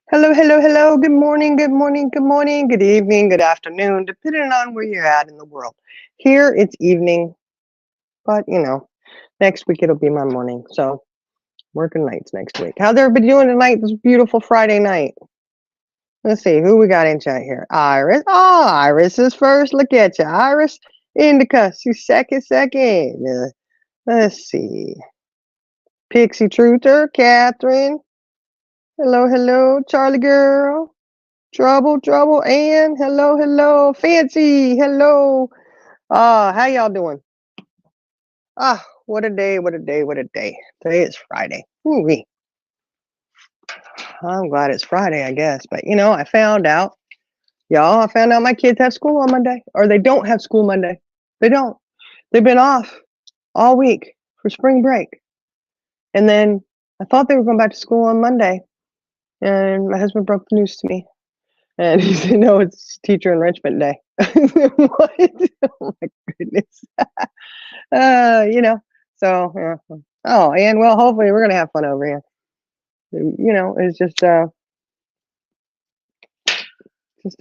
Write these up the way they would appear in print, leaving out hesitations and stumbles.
Hello, hello, hello. Good morning, good morning, good morning, good evening, good afternoon, depending on where you're at in the world. Here it's evening, but next week it'll be my morning. So working nights next week. How's everybody doing tonight? This beautiful Friday night. Let's see who we got in chat here. Iris. Oh, Iris is first. Look at you, Iris. Indica, she's second. Let's see. Pixie Truther, Catherine. Hello, hello, Charlie girl. Trouble, and hello, Fancy, hello. How y'all doing? What a day, what a day, what a day. Today is Friday. Ooh-wee. I'm glad it's Friday, I guess. But I found out, I found out my kids have school on Monday, or they don't have school Monday. They don't. They've been off all week for spring break. And then I thought they were going back to school on Monday, and my husband broke the news to me. And he said, no, it's teacher enrichment day. What? Oh my goodness. So yeah. Oh, and well, hopefully we're gonna have fun over here. It's just a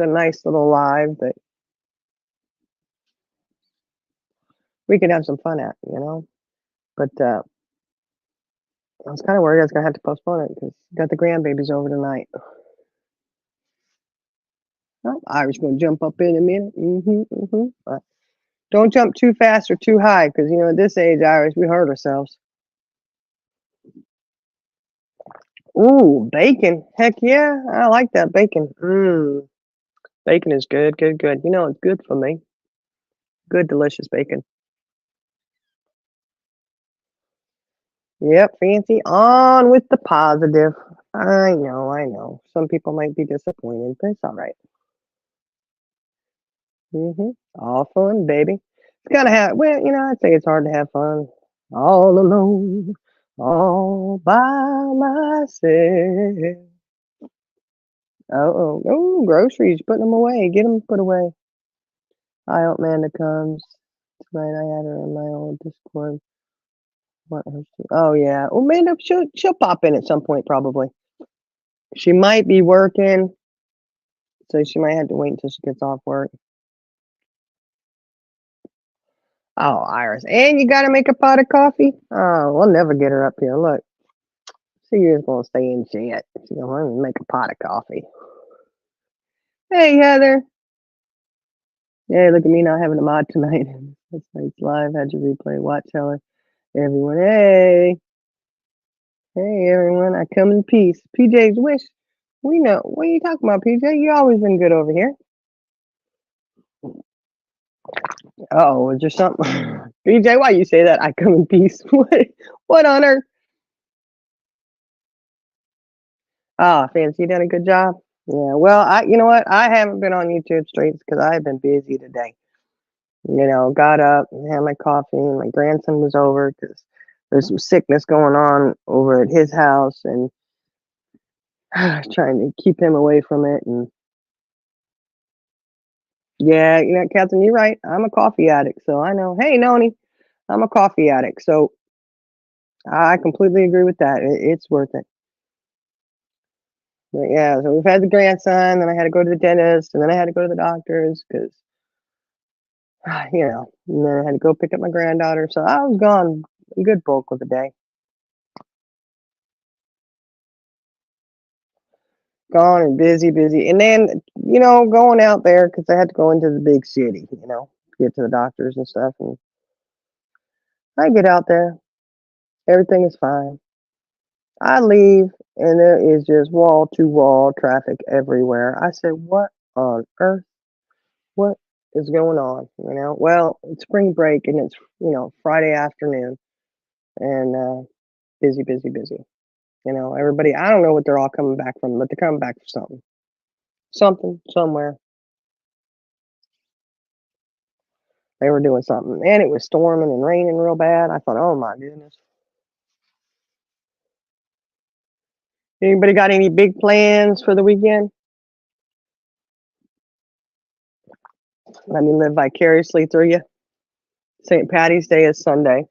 nice little live that we could have some fun at. But I was kind of worried I was gonna have to postpone it because got the grandbabies over tonight. Oh, Irish gonna jump up in a minute. But don't jump too fast or too high because at this age, Irish, we hurt ourselves. Ooh, bacon. Heck yeah, I like that bacon. Bacon is good. It's good for me. Good, delicious bacon. Yep, Fancy. On with the positive. I know. Some people might be disappointed, but it's all right. All fun, baby. It's gotta have. Well, I'd say it's hard to have fun all alone, all by myself. Oh, groceries. Putting them away. Get them put away. I hope Amanda comes tonight. I had her in my old Discord. Oh yeah. Well, Amanda, she'll pop in at some point probably. She might be working, so she might have to wait until she gets off work. Oh, Iris, and you gotta make a pot of coffee. Oh, we'll never get her up here. Look, she is gonna stay in chat. She's gonna make a pot of coffee. Hey, Heather. Hey, look at me not having a mod tonight. That's night's live. Had you replay? Watch Heller. Everyone, hey, everyone. I come in peace. PJ's wish. We know. What are you talking about, PJ? You always been good over here. Oh, is there something? PJ, why you say that? I come in peace. What on earth? Fancy, you done a good job. Yeah, well, you know what? I haven't been on YouTube streams because I've been busy today. Got up, had my coffee, and my grandson was over because there's some sickness going on over at his house, and trying to keep him away from it. And yeah, Catherine, you're right. I'm a coffee addict, so I know. Hey, Noni, I'm a coffee addict, so I completely agree with that. It's worth it. But yeah, so we've had the grandson, then I had to go to the dentist, and then I had to go to the doctors because, and then I had to go pick up my granddaughter. So I was gone a good bulk of the day. Gone and busy. And then, going out there because I had to go into the big city, to get to the doctors and stuff. And I get out there, everything is fine. I leave, and there is just wall to wall traffic everywhere. I said, what on earth? What is going on? Well, it's spring break and it's, Friday afternoon and busy. Everybody, I don't know what they're all coming back from, but they're coming back for something. Something, somewhere. They were doing something. And it was storming and raining real bad. I thought, oh my goodness. Anybody got any big plans for the weekend? Let me live vicariously through you. St. Patty's Day is Sunday.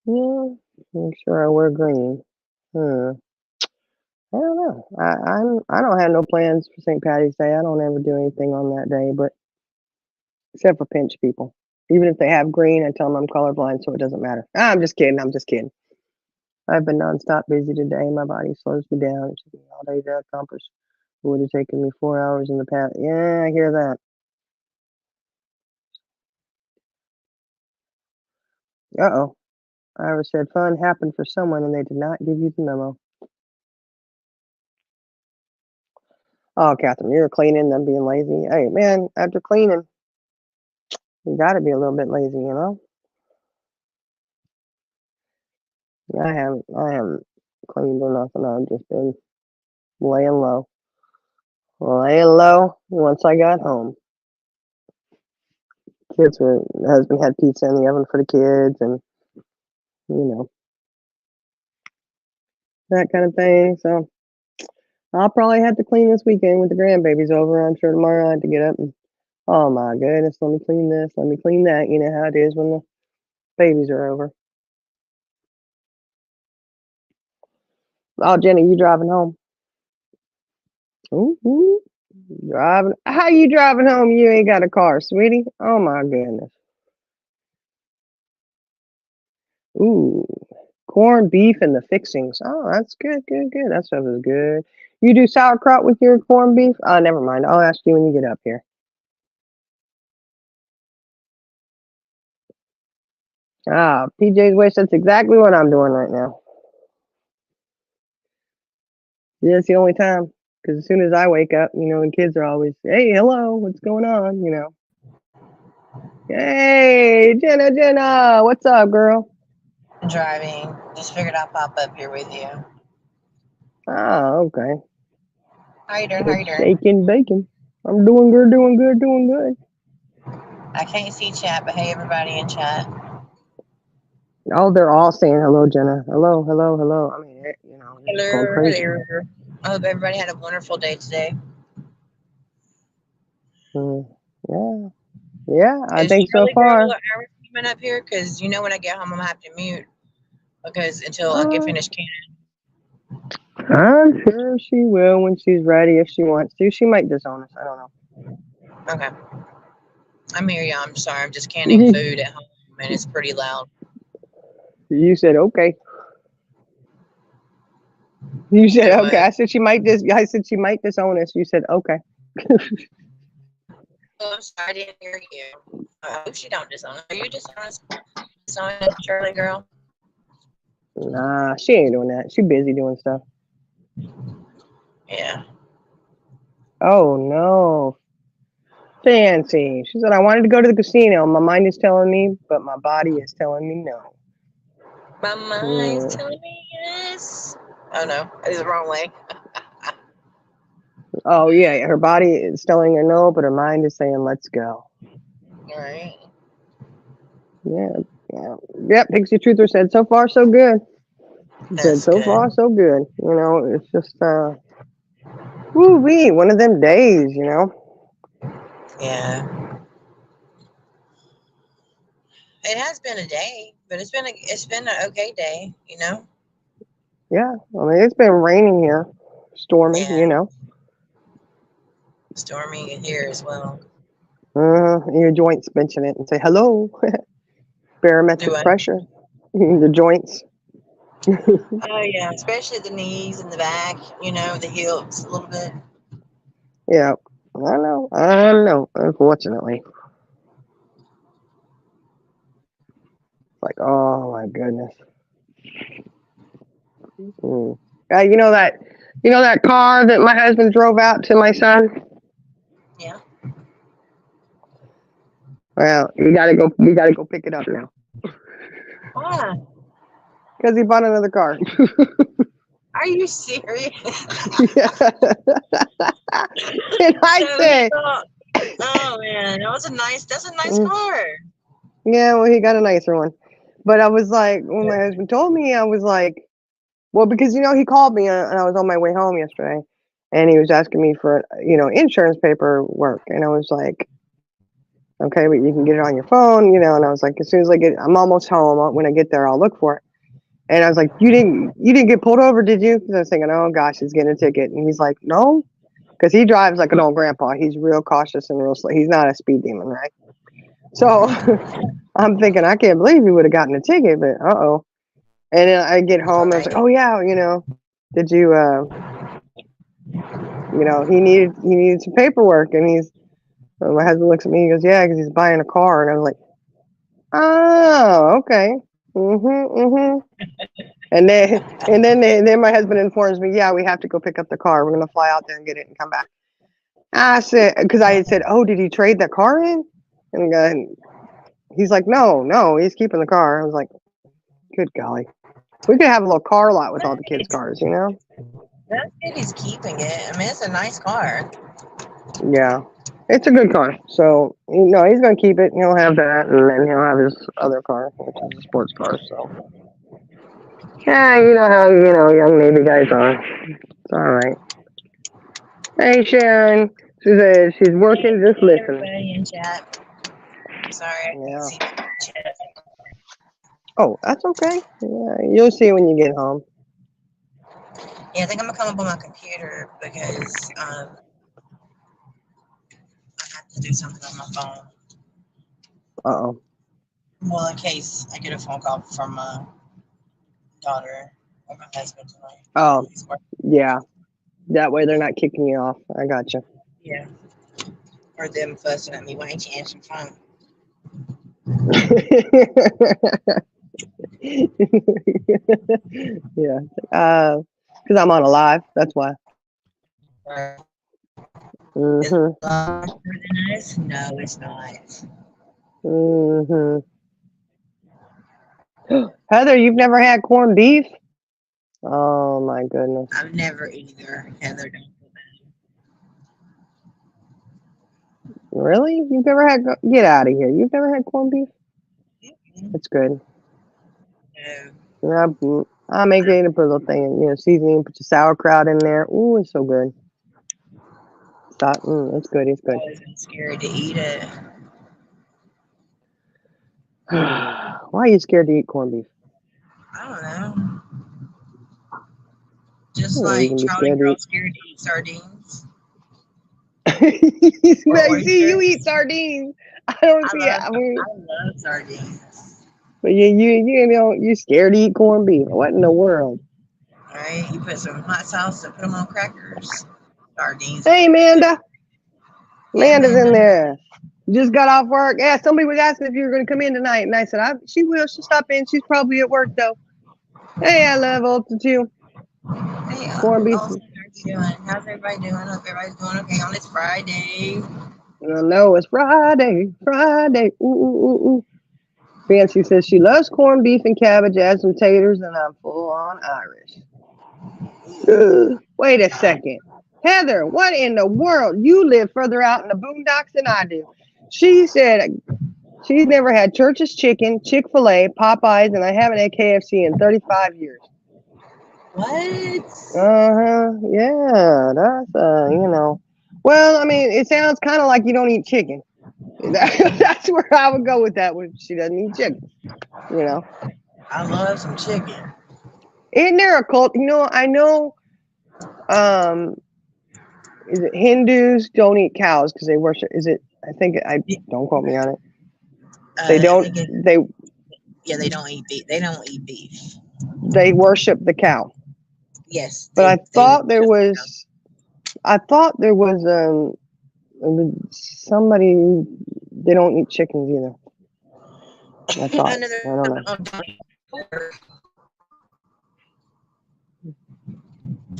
Yeah, make sure I wear green. I don't know. I don't have no plans for St. Patty's Day. I don't ever do anything on that day, but except for pinch people. Even if they have green, I tell them I'm colorblind, so it doesn't matter. I'm just kidding. I'm just kidding. I've been nonstop busy today. My body slows me down. It took me all day to accomplish. It would have taken me 4 hours in the past. Yeah, I hear that. Uh-oh. Ira said fun happened for someone and they did not give you the memo. Oh, Catherine, you're cleaning, them being lazy. Hey, man, after cleaning, you got to be a little bit lazy, you know? I haven't cleaned or nothing. I've just been laying low. Laying low once I got home. Husband had pizza in the oven for the kids and, you know, that kind of thing. So I'll probably have to clean this weekend with the grandbabies over. I'm sure tomorrow I have to get up and, oh my goodness, let me clean this, let me clean that. You know how it is when the babies are over. Oh, Jenny, you driving home? Ooh, driving. How you driving home? You ain't got a car, sweetie. Oh my goodness. Ooh, corned beef and the fixings. Oh, that's good, good, good. That stuff is good. You do sauerkraut with your corned beef? Never mind. I'll ask you when you get up here. PJ's Wish. That's exactly what I'm doing right now. Yeah, it's the only time. Because as soon as I wake up, you know, the kids are always, hey, hello, what's going on? You know. Hey, Jenna, what's up, girl? Driving. Just figured I'd pop up here with you. Oh, okay. How you doing? How you doing? Shaking bacon. I'm doing good, doing good, doing good. I can't see chat, but hey, everybody in chat. Oh, they're all saying hello, Jenna. Hello, hello, hello. I mean, you know, it's going Hello, crazy. hello. I hope everybody had a wonderful day today. Yeah, yeah, I think so Charlie far. Girl Irish coming up here? Because you know when I get home, I'm gonna have to mute because until I get finished canning. I'm sure she will when she's ready if she wants to. She might disown us. I don't know. Okay. I'm here, y'all. I'm sorry. I'm just canning food at home, and it's pretty loud. You said okay. You said Do okay. what? I said she might disown us. You said okay. Oh, I'm sorry. I didn't hear you. I hope she don't disown us. Are you dishonest? Disowning Charlie Girl? Nah, she ain't doing that. She busy doing stuff. Yeah. Oh no. Fancy. She said I wanted to go to the casino. My mind is telling me, but my body is telling me no. My mind's telling me yes. Oh no, it is the wrong way. Oh yeah, her body is telling her no, but her mind is saying let's go. All right. Yeah, yeah. Yep, Pixie Truther said so far so good. She said That's so good. far so good. You know, it's just woo wee, one of them days, you know. Yeah. It has been a day, but it's been an okay day, you know. Yeah, I mean it's been raining here, stormy, Yeah. you know. Storming here as well. Your joints mention it and say hello. Do Barometric I? pressure, the joints. Oh yeah, especially the knees and the back. You know, the hips a little bit. Yeah, I know. Unfortunately, like oh my goodness. Mm. You know that car that my husband drove out to my son. Yeah. Well, we gotta go. We gotta go pick it up now Why? because he bought another car. Are you serious? Yeah. And I So he said, thought, oh man, that's a nice mm, car. yeah, well, he got a nicer one. But I was like, when my husband told me, I was like, well, because you know he called me and I was on my way home yesterday, and he was asking me for insurance paperwork, and I was like, okay, but you can get it on your phone, you know. And I was like, as soon as I'm almost home. When I get there, I'll look for it. And I was like, you didn't get pulled over, did you? Because I was thinking, oh gosh, he's getting a ticket. And he's like, no, because he drives like an old grandpa. He's real cautious and real slow. He's not a speed demon, right? So I'm thinking, I can't believe he would have gotten a ticket, but uh-oh. And then I get home and I was like, oh yeah, did you, he needed some paperwork. And my husband looks at me, he goes, yeah, because he's buying a car. And I was like, oh, okay. And then my husband informs me, yeah, we have to go pick up the car. We're going to fly out there and get it and come back. I said, because I had said, oh, did he trade the car in? And he's like, no, he's keeping the car. I was like, good golly. We could have a little car lot with all the kids' cars, That's good he's keeping it. I mean, it's a nice car. Yeah. It's a good car. So, he's going to keep it. He'll have that, and then he'll have his other car, which is a sports car. So, yeah, you know how, young Navy guys are. It's all right. Hey, Sharon. She's working, just listening. Everybody in chat. Sorry, I can't see the chat. Oh, that's okay. Yeah, you'll see when you get home. Yeah, I think I'm going to come up on my computer because I have to do something on my phone. Uh-oh. Well, in case I get a phone call from my daughter or my husband tonight. Oh, yeah. That way they're not kicking you off. I got you. Yeah. Or them fussing at me. Why ain't you answering phone? Yeah. Because I'm on a live. That's why. Is it longer than us? No, it's not. Heather, you've never had corned beef? Oh my goodness. I've never either. Heather, don't feel bad. Really? You've never had? Get out of here! You've never had corned beef? It's good. No. I make it and put a little thing, seasoning. Put your sauerkraut in there. Ooh, it's so good. It's good. It's good. I was scared to eat it. Why are you scared to eat corned beef? I don't know. Just like Charlie Girl scared to eat sardines. See, you eat sardines. I don't see it. I love sardines. But you're scared to eat corned beef. What in the world? All right, you put some hot sauce and put them on crackers. Sardines. Hey, Amanda. Amanda's in there. Just got off work. Yeah, somebody was asking if you were going to come in tonight, and I said, she will. She'll stop in. She's probably at work, though. Hey, I love Ulta, too. Hey, corned beef. How's everybody doing? Hope everybody's doing okay on this Friday. No, it's Friday. Friday. Ooh. Fancy says she loves corned beef and cabbage, add some taters, and I'm full on Irish. Wait a second. Heather, what in the world? You live further out in the boondocks than I do. She said she's never had Church's Chicken, Chick-fil-A, Popeyes, and I haven't had KFC in 35 years. What? Yeah, that's, Well, I mean, it sounds kind of like you don't eat chicken. That's where I would go with that when she doesn't eat chicken, I love some chicken. Isn't there a cult? I know, is it Hindus don't eat cows because they worship, don't quote me on it. They don't eat beef. They don't eat beef. They worship the cow. Yes. But I thought there was somebody, they don't eat chickens either. I thought. I don't know.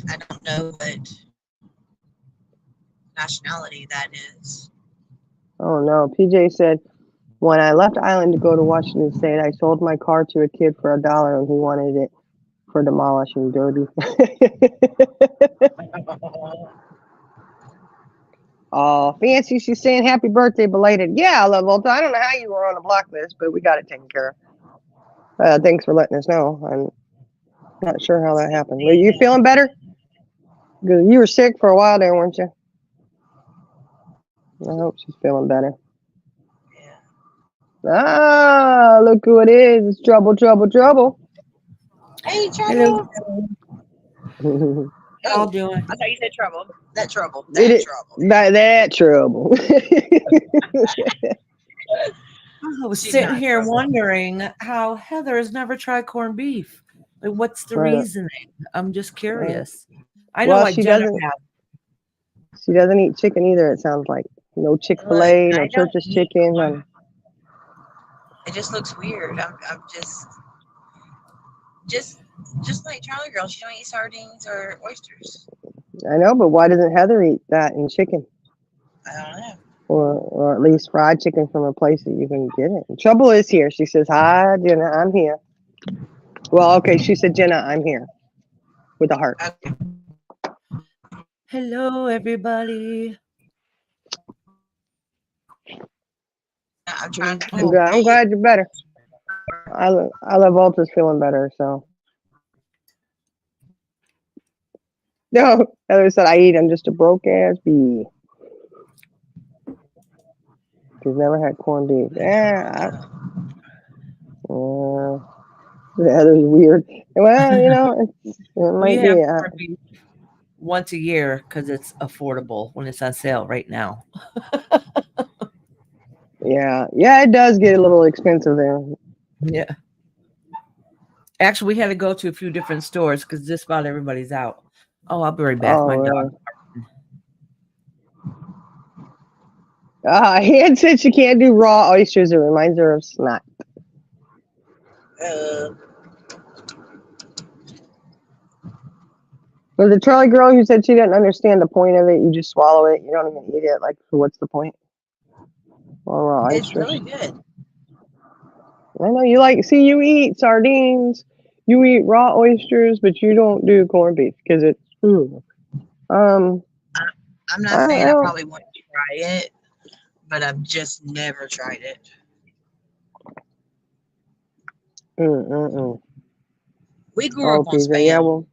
I don't know what nationality that is. Oh no. PJ said, when I left Island to go to Washington State, I sold my car to a kid for $1 and he wanted it for demolishing derby. Oh, Fancy, she's saying happy birthday belated. Yeah, I love Ulta. I don't know how you were on the block list, but we got it taken care of. Thanks for letting us know. I'm not sure how that happened. Were you feeling better? Good. You were sick for a while there, weren't you? I hope she's feeling better. Yeah. Ah, look who it is. It's trouble. Hey, Hello. trouble. How y'all Oh, doing? I thought you said trouble. That trouble. It That is trouble. that trouble. I was She's sitting not here trouble. wondering how Heather has never tried corned beef. Like, what's the Uh, reasoning? I'm just uh, curious. I know, well, like Jenna has. she doesn't eat chicken either. It sounds like no Look, Chick-fil-A, no I don't Church's eat chicken. corn. It just looks weird. I'm just like Charlie Girl. She don't eat sardines or oysters. I know, but why doesn't Heather eat that and chicken, I don't know. or at least fried chicken from a place that you can get it? Trouble is here. She says, "Hi, Jenna, I'm here." Well, okay, she said, "Jenna, I'm here," with a heart. Okay. Hello, everybody. I'm trying to. Oh, I'm glad you're better. I love Walter's feeling better. So no, Heather said, "I eat. I'm just a broke ass bee." She's never had corned beef. Yeah, Heather's weird. Well, it we might have be. corned beef once a year because it's affordable when it's on sale right now. Yeah, it does get a little expensive there. Yeah. Actually, we had to go to a few different stores because just about everybody's out. Oh, I'll be right back. Oh, My really? dog. Ann said she can't do raw oysters. It reminds her of snot. Was it Charlie girl who said she didn't understand the point of it? You just swallow it. You don't even eat it. Like, what's the point? Well, raw It's oysters. really good. I know you like. See, you eat sardines. You eat raw oysters, but you don't do corned beef because it's. I'm not saying I don't. probably wouldn't try it, but I've just never tried it. We grew up on Okay, spam. yeah, well,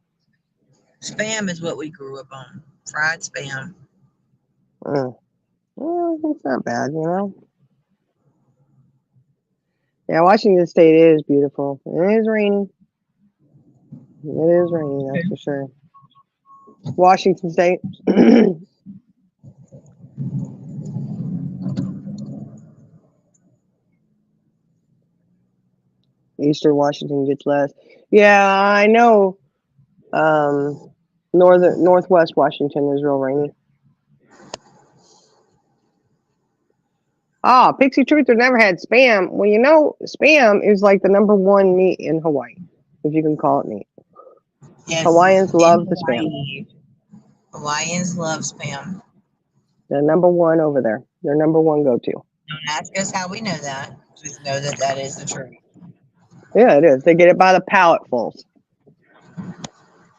Spam is what we grew up on. Fried spam. well, it's not bad, Yeah, Washington State is beautiful. It is raining. It is raining, that's for sure. Washington State. Eastern Washington gets less. Yeah, I know. Northwest Washington is real rainy. Pixie Truther never had spam. Well, spam is like the #1 meat in Hawaii, if you can call it meat. Yes. Hawaiians love the spam. Hawaiians love spam. They're #1 over there. Their #1 go-to. Don't ask us how we know that. Just know that is the truth. Yeah, it is. They get it by the palletfuls.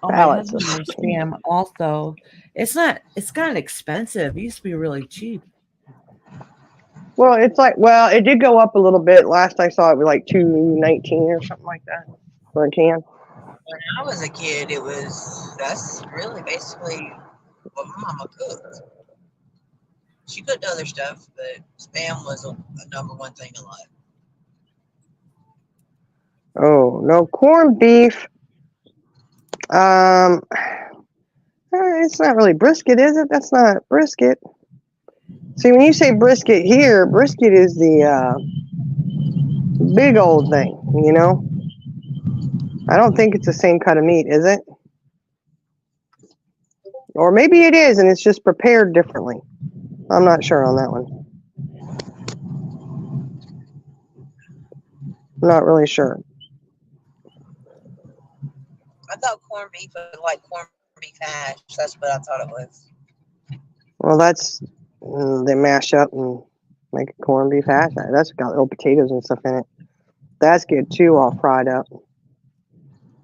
Oh, my husband loves spam also. It's kind of expensive. It used to be really cheap. Well, it did go up a little bit. Last I saw it was like $2.19 or something like that for a can. When I was a kid, that's really basically what my mama cooked. She cooked other stuff, but spam was a #1 thing in life. Oh, no, corned beef. It's not really brisket, is it? That's not brisket. See, when you say brisket here, brisket is the big old thing, I don't think it's the same cut of meat, is it? Or maybe it is, and it's just prepared differently. I'm not sure on that one. I'm not really sure. I thought corned beef was like corned beef hash. That's what I thought it was. Well, they mash up and make a corned beef hash. That's got little potatoes and stuff in it. That's good too, all fried up.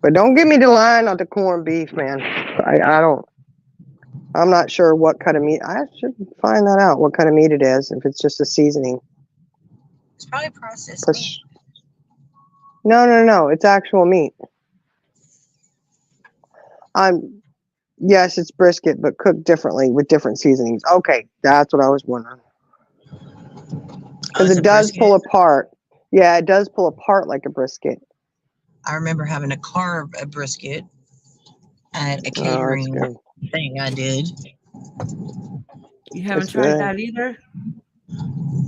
But don't give me the line on the corned beef, man. I'm not sure what kind of meat. I should find that out, what kind of meat it is, if it's just a seasoning. It's probably processed meat. No. It's actual meat. Yes, it's brisket, but cooked differently with different seasonings. Okay, that's what I was wondering. Because it does pull apart. Yeah, it does pull apart like a brisket. I remember having to carve a brisket at a Oh, that's catering good. thing I did. You haven't It's tried good. that either?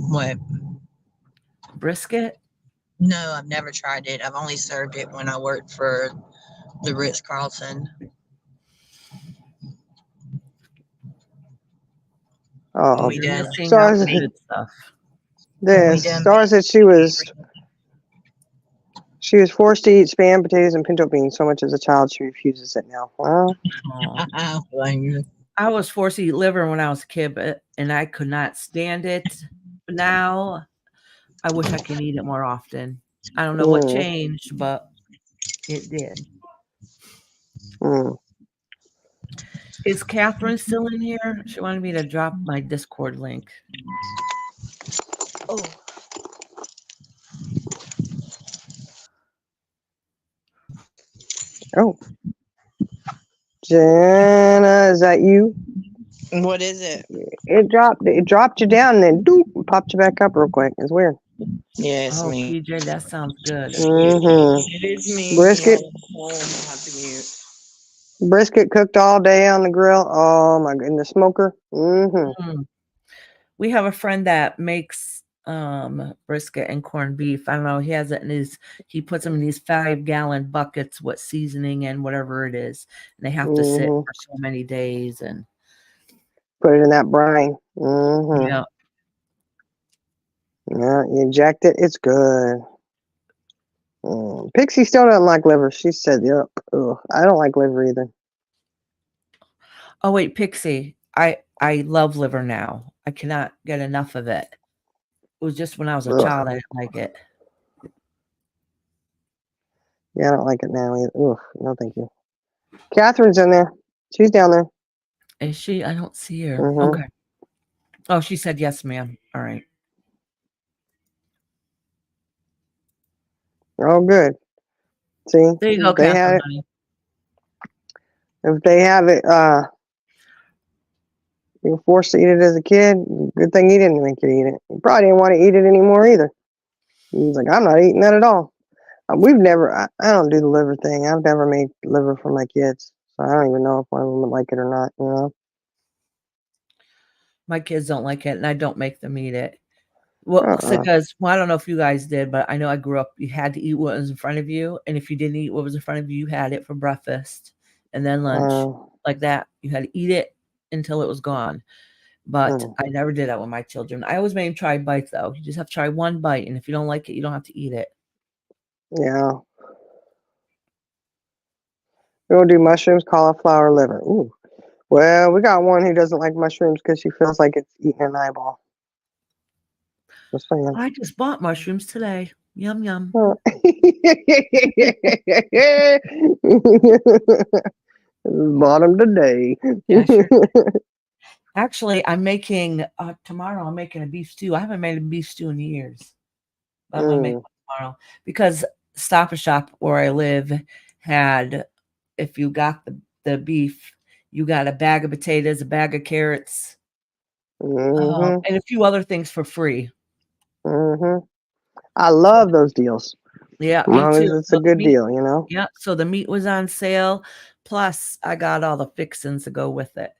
What? Brisket? No, I've never tried it. I've only served it when I worked for the Ritz Carlton. Oh, We You're done. missing out Stars. the good stuff. When we This done. Star said she was forced to eat spam, potatoes, and pinto beans so much as a child she refuses it now. Well, Oh. Blame you. I was forced to eat liver when I was a kid, and I could not stand it. But now I wish I could eat it more often. I don't know what changed, but it did. mm. Is Catherine still in here? She wanted me to drop my Discord link. Oh. Oh, Jenna, is that you? What is it? It dropped you down, and then doop, popped you back up real quick. It's weird. Yeah, it's Oh, me. PJ, that sounds good. Mm-hmm. It is me. Brisket. I have to mute. Brisket cooked all day on the grill. Oh my god, in the smoker. Mm-hmm. Mm. We have a friend that makes brisket and corned beef. I don't know. He puts them in these 5-gallon buckets with seasoning and whatever it is. And they have to sit Mm-hmm. for so many days. And Put it in that brine. Mm-hmm. yeah, Yeah, you inject it. It's good. Pixie still doesn't like liver. She said, "Yuck, ugh. I don't like liver either." oh wait, Pixie. I love liver now. I cannot get enough of it. It was just when I was a Ugh. child I didn't like it. Yeah, I don't like it now either. Ugh, no, thank you. Catherine's in there. She's down there. Is she? I don't see her. Mhm. Okay. Oh, she said yes, ma'am. All right. Oh, good. See, There you go, if they Catherine, had it, honey. if they have it, you were forced to eat it as a kid. Good thing he didn't make you eat it. He probably didn't want to eat it anymore either. He's like, I'm not eating that at all. We've never. I don't do the liver thing. I've never made liver for my kids, so I don't even know if one of them would like it or not. You know. My kids don't like it, and I don't make them eat it. Well, Uh-uh. because I don't know if you guys did, but I know I grew up. You had to eat what was in front of you, and if you didn't eat what was in front of you, you had it for breakfast and then lunch, like that. You had to eat it until it was gone. But I never did that with my children. I always made them try bites, though. You just have to try one bite, and if you don't like it, you don't have to eat it. Yeah. We'll do mushrooms, cauliflower, liver. Ooh. Well, we got one who doesn't like mushrooms because she feels like it's eating an eyeball. Just saying. I just bought mushrooms today. Yum yum. Oh. Bottom today. Yeah, sure. Actually, I'm making tomorrow. I'm making a beef stew. I haven't made a beef stew in years. I'm gonna make one tomorrow because Stop and Shop where I live had, if you got the beef, you got a bag of potatoes, a bag of carrots, and a few other things for free. I love those deals. Yeah, As me long too. as it's a good deal, you know. Yeah, so the meat was on sale. Plus, I got all the fixings to go with it.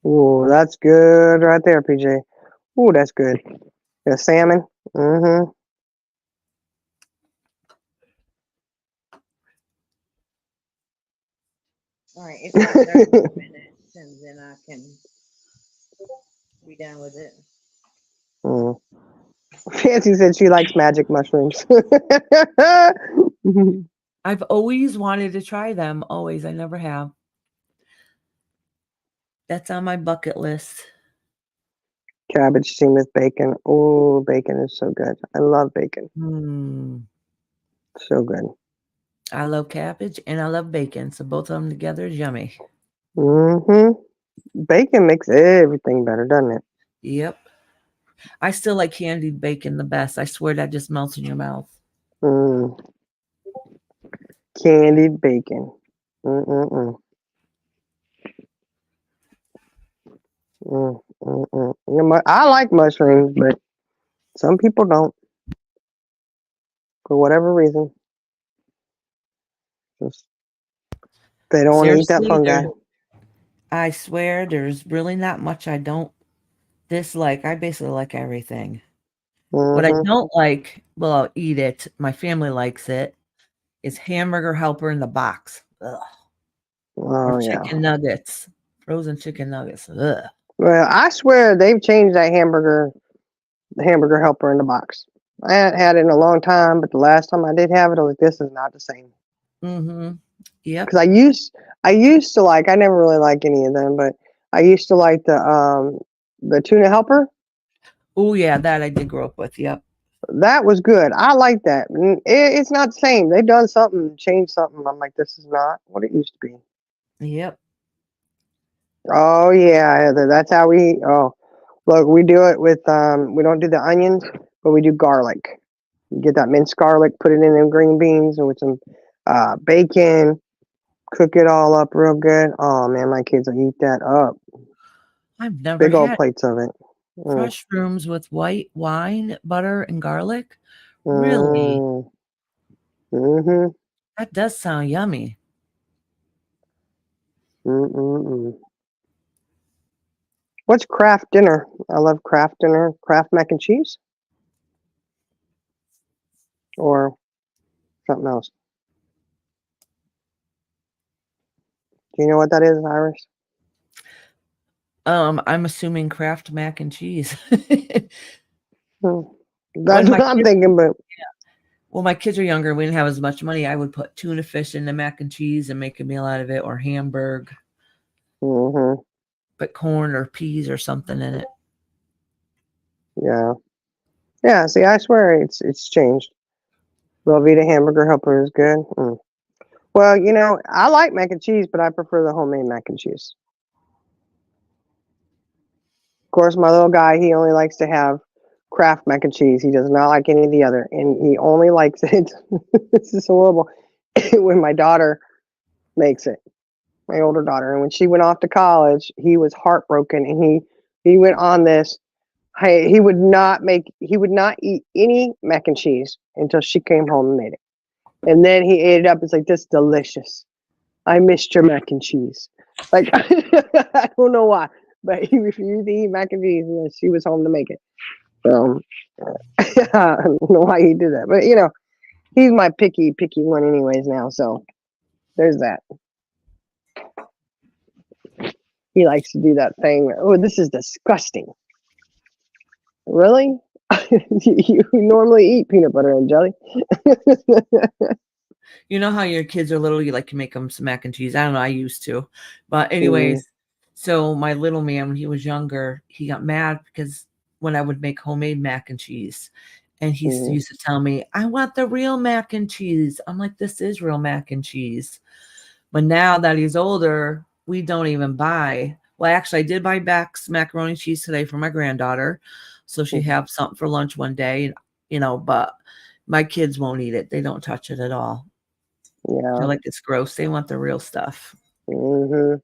Ooh, that's good right there, PJ. Ooh, that's good. The salmon. All right, it's like 30 minutes, and then I can be done with it. Fancy said she likes magic mushrooms. I've always wanted to try them. Always. I never have. That's on my bucket list. Cabbage steamed with bacon. Oh, bacon is so good. I love bacon. So good. I love cabbage and I love bacon. So both of them together is yummy. Bacon makes everything better, doesn't it? Yep. I still like candied bacon the best. I swear that just melts in your mouth. Candied bacon. I like mushrooms, but some people don't for whatever reason. Just they don't want to eat that Seriously, fungi. I swear there's really not much I don't dislike. I basically like everything. What I Hmm. don't like, well, I'll eat it. My family likes it. Is hamburger helper in the box. Ugh. Or Oh yeah. chicken nuggets. Frozen chicken nuggets. Ugh. Well, I swear they've changed that hamburger helper in the box. I hadn't had it in a long time, but the last time I did have it, I was like, this is not the same. Mm-hmm. Yep. Because I used to like, I never really liked any of them, but I used to like the tuna helper. Oh yeah, that I did grow up with. Yep. That was good. I like that. It's not the same. They've done something, changed something. I'm like, this is not what it used to be. Yep. Oh yeah, Heather, that's how we. Oh, look, we do it with. We don't do the onions, but we do garlic. You get that minced garlic, put it in them green beans and with some bacon. Cook it all up real good. Oh man, my kids will eat that up. I've never Big old had plates of it. Mm. mushrooms with white wine, butter, and garlic. Really? Mm. Mm-hmm. That does sound yummy. Mm-mm-mm. What's Kraft dinner? I love Kraft dinner. Kraft mac and cheese or something else. Do you know what that is, Iris? I'm assuming Kraft mac and cheese. Hmm. when That's my what I'm kids, thinking, but well, my kids are younger, we didn't have as much money. I would put tuna fish in the mac and cheese and make a meal out of it, or hamburg, mm-hmm. put corn or peas or something in it. Yeah. Yeah, see, I swear it's changed. Velveeta hamburger helper is good. Mm. Well, I like mac and cheese, but I prefer the homemade mac and cheese. Of course, my little guy, he only likes to have Kraft mac and cheese. He does not like any of the other, and he only likes it. This is horrible. When my daughter makes it, my older daughter, and when she went off to college, he was heartbroken, and he went on this. He would not eat any mac and cheese until she came home and made it, and then he ate it up. It's like, this is delicious. I missed your mac and cheese. Like I don't know why, but he refused to eat mac and cheese unless she was home to make it. So I don't know why he did that, but he's my picky one anyways now. So there's that. He likes to do that thing. Oh, this is disgusting. Really? You normally eat peanut butter and jelly. You know how your kids are little, you like to make them some mac and cheese. I don't know, I used to. But Mhm. anyways, so my little man, when he was younger, he got mad because when I would make homemade mac and cheese, and he Mhm. used to tell me, I want the real mac and cheese. I'm like, this is real mac and cheese. But now that he's older, we don't even buy. Well, actually, I did buy Beck's macaroni and cheese today for my granddaughter. So she Mhm. have something for lunch one day, but my kids won't eat it. They don't touch it at all. Yeah. They're like, it's gross. They want the real stuff. Mhm.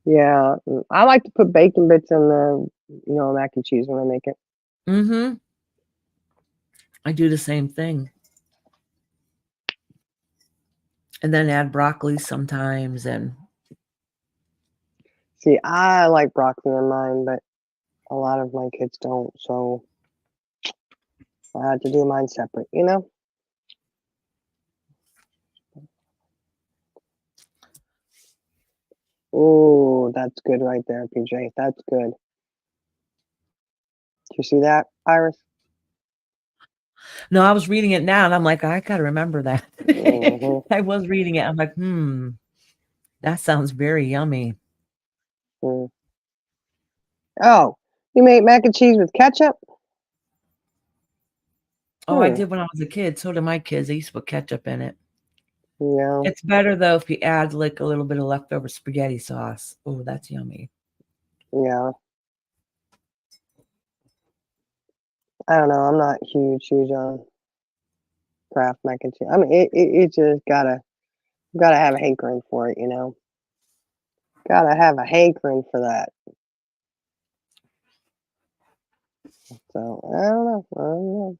Yeah. I like to put bacon bits in the mac and cheese when I make it. Mm-hmm. I do the same thing. And then add broccoli sometimes. And See, I like broccoli in mine, but a lot of my kids don't, so I had to do mine separate, Oh, that's good right there, PJ. That's good. Do you see that, Iris? no, I was reading it now and I'm like, I gotta remember that. Mhm. I was reading it. I'm like, that sounds very yummy. Mm. Oh, you made mac and cheese with ketchup? Oh, I did when I was a kid. So did my kids. They used to put ketchup in it. Yeah. It's better though if you add like a little bit of leftover spaghetti sauce. Oh, that's yummy. Yeah. I don't know. I'm not huge on Kraft mac and cheese. I mean, it just gotta have a hankering for it, Gotta have a hankering for that. So I don't know.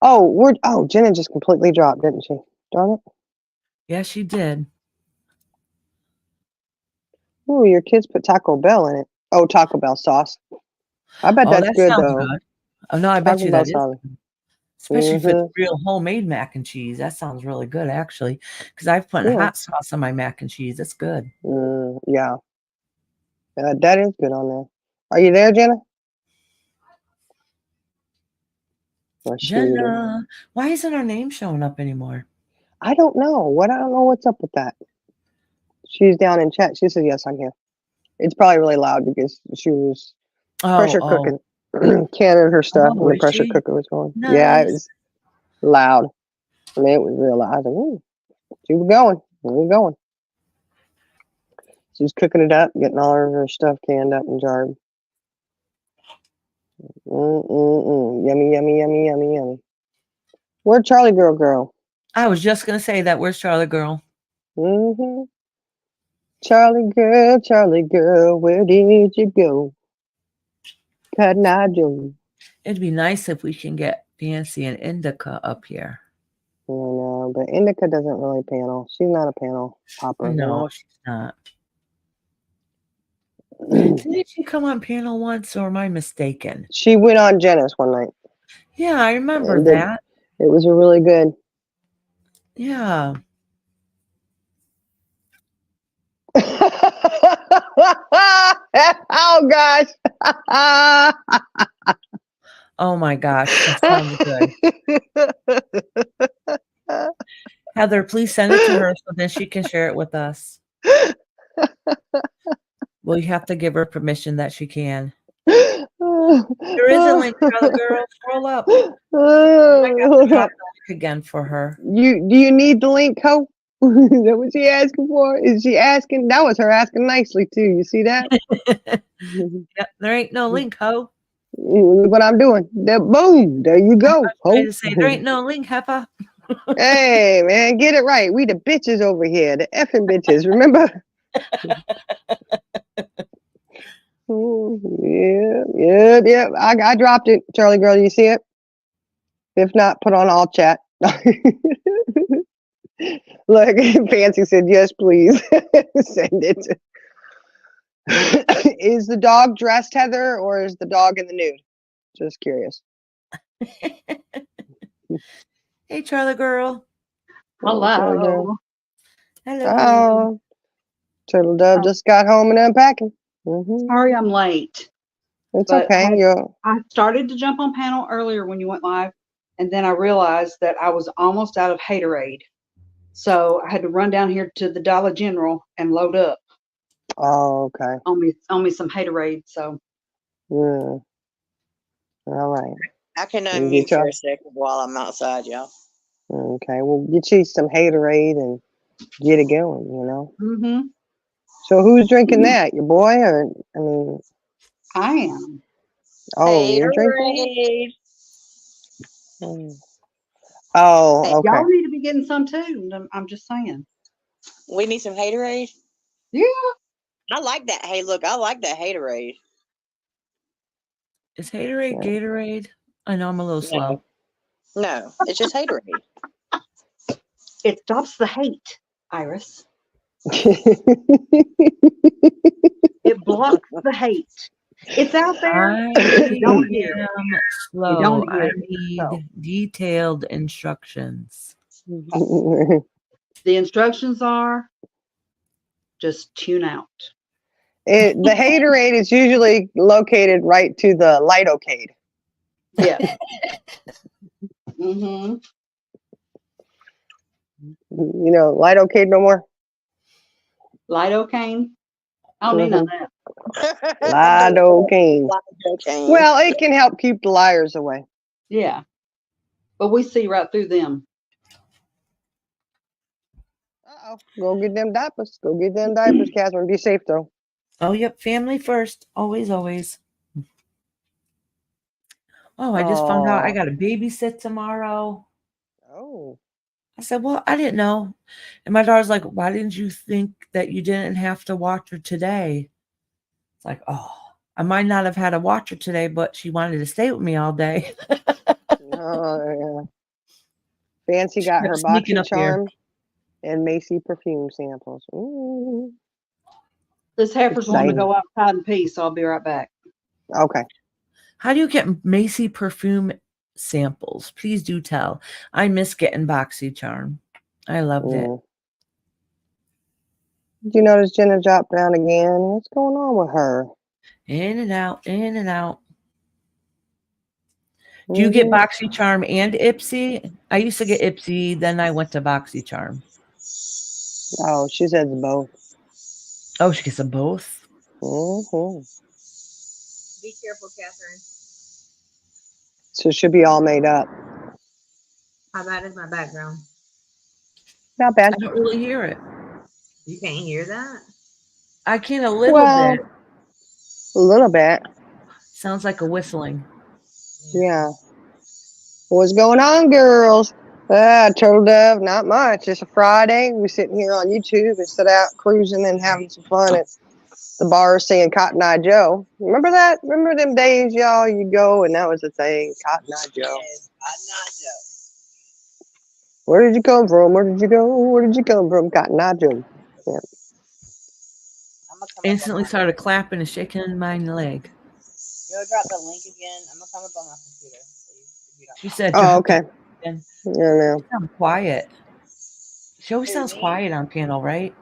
Oh, Jenna just completely dropped, didn't she? Darn it. Yeah, she did. Ooh, your kids put Taco Bell in it. Oh, Taco Bell sauce. I bet Oh, that's that good sounds though. good. Oh no, I bet Taco you Bell that is sauce. good. Especially if it's Mhm. real homemade mac and cheese. That sounds really good, actually. Because I've put Yeah. hot sauce on my mac and cheese. That's good. Yeah. That is good on there. Are you there, Jenna? Or she muted? Jenna, why isn't our name showing up anymore? I don't know. I don't know what's up with that. She's down in chat. She said, yes, I'm here. It's probably really loud because she was pressure Oh, cooking, canning her stuff, and the is pressure she? cooker was going. Nice. Yeah, it was loud. I mean, it was real loud. I was like, ooh, she was going. Where we going? She was cooking it up, getting all of her stuff canned up and jarred. Yummy, yummy, yummy, yummy, yummy. Where'd Charlie girl go? I was just gonna say that. Where's Charlie girl? Mm-hmm. Charlie girl, where did you go? Cotton Eye Joe. It'd be nice if we can get Fancy and Indica up here. I know, but Indica doesn't really panel. She's not a panel hopper. No, she's not. Didn't she come on panel once, or am I mistaken? She went on Jenna's one night. Yeah, I remember And that. it was a really good. Yeah. Oh gosh. Oh my gosh, that sounds good. Heather, please send it to her so then she can share it with us. Well, you have to give her permission that she can. There is a link, Charlie girl. Scroll up. I got to drop the link again for her. Do you need the link, Ho? Is that what she asking for? Is she asking? That was her asking nicely too. You see that? Yep, there ain't no link, Ho. Look what I'm doing. Boom, there you go. I was to say there ain't no link, Heifer. Hey man, get it right. We the bitches over here, the effing bitches. Remember? Yeah. I dropped it, Charlie girl. You see it? If not, put on all chat. Look, Fancy said yes, please. Send it. Is the dog dressed, Heather, or is the dog in the nude? Just curious. Hey, Charlie girl. Charlie girl. Hello. Oh, Turtle Dove just got home and unpacking. Sorry I'm late. It's but okay. I started to jump on panel earlier when you went live, and then I realized that I was almost out of Haterade. So I had to run down here to the Dollar General and load up Oh, okay. on me some Haterade. So Yeah. All right. I can You unmute get for your- a second while I'm outside, y'all. Okay. Well, get you some Haterade and get it going, you know? mm-hmm. So who's drinking that? Your boy or, I mean, I am. oh, you're drinking? Haterade. Oh, Hey, okay. Y'all need to be getting some too. I'm just saying. We need some Haterade. Yeah. I like that. Hey, look, I like that Haterade. Is Haterade Yeah. Gatorade? I know I'm a little slow. No, it's just Haterade. It stops the hate, Iris. It blocks the hate. It's out there. I You don't hear it. am slow. don't hear I it, need so. detailed instructions. The instructions are just tune out. The Haterade is usually located right to the Lightocade. Yeah. mm-hmm. You know, Lightocade no more? Lidocaine. I don't need none of that. Lidocaine. Lidocaine. Well, it can help keep the liars away. Yeah. But we see right through them. Uh-oh. Go get them diapers. Go get them diapers, Catherine. Be safe, though. Oh, yep. Family first. Always, always. Oh, I just found out I got to babysit tomorrow. Oh. I said, well, I didn't know. And my daughter's like, why didn't you think that you didn't have to watch her today? It's like, oh, I might not have had a watcher today, but she wanted to stay with me all day. Oh, yeah. Fancy She got kept her sneaking up here. BoxyCharm and Macy perfume samples. Ooh, This heifer's wanting to exciting. go outside in peace, so I'll be right back. Okay. How do you get Macy perfume samples? Please do tell. I miss getting BoxyCharm. I loved it. Mm. Did you notice Jenna dropped down again? What's going on with her? In and out, in and out. Do you get Mhm. BoxyCharm and Ipsy? I used to get Ipsy, then I went to BoxyCharm. Oh, she says both. Oh, she gets them both? Hmm. Be careful, Catherine. So it should be all made up. How bad is my background? Not bad. I don't really hear it. You can't hear that? I can a little Well, bit. a little bit. Sounds like a whistling. Yeah. What's going on, girls? Turtle Dove, not much. It's a Friday. We're sitting here on YouTube instead of out cruising and having some fun at the bar singing Cotton Eye Joe. Remember that? Remember them days, y'all? You go and that was the thing, Cotton Eye Joe. Yes, I'm not Joe. Where did you come from? Where did you go? Where did you come from, Cotton Eye Joe? Yeah. I'm gonna come Instantly up on started clapping and shaking my leg. You'll drop the link again. I'm gonna come up on my computer. Please, if you don't She mind. said, Oh, drop okay. it again. Yeah, no. She sounds quiet. She always Who, sounds me? quiet on panel, right?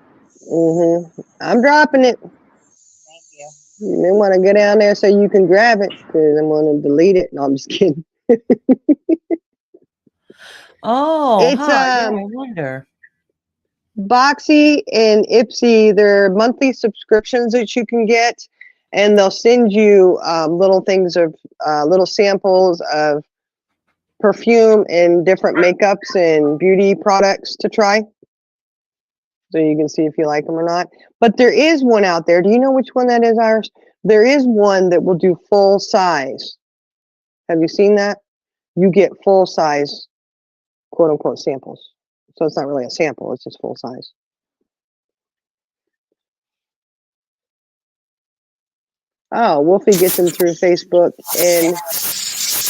I'm dropping it. Thank you. You may want to go down there so you can grab it because I'm going to delete it. No, I'm just kidding. Oh, It's yeah, I wonder. Boxy and Ipsy. They're monthly subscriptions that you can get, and they'll send you little things of little samples of perfume and different makeups and beauty products to try, so you can see if you like them or not. But there is one out there. Do you know which one that is, Iris? There is one that will do full size. Have you seen that? You get full size, quote unquote, samples. So it's not really a sample, it's just full size. Oh, Wolfie gets them through Facebook in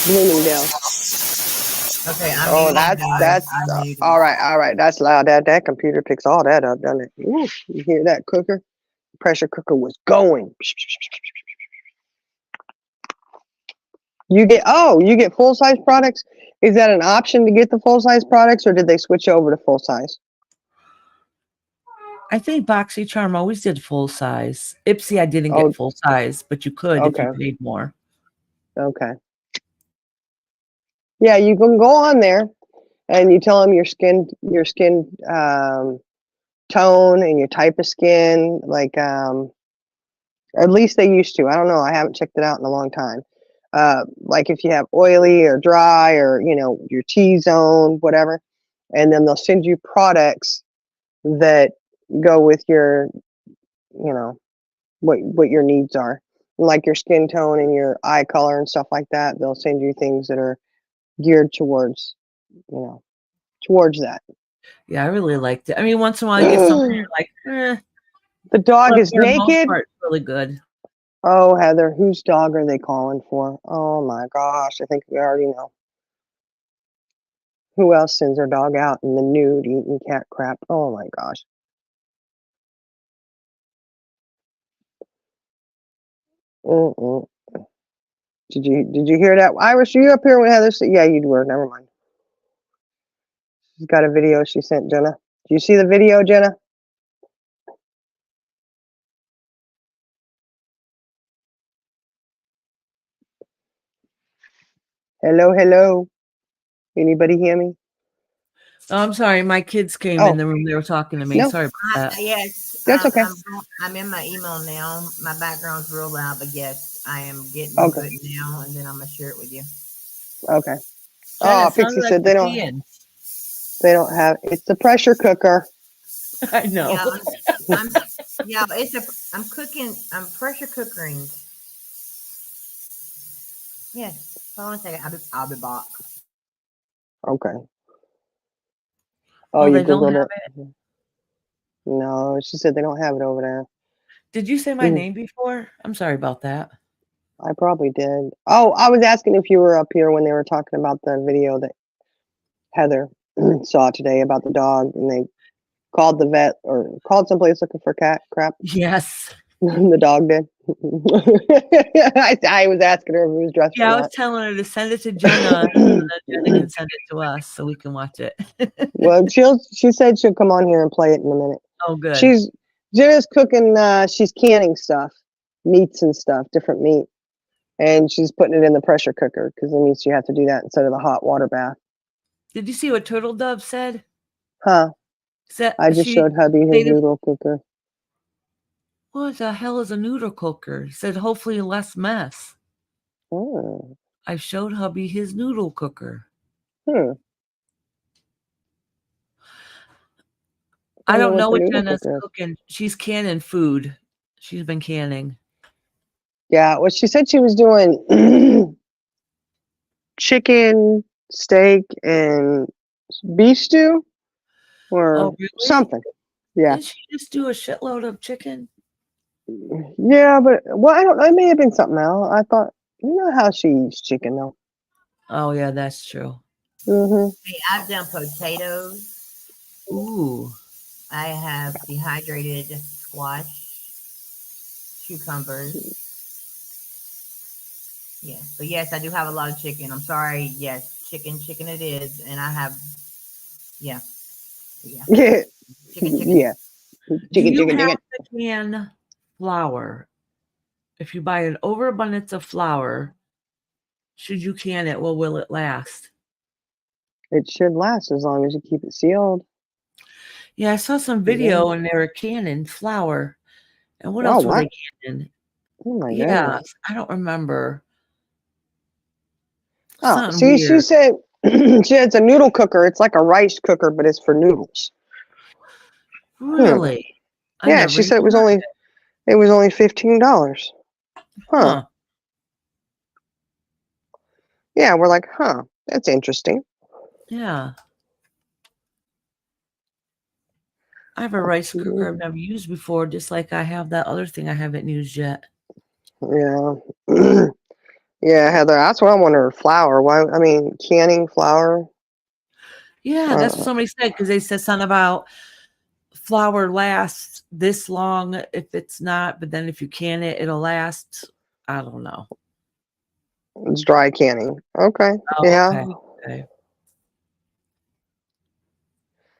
Bloomingdale. Okay, I'm Oh, muted, guys. that's I'm muted. all right. All right, that's loud. That computer picks all that up, doesn't it? Ooh, you hear that cooker? Pressure cooker was going. You get full size products. Is that an option to get the full size products, or did they switch over to full size? I think BoxyCharm always did full size. Ipsy, I didn't Oh, get full size, but you could if you okay, paid more. okay. Yeah, you can go on there and you tell them your skin tone and your type of skin, like at least they used to. I don't know. I haven't checked it out in a long time. Like if you have oily or dry or your T zone, whatever, and then they'll send you products that go with your what your needs are, like your skin tone and your eye color and stuff like that. They'll send you things that are geared towards towards that. Yeah, I really liked it. I mean, once in a while you get something you're like, The dog but is for the most naked. part, it's really good. Oh, Heather, whose dog are they calling for? Oh my gosh, I think we already know. Who else sends their dog out in the nude eating cat crap? Oh my gosh. Mm-mm. Did you hear that? Iris, were you up here when Heather said? Yeah, you were. Never mind. She's got a video she sent Jenna. Do you see the video, Jenna? Hello, hello. Anybody hear me? Oh, I'm sorry, my kids came in Oh, the room. They were talking to me. no, Sorry about that. Yes, that's okay. I'm in my email now. My background's real loud, but yes, I am getting Okay. good now, and then I'm gonna share it with you. Okay. Jenna, Oh, it sounded Pixie like said you're peeing. they don't have. It's the pressure cooker. I know. Yeah, I'm cooking. I'm pressure cookering. Yes. Hold on a second. I'll be back. Okay. Oh, Oh, you they don't googled have it. it. No, she said they don't have it over there. Did you say my name before? I'm sorry about that. I probably did. Oh, I was asking if you were up here when they were talking about the video that Heather saw today about the dog, and they called the vet or called someplace looking for cat crap. Yes. The dog did. I was asking her if it was dressed Yeah, I or was not. telling her to send it to Jenna, and then Jenna can send it to us so we can watch it. Well, she said she'll come on here and play it in a minute. Oh, good. Jenna's cooking. She's canning stuff, meats and stuff, different meat, and she's putting it in the pressure cooker because it means you have to do that instead of the hot water bath. Did you see what Turtle Dove said? Huh? I just She showed hubby his stated- noodle cooker. What the hell is a noodle cooker? He said, hopefully less mess. Oh. I showed hubby his noodle cooker. I don't know what Jenna's cooking. She's canning food. She's been canning. Yeah, well, she said she was doing chicken, steak, and beef stew, or really? something. Yeah. Didn't she just do a shitload of chicken? Yeah, but well, I don't know. It may have been something else. I thought, you know how she eats chicken though. Oh yeah, that's true. Mm-hmm. Hey, I've done potatoes. Ooh. I have dehydrated squash, cucumbers. Yes, but yes, I do have a lot of chicken. I'm sorry. Yes, chicken it is, and I have, yeah. Yeah. Chicken. Yeah. Do you Chicken. have to can flour? If you buy an overabundance of flour, should you can it? Well, will it last? It should last as long as you keep it sealed. Yeah, I saw some video and they were canning flour. And what Oh, else were what? they canning? Oh my Yeah, goodness. I don't remember. Oh, Something see, she weird. said it's a noodle cooker. It's like a rice cooker, but it's for noodles. Really? I Yeah, never she said it even was heard only of $15. Huh. Yeah, we're like, huh, that's interesting. Yeah. I have a rice cooker I've never used before, just like I have that other thing I haven't used yet. Yeah. Yeah, Heather, that's what I wonder. Flour. Why? I mean, canning flour. Yeah, that's what somebody said, because they said something about flour lasts this long if it's not, but then if you can it, it'll last. I don't know. It's dry canning. Okay. Oh, Yeah. Okay.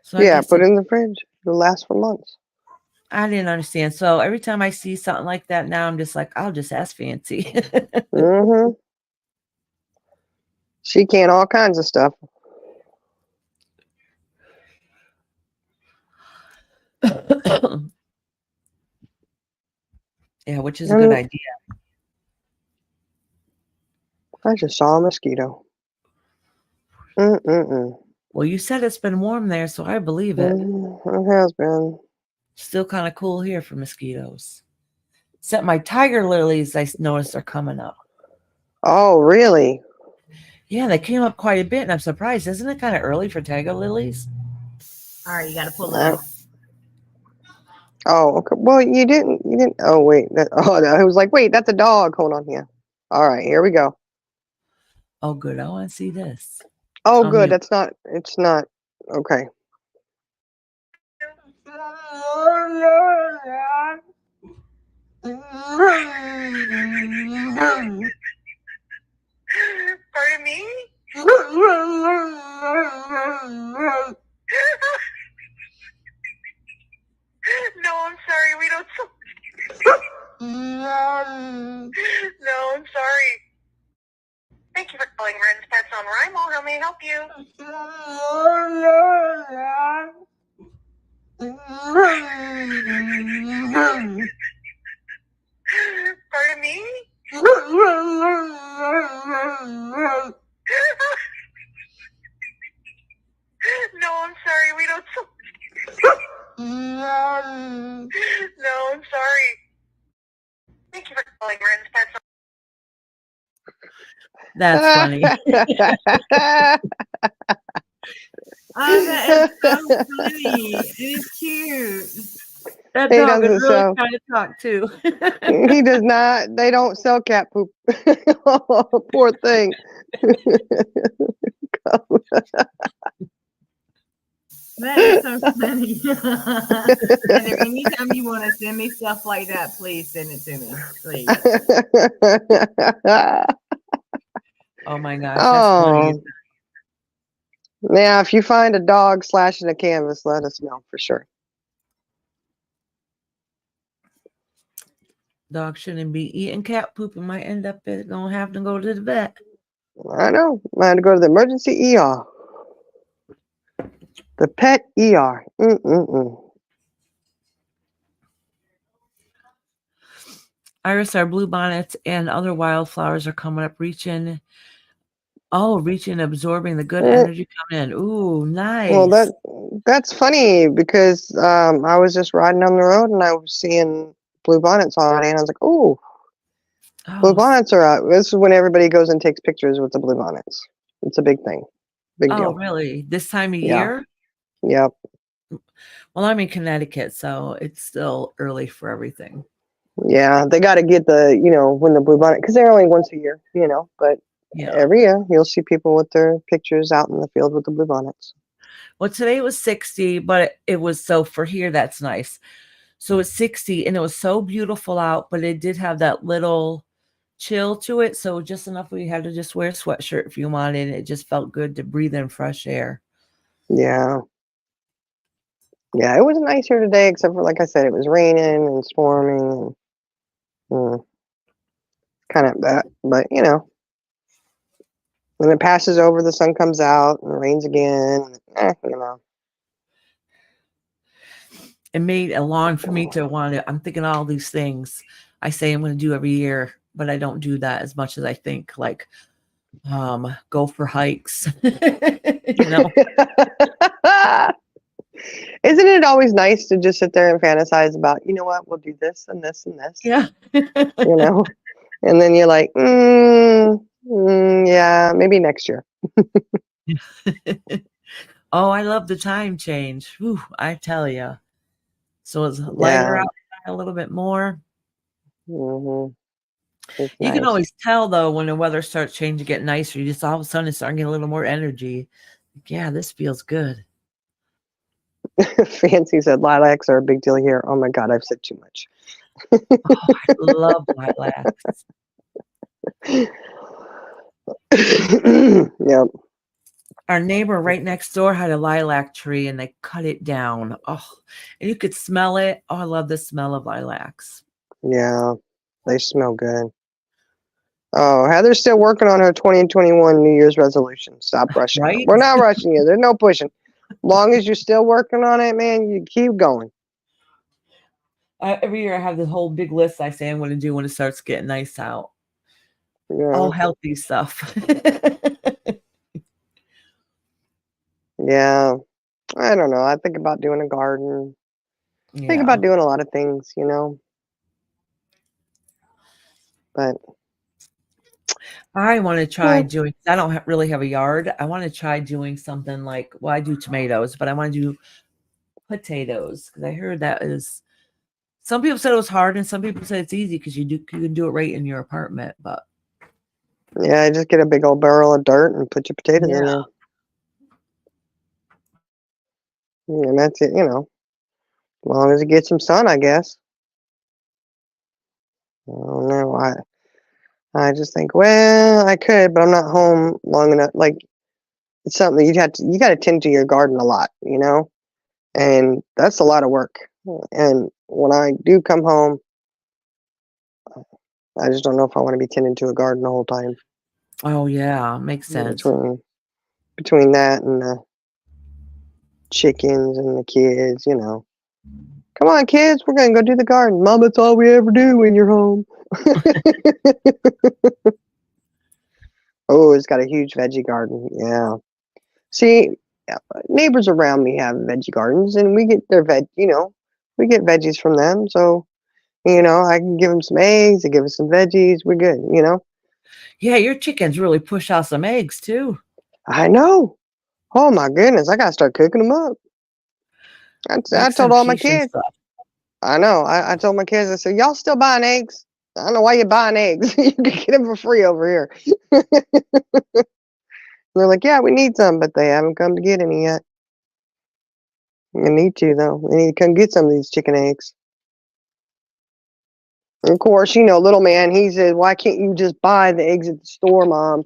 So Yeah, put it in the fridge. It'll last for months. I didn't understand. So every time I see something like that now, I'm just like, I'll just ask Fancy. Mm-hmm. She can all kinds of stuff. Yeah, which is a good idea. I just saw a mosquito. Well, you said it's been warm there, so I believe it. It has been. Still kind of cool here for mosquitoes. Except my tiger lilies, I noticed, are coming up. Oh, really? Yeah, they came up quite a bit, and I'm surprised. Isn't it kind of early for tiger lilies? All right, you got to pull it out. Oh, okay. Well, you didn't. Oh, wait. I was like, wait, that's a dog. Hold on here. All right, here we go. Oh, good. I want to see this. Oh, good. It's not. Okay. Pardon me? No, I'm sorry. We don't. No, I'm sorry. Thank you for calling Ren's Pets on Rimo. How may I help you? Pardon me? No, I'm sorry. We don't. No, I'm sorry. Thank you for calling Ren's Pets on That's funny. Oh, that is so funny. It is cute. That He dog is doesn't really sell. trying to talk too. He does not. They don't sell cat poop. Poor thing. That is so funny. And if anytime you want to send me stuff like that, please send it to me, please. Oh my gosh, that's funny. Oh, yeah. If you find a dog slashing a canvas, let us know for sure. Dog shouldn't be eating cat poop and might end up gonna have to go to the vet. I know. I had to go to the emergency ER. The pet ER. Iris, our bluebonnets and other wildflowers are coming up, reaching, absorbing the good energy coming in. Ooh, nice. Well, that's funny because I was just riding down the road and I was seeing bluebonnets already, and I was like, "Ooh, bluebonnets are out." This is when everybody goes and takes pictures with the bluebonnets. It's a big thing, big deal. Oh, really? This time of Yeah. year? Yep. Well, I'm in Connecticut, so it's still early for everything. Yeah, they got to get the when the bluebonnet, because they're only once a year, but Yeah. every year you'll see people with their pictures out in the field with the bluebonnets. Well, today was 60, but it was, so for here, that's nice. So it's 60 and it was so beautiful out, but it did have that little chill to it. So just enough where you had to just wear a sweatshirt if you wanted. It just felt good to breathe in fresh air. Yeah. Yeah, it was nice here today, except for, like I said, it was raining and storming and kind of that. But, when it passes over, the sun comes out and it rains again. It made a long for me to want to. I'm thinking all these things I say I'm going to do every year, but I don't do that as much as I think. Like, go for hikes. Isn't it always nice to just sit there and fantasize about, what, we'll do this and this and this, Yeah. And then you're like, yeah, maybe next year. Oh, I love the time change. Whew, I tell you. So it's lighter out a little bit more. Mm-hmm. You can always tell, though, when the weather starts changing, get nicer. You just all of a sudden start getting a little more energy. Like, yeah, this feels good. Fancy said lilacs are a big deal here. Oh my God, I've said too much. Oh, I love lilacs. Yep. Our neighbor right next door had a lilac tree and they cut it down. Oh, and you could smell it. Oh, I love the smell of lilacs. Yeah, they smell good. Oh, Heather's still working on her 2021 New Year's resolution. Stop rushing. Right? We're not rushing you. There's no pushing. Long as you're still working on it, man, you keep going. Every year I have this whole big list I say I'm going to do when it starts getting nice out. Yeah. All healthy stuff. Yeah. I don't know. I think about doing a garden. Think about doing a lot of things, But I want to try doing, I don't really have a yard. I want to try doing something like, well, I do tomatoes, but I want to do potatoes because I heard that is, some people said it was hard and some people said it's easy because you can do it right in your apartment. But yeah, just get a big old barrel of dirt and put your potatoes in there. And that's it, as long as it gets some sun, I guess. I don't know. I just think, well, I could, but I'm not home long enough. Like, it's something you got to tend to your garden a lot, and that's a lot of work. And when I do come home, I just don't know if I want to be tending to a garden the whole time. Oh yeah, makes sense. Between that and the chickens and the kids, Come on, kids, we're gonna go do the garden. Mom, that's all we ever do when you're home. Oh, it's got a huge veggie garden. Yeah. See, neighbors around me have veggie gardens, and we get their we get veggies from them. So, I can give them some eggs, I give them some veggies. We're good, Yeah, your chickens really push out some eggs too. I know. Oh my goodness, I gotta start cooking them up. I told all my kids. I know. I told my kids, I said, y'all still buying eggs? I don't know why you're buying eggs. You can get them for free over here. They're like, yeah, we need some, but they haven't come to get any yet. They need to, though. They need to come get some of these chicken eggs. And of course, little man, he said, why can't you just buy the eggs at the store, Mom?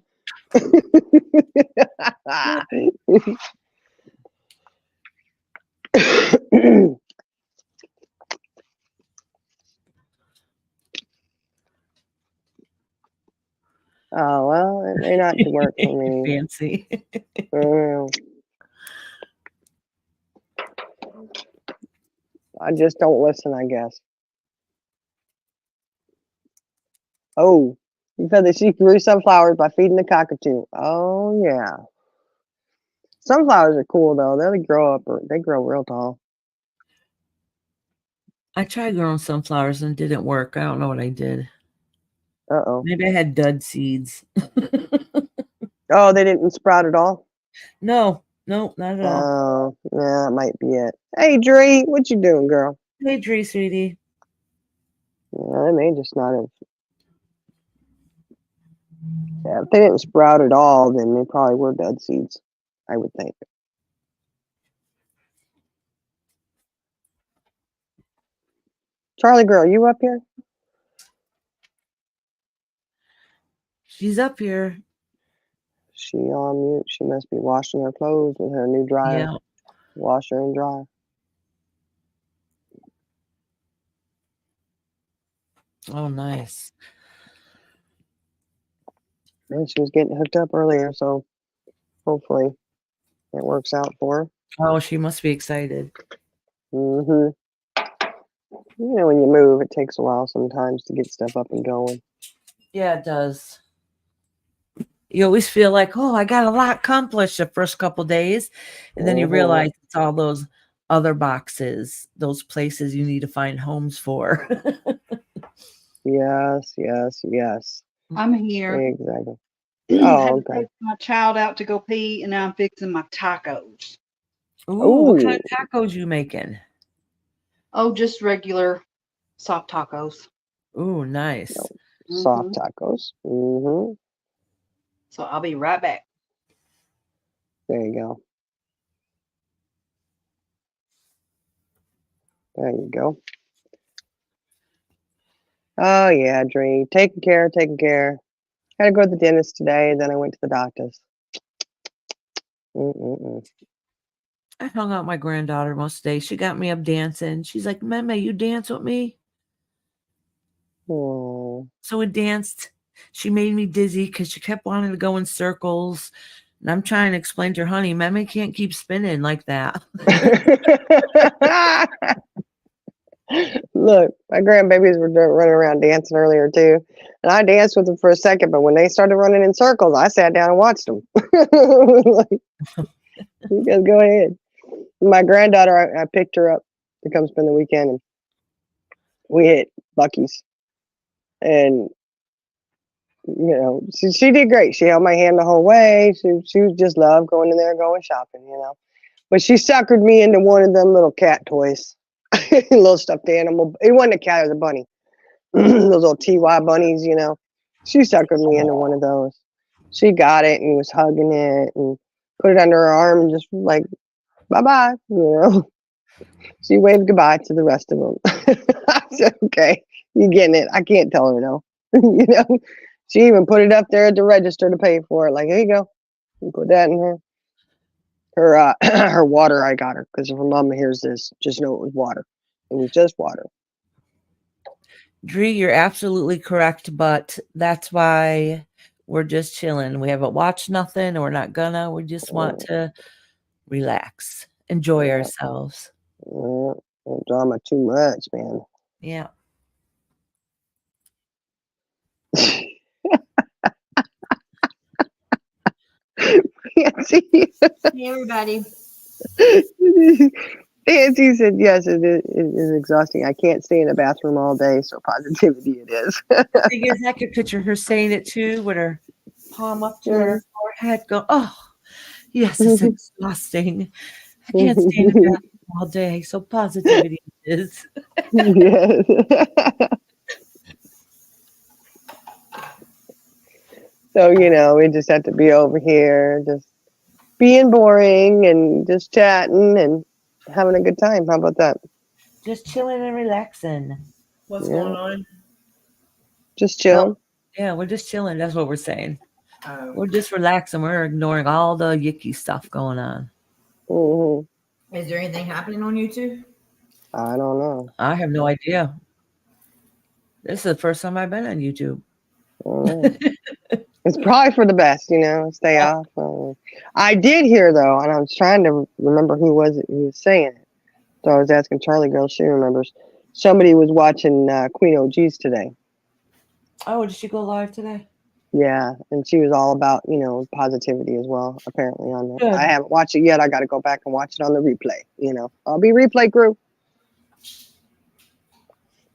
Oh, well, it may not work for me. Fancy. I just don't listen, I guess. Oh, you said that she grew sunflowers by feeding the cockatoo. Oh, yeah. Sunflowers are cool, though. They grow real tall. I tried growing sunflowers and it didn't work. I don't know what I did. Uh-oh. Maybe I had dud seeds. Oh, they didn't sprout at all? No, not at all. Oh, yeah, that might be it. Hey, Dree, what you doing, girl? Hey, Dree, sweetie. Yeah, they may just not have. Yeah, if they didn't sprout at all, then they probably were dud seeds, I would think. Charlie girl, you up here? She's up here. She on mute. She must be washing her clothes with her new dryer. Yeah. Washer and dryer. Oh, nice. And she was getting hooked up earlier, so hopefully it works out for her. Oh, she must be excited. Mm-hmm. When you move, it takes a while sometimes to get stuff up and going. Yeah, it does. You always feel like, oh, I got a lot accomplished the first couple days. And then you realize it's all those other boxes, those places you need to find homes for. Yes, yes, yes. I'm here. Exactly. I Oh, had to okay. take my child out to go pee, and now I'm fixing my tacos. Ooh, what kind of tacos you making? Oh, just regular soft tacos. Ooh, nice. Soft tacos. Mm-hmm. So I'll be right back. There you go. There you go. Oh, yeah, Dree. Taking care. Had to go to the dentist today, then I went to the doctor's. I hung out with my granddaughter most of the day. She got me up dancing. She's like, Mama, you dance with me? Oh. So we danced. She made me dizzy because she kept wanting to go in circles. And I'm trying to explain to her, honey, Mama can't keep spinning like that. Look, my grandbabies were running around dancing earlier too. And I danced with them for a second, but when they started running in circles, I sat down and watched them. Like, you guys go ahead. My granddaughter, I picked her up to come spend the weekend, and we hit Buc-ee's. And, she did great. She held my hand the whole way. She just loved going in there, going shopping, But she suckered me into one of them little cat toys. Little stuffed animal. It wasn't a cat, it was a bunny. Those little TY bunnies, She suckered me into one of those. She got it and was hugging it and put it under her arm and just like, bye-bye, She waved goodbye to the rest of them. I said, okay, you getting it. I can't tell her no. She even put it up there at the register to pay for it. Like, here you go. You put that in her. Her water I got her because if her mama hears this, just know it was water. It was just water. Dree, you're absolutely correct, but that's why we're just chilling. We haven't watched nothing, or we're not gonna. We just want to relax, enjoy ourselves. Don't drama too much, man. Yeah. Nancy. Hey, everybody. Nancy said, yes, it is exhausting. I can't stay in the bathroom all day, so positivity it is. I could picture her saying it too with her palm up to her forehead, go, oh, yes, it's exhausting. I can't stay in the bathroom all day. So positivity is. Yes. So, we just have to be over here, just being boring and just chatting and having a good time. How about that? Just chilling and relaxing. What's Yeah. going on? Just chilling. Yeah, we're just chilling. That's what we're saying. Oh. We're just relaxing. We're ignoring all the yucky stuff going on. Hmm. Is there anything happening on YouTube? I don't know. I have no idea. This is the first time I've been on YouTube. I don't know. It's probably for the best, stay off. I did hear though, and I was trying to remember who was saying it. So I was asking Charlie Girl, she remembers. Somebody was watching Queen OG's today. Oh, did she go live today? Yeah, and she was all about, positivity as well, apparently on there. Good. I haven't watched it yet. I got to go back and watch it on the replay, I'll be replay crew.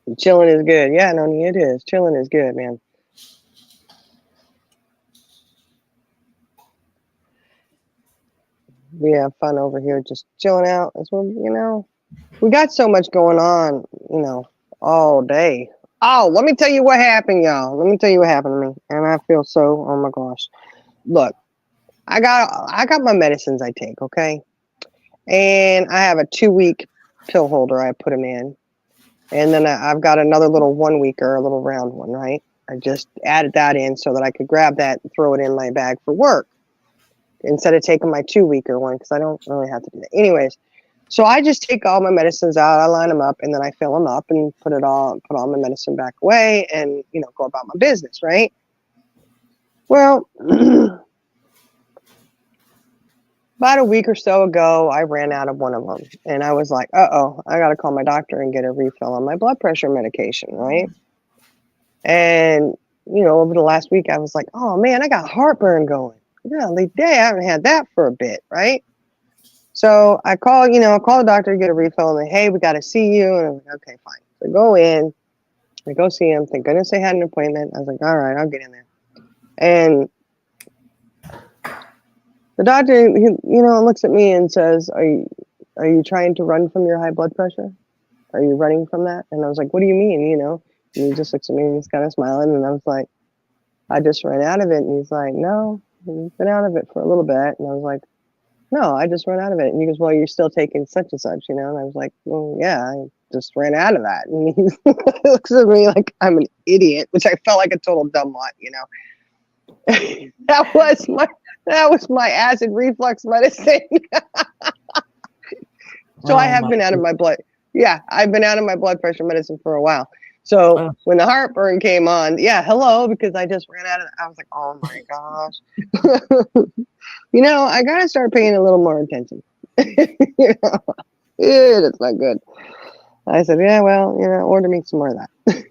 And chilling is good. Yeah, no, it is. Chilling is good, man. We have fun over here just chilling out. That's what, we got so much going on, all day. Oh, let me tell you what happened, y'all. Let me tell you what happened to me. And I feel so, oh my gosh. Look, I got my medicines I take, okay? And I have a 2-week pill holder I put them in. And then I've got another little 1-weeker, a little round one, right? I just added that in so that I could grab that and throw it in my bag for work instead of taking my 2-weeker one because I don't really have to do that. Anyways, so I just take all my medicines out, I line them up, and then I fill them up and put all my medicine back away and, go about my business, right? Well, about a week or so ago, I ran out of one of them. And I was like, uh-oh, I got to call my doctor and get a refill on my blood pressure medication, right? And, over the last week, I was like, oh, man, I got heartburn going. Golly day, I haven't had that for a bit, right? So I call the doctor to get a refill, and they, hey, we got to see you. And I'm like, okay, fine. So I go in, I go see him. Thank goodness I had an appointment. I was like, all right, I'll get in there. And the doctor, looks at me and says, are you trying to run from your high blood pressure? Are you running from that? And I was like, what do you mean? And he just looks at me and he's kind of smiling. And I was like, I just ran out of it. And he's like, no, you've been out of it for a little bit. And I was like, no, I just ran out of it. And he goes, well, you're still taking such and such, And I was like, well, yeah, I just ran out of that. And he looks at me like I'm an idiot, which I felt like a total dumb mutt, That was my acid reflux medicine. So I have been out of my blood. Yeah, I've been out of my blood pressure medicine for a while. So when the heartburn came on, yeah, hello, because I just ran out of it. I was like, oh my gosh. I got to start paying a little more attention. It's not good. I said, yeah, well, order me some more of that.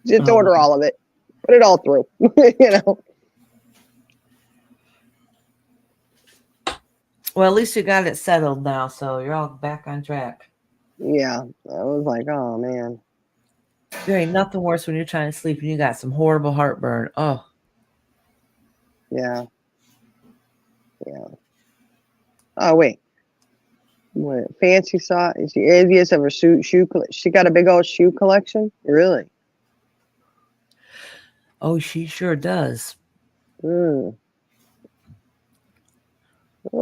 Just order all of it. Put it all through, Well, at least you got it settled now, so you're all back on track. Yeah, I was like, oh, man. There ain't nothing worse when you're trying to sleep and you got some horrible heartburn. Oh. Yeah. Yeah. Oh, wait. What? Fancy saw? Is she envious of her shoe collection? She got a big old shoe collection? Really? Oh, she sure does. I'll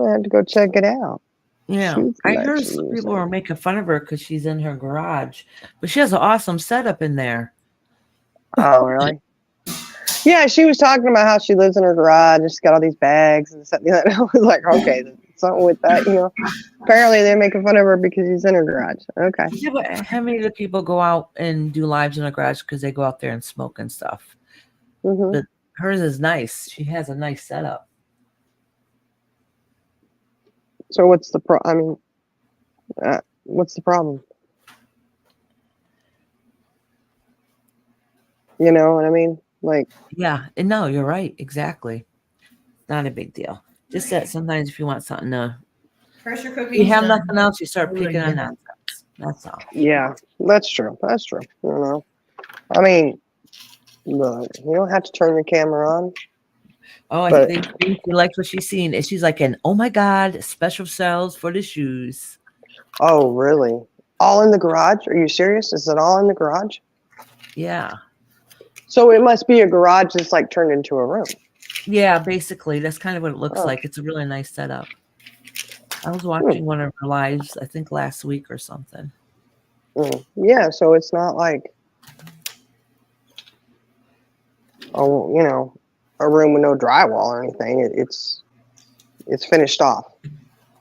have to go check it out. Yeah, I heard some people are making fun of her because she's in her garage, but she has an awesome setup in there. Oh, really? Yeah, she was talking about how she lives in her garage and she's got all these bags and stuff. I was like, okay, something with that, Apparently they're making fun of her because she's in her garage. Okay. Yeah, but how many of the people go out and do lives in the garage because they go out there and smoke and stuff? Mm-hmm. But hers is nice. She has a nice setup. So what's the what's the problem? You know what I mean? Like, yeah, and no, you're right. Exactly. Not a big deal. Just that sometimes if you want something to Pressure cooking. you have nothing else, you start picking on nonsense. That's all. Yeah, that's true. That's true. I mean, look, you don't have to turn your camera on. Oh, I think she likes what she's seen. And she's like, oh my God, special cells for the shoes. Oh, really? All in the garage? Are you serious? Is it all in the garage? Yeah. So it must be a garage that's like turned into a room. Yeah, basically, that's kind of what it looks Oh. like. It's a really nice setup. I was watching one of her lives, I think last week or something. Yeah, so it's not like, oh, you know, a room with no drywall or anything. It's finished off.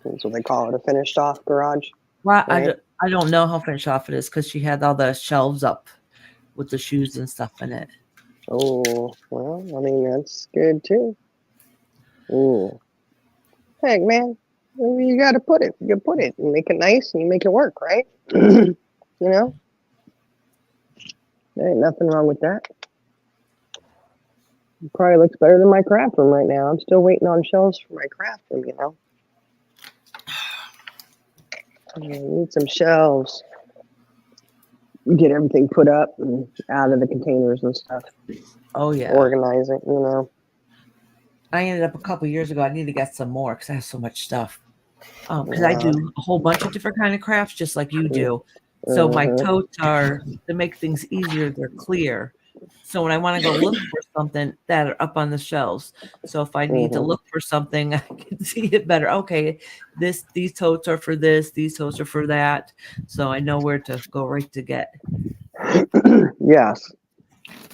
That's what they call it, a finished off garage. Well, Right. I don't know how finished off it is because she had all the shelves up with the shoes and stuff in it. Oh, well, I mean, that's good too. Ooh. Heck, man, you got to put it. You put it and make it nice and you make it work, right? You know? There ain't nothing wrong with that. It probably looks better than my craft room right now. I'm still waiting on shelves for my craft room, you know? I need some shelves. Get everything put up and out of the containers and stuff. Oh yeah. Organize it, you know? I ended up a couple years ago. I need to get some more because I have so much stuff. Because I do a whole bunch of different kind of crafts, just like you do. So my totes are, to make things easier, they're clear. So when I want to go look for something, that are up on the shelves. So if I need to look for something, I can see it better. Okay, these totes are for this, these totes are for that. So I know where to go right to get. Yes.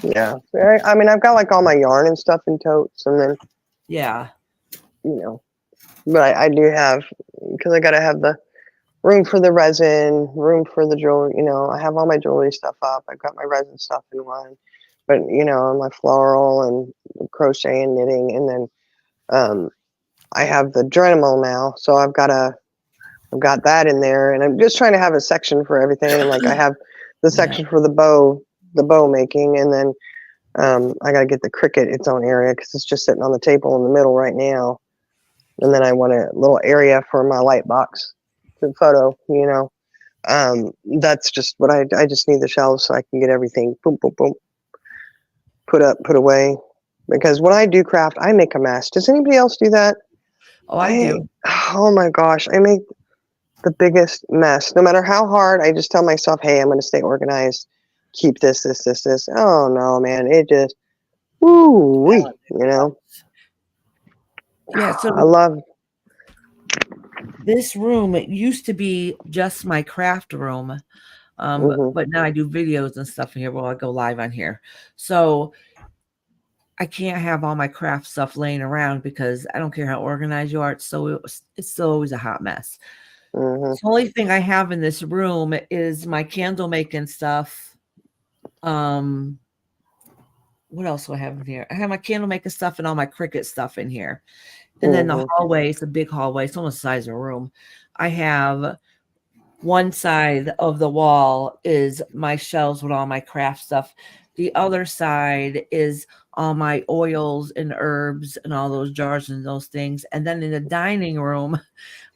Yeah. I mean, I've got like all my yarn and stuff in totes, and then, Yeah. you know, but I do have, because I got to have the room for the resin, room for the jewelry, you know, I have all my jewelry stuff up. I've got my resin stuff in one, but, you know, my floral and crochet and knitting. And then I have the Dremel now. So I've got that in there, and I'm just trying to have a section for everything. And like I have the section for the bow making, and then I got to get the Cricut its own area because it's just sitting on the table in the middle right now. And then I want a little area for my light box photo, you know. That's just what I just need the shelves so I can get everything boom, boom, boom, put up, put away. Because when I do craft, I make a mess. Does anybody else do that? Oh, I do. Oh my gosh, I make the biggest mess. No matter how hard, I just tell myself, hey, I'm going to stay organized. Keep this. Oh no, man, it just, woo-wee, you know. Yeah, so I love this room. It used to be just my craft room, but now I do videos and stuff in here. Well, I go live on here, so I can't have all my craft stuff laying around because I don't care how organized you are. It's still always a hot mess. The only thing I have in this room is my candle making stuff. What else do I have in here? I have my candle making stuff and all my Cricut stuff in here. And then the hallway, it's a big hallway. It's almost the size of a room. I have one side of the wall is my shelves with all my craft stuff. The other side is all my oils and herbs and all those jars and those things. And then in the dining room,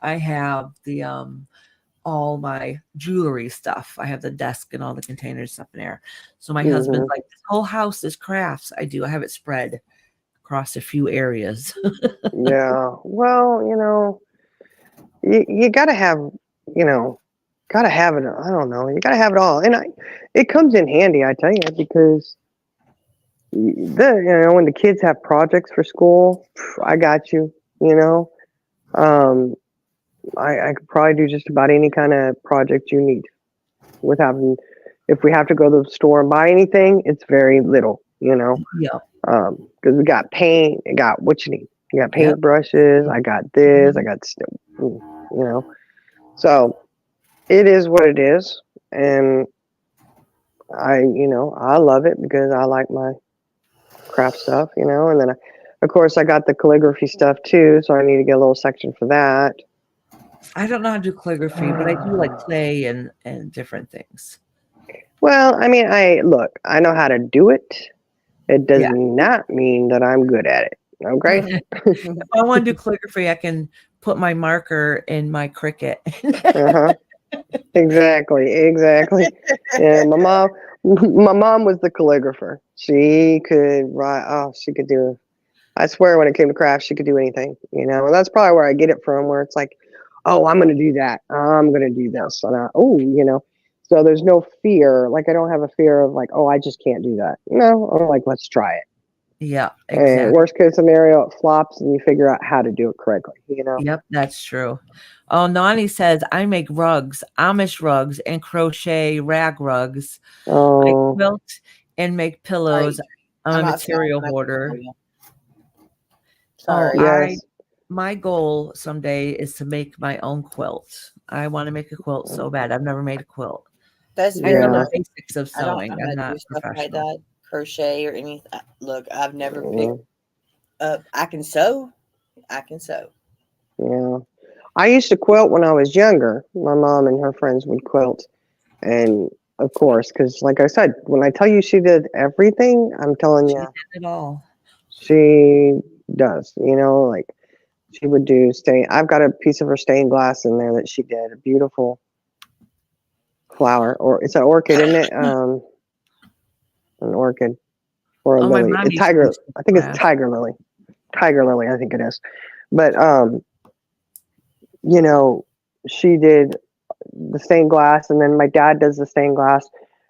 I have the all my jewelry stuff. I have the desk and all the containers stuff in there. So my husband's like, this whole house is crafts. I have it spread across a few areas. Yeah. Well, you know, you gotta have, you know, gotta have it. I don't know. You gotta have it all, and it comes in handy, I tell you, because you know, when the kids have projects for school, I got you. You know, I could probably do just about any kind of project you need with having. If we have to go to the store and buy anything, it's very little. You know. Yeah. Because we got paint, I got what you need. You got paint brushes, I got this, I got, you know. So it is what it is. And you know, I love it because I like my craft stuff, you know. And then, of course, I got the calligraphy stuff too. So I need to get a little section for that. I don't know how to do calligraphy, but I do like clay and different things. Well, I mean, I know how to do it. It does not mean that I'm good at it. Okay. If I want to do calligraphy, I can put my marker in my Cricut. Exactly. Yeah, my mom was the calligrapher. She could write. Oh, she could do. I swear, when it came to craft, she could do anything. You know, and that's probably where I get it from. Where it's like, oh, I'm going to do that. I'm going to do this. And so there's no fear. Like, I don't have a fear of like, oh, I just can't do that. No, I'm like, let's try it. Yeah, And exactly. worst case scenario, it flops and you figure out how to do it correctly, Yep, that's true. Oh, Nani says, I make rugs, Amish rugs, and crochet rag rugs. I Oh, quilt and make pillows. I'm a outside material when I hoarder. for you. Oh, Sorry. yes. my goal someday is to make my own quilt. I want to make a quilt so bad. I've never made a quilt. That's I know very the Yeah. basics of I don't sewing. know I'm how to not do stuff like professional. that, crochet or anything. Look, I've never Yeah. picked up. I can sew. Yeah. I used to quilt when I was younger. My mom and her friends would quilt. And of course, because like I said, when I tell you she did everything, I'm telling She you, did it all. she does. Like she would do I've got a piece of her stained glass in there that she did. A beautiful flower, or it's an orchid, isn't it? An orchid or a Oh, my lily. mom A used to tiger. do some I think it's crafts. tiger lily. Tiger lily, I think it is. But she did the stained glass, and then my dad does the stained glass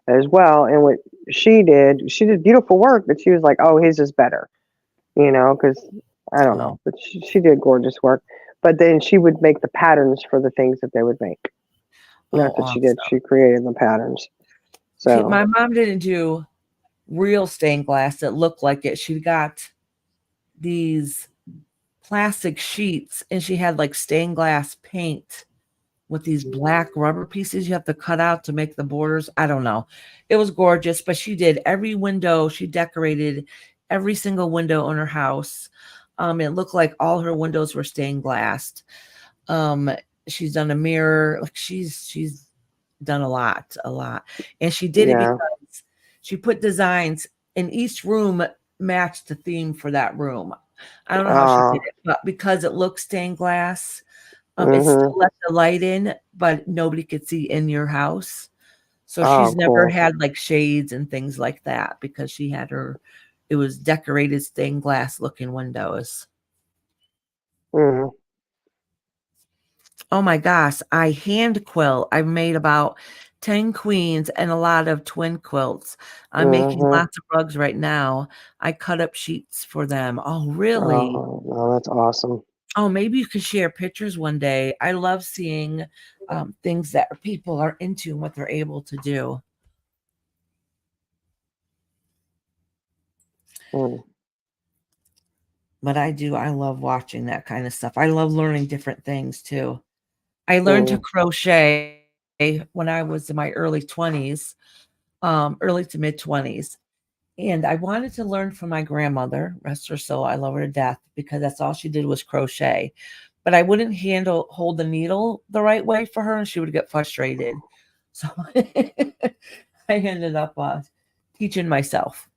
as well. And what she did beautiful work, but she was like, oh, his is better, because I don't know, but she did gorgeous work. But then she would make the patterns for the things that they would make. Not that she did, Awesome. she created the patterns. See, So my mom didn't do real stained glass that looked like it. She got these plastic sheets and she had like stained glass paint with these black rubber pieces you have to cut out to make the borders. I don't know. It was gorgeous, but she did every window. She decorated every single window in her house. It looked like all her windows were stained glass. She's done a mirror. Like she's done a lot. And she did it yeah. because she put designs in each room matched the theme for that room. I don't know how she did it, but because it looks stained glass, it still let the light in, but nobody could see in your house. So she's never Cool. had like shades and things like that because she had it was decorated stained glass looking windows. Mhm. Oh my gosh, I hand quilt. I've made about 10 queens and a lot of twin quilts. I'm making lots of rugs right now. I cut up sheets for them. Oh, really? Oh, that's awesome. Oh, maybe you could share pictures one day. I love seeing things that people are into and what they're able to do. Mm. But I love watching that kind of stuff. I love learning different things too. I learned to crochet when I was in my early 20s, early to mid 20s. And I wanted to learn from my grandmother, rest her soul, I love her to death, because that's all she did was crochet. But I wouldn't hold the needle the right way for her, and she would get frustrated. So I ended up teaching myself.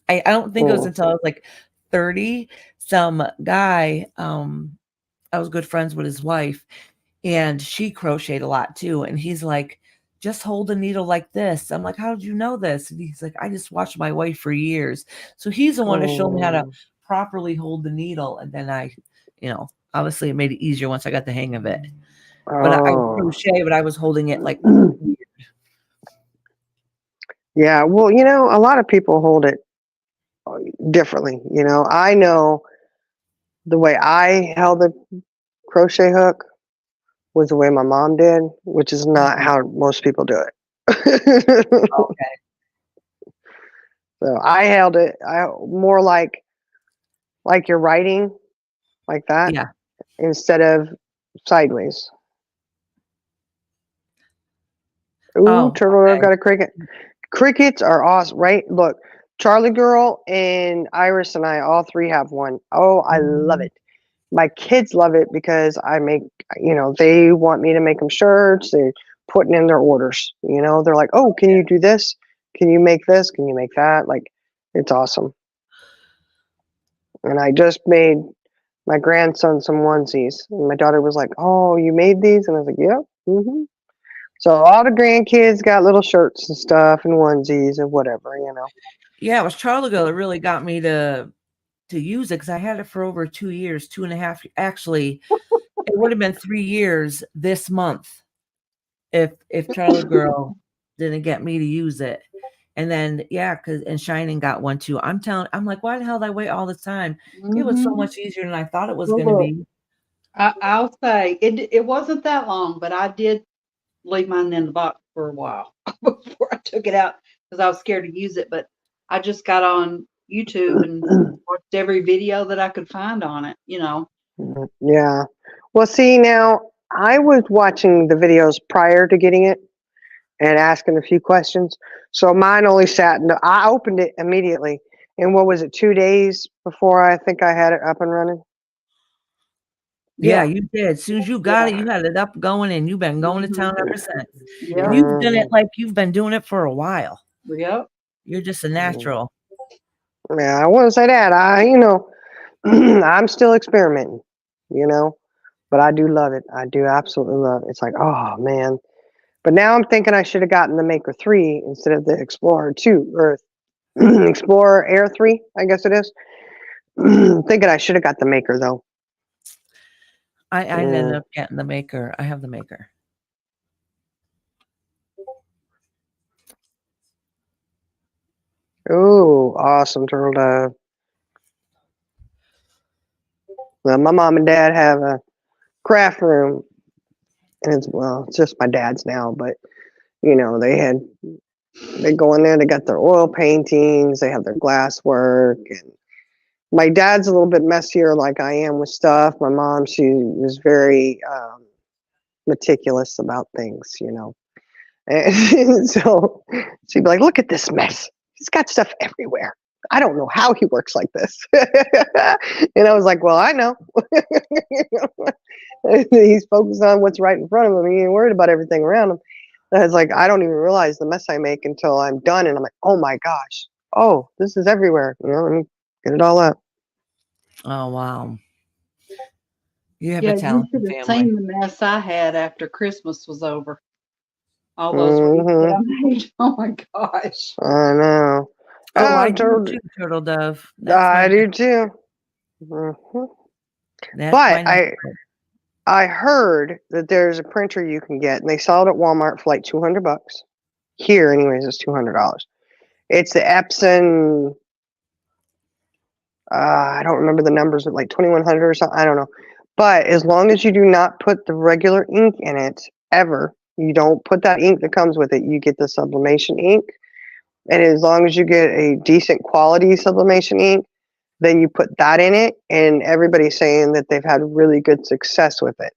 I don't think it was until I was like 30, some guy, I was good friends with his wife, and she crocheted a lot too. And he's like, just hold the needle like this. I'm like, how did you know this? And he's like, I just watched my wife for years. So he's the one to show me how to properly hold the needle. And then obviously it made it easier once I got the hang of it. But I crochet, but I was holding it like weird. Yeah, well, a lot of people hold it differently. I know the way I held the crochet hook was the way my mom did, which is not how most people do it. Okay. So I held it more like you're writing like that, Yeah, instead of sideways. Ooh, Oh, turtle okay. got a cricket. Crickets are awesome, right? Look, Charlie Girl and Iris and I, all three have one. Oh, I love it. My kids love it because I make, they want me to make them shirts. They're putting in their orders. They're like, oh, can you do this? Can you make this? Can you make that? Like, it's awesome. And I just made my grandson some onesies. And my daughter was like, oh, you made these? And I was like, yep. Mm-hmm. So all the grandkids got little shirts and stuff and onesies and whatever, Yeah, it was Charlie Girl that really got me to use it because I had it for over 2 years, 2.5. Actually, it would have been 3 years this month if Charlie Girl didn't get me to use it. And then and Shining got one too. I'm like, why the hell did I wait all this time? It was so much easier than I thought it was going to be. I'll say it wasn't that long, but I did leave mine in the box for a while before I took it out because I was scared to use it. But I just got on YouTube and watched every video that I could find on it, you know. Yeah. Well, see, now I was watching the videos prior to getting it and asking a few questions. So mine only I opened it immediately. And what was it, 2 days before I think I had it up and running? Yeah, you did. As soon as you got it, you had it up going, and you've been going to town ever since. Yeah. And you've done it like you've been doing it for a while. Yep. You're just a natural. Yeah, I wouldn't say that. I'm still experimenting, but I do love it. I do absolutely love it. It's like, oh man. But now I'm thinking I should have gotten the Maker 3 instead of the Explorer 2 or Explorer Air 3, I guess it is. Thinking I should have got the Maker though. I ended up getting the Maker. I have the Maker. Oh, awesome, Turtle Dove. Well, my mom and dad have a craft room, and it's just my dad's now, but they go in there, they got their oil paintings, they have their glass work, and my dad's a little bit messier like I am with stuff. My mom, she was very meticulous about things, and so she'd be like, look at this mess. He's got stuff everywhere. I don't know how he works like this. And I was like, well, I know. He's focused on what's right in front of him. He ain't worried about everything around him. And I was like, I don't even realize the mess I make until I'm done. And I'm like, oh my gosh. Oh, this is everywhere. Let me get it all up. Oh, wow. You have Yeah, a you talented should have family. seen the mess I had after Christmas was over. All those wreaths that I made. Oh my gosh. I know. Oh, I do too, Turtle Dove. I do too. But I heard that there's a printer you can get, and they sell it at Walmart for like $200. Here, anyways, it's $200. It's the Epson. I don't remember the numbers, like 2100 or something. I don't know. But as long as you do not put the regular ink in it ever, you don't put that ink that comes with it. You get the sublimation ink, and as long as you get a decent quality sublimation ink, then you put that in it, and everybody's saying that they've had really good success with it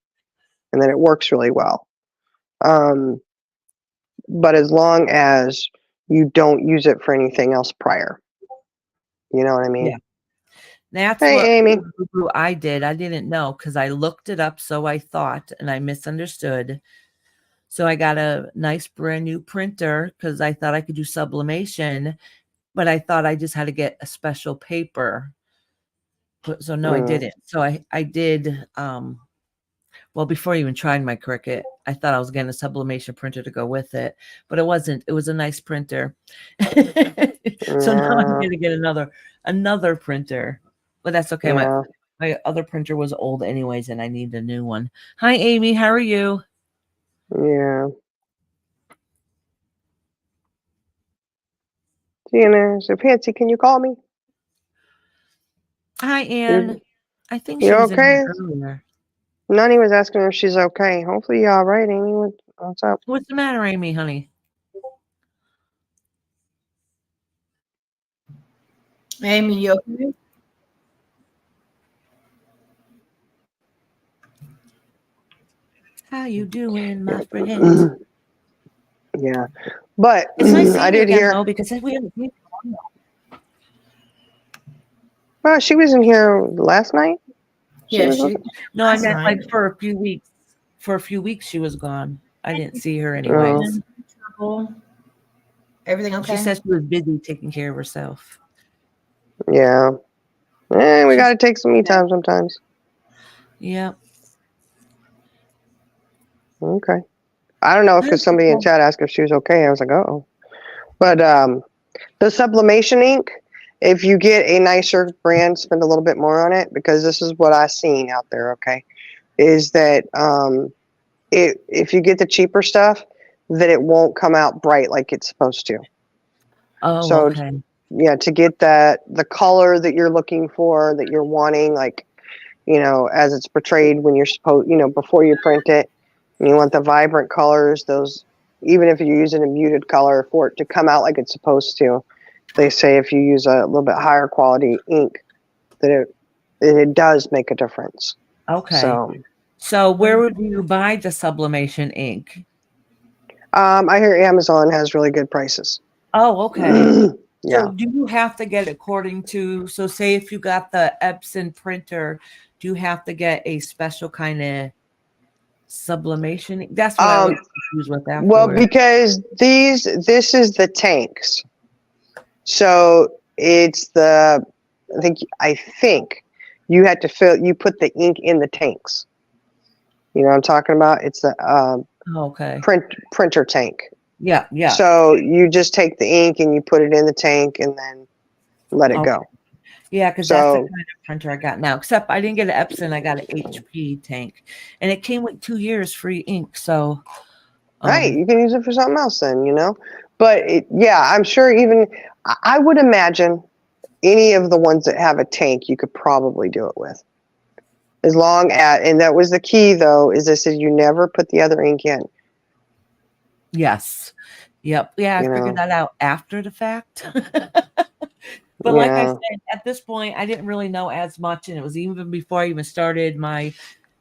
and that it works really well. But as long as you don't use it for anything else prior. You know what I mean? Yeah. That's hey, what Amy. I did. I didn't know because I looked it up, so I thought, and I misunderstood. So I got a nice brand new printer because I thought I could do sublimation, but I thought I just had to get a special paper. So no, I didn't. So I did. Well, before I even tried my Cricut, I thought I was getting a sublimation printer to go with it, but it wasn't. It was a nice printer. So now I'm going to get another printer, but that's okay. Yeah. My other printer was old anyways, and I need a new one. Hi, Amy. How are you? Yeah. Tina, so Patsy, can you call me? Hi, Ann. I think she you was okay? in here earlier. Nani was asking her if she's okay. Hopefully you're all right, Amy. What's up? What's the matter, Amy, honey? Amy, you okay? How you doing, my friend? Yeah, but It's nice I seeing you did again, hear. though, because we haven't seen you in a while. Well, she was in here last night. Yeah, No, I last meant night. like for a few weeks. For a few weeks, she was gone. I didn't see her anyways. Everything okay? She said she was busy taking care of herself. Yeah. We got to take some me time sometimes. Yeah. Okay. I don't know if somebody in chat asked if she was okay. I was like, oh. But the sublimation ink, if you get a nicer brand, spend a little bit more on it, because this is what I've seen out there, okay? is that if you get the cheaper stuff, that it won't come out bright like it's supposed to. Oh, So okay. yeah, to get the color that you're looking for, that you're wanting, like, you know, as it's portrayed when you're supposed, you know, before you print it, and you want the vibrant colors, those, even if you're using a muted color for it to come out like it's supposed to, they say if you use a little bit higher quality ink, that it does make a difference. Okay. So where would you buy the sublimation ink? I hear Amazon has really good prices. Oh, okay. Yeah. So do you have to get according to, so say if you got the Epson printer, do you have to get a special kind of sublimation ink? That's what I was confused with afterwards. Well, because this is the tanks. So it's I think you had to you put the ink in the tanks. You know what I'm talking about? It's the okay. printer tank. Yeah, yeah. So you just take the ink and you put it in the tank and then let it go. Yeah, because that's the kind of printer I got now. Except I didn't get an Epson, I got an HP tank, and it came with 2 years free ink. So, right, you can use it for something else then, you know. But yeah, I'm sure even I would imagine any of the ones that have a tank, you could probably do it with. As long as, and that was the key though, is this is you never put the other ink in. Yes. Yep. Yeah, I You figured know. that out after the fact. But like I said, at this point, I didn't really know as much, and it was even before I even started my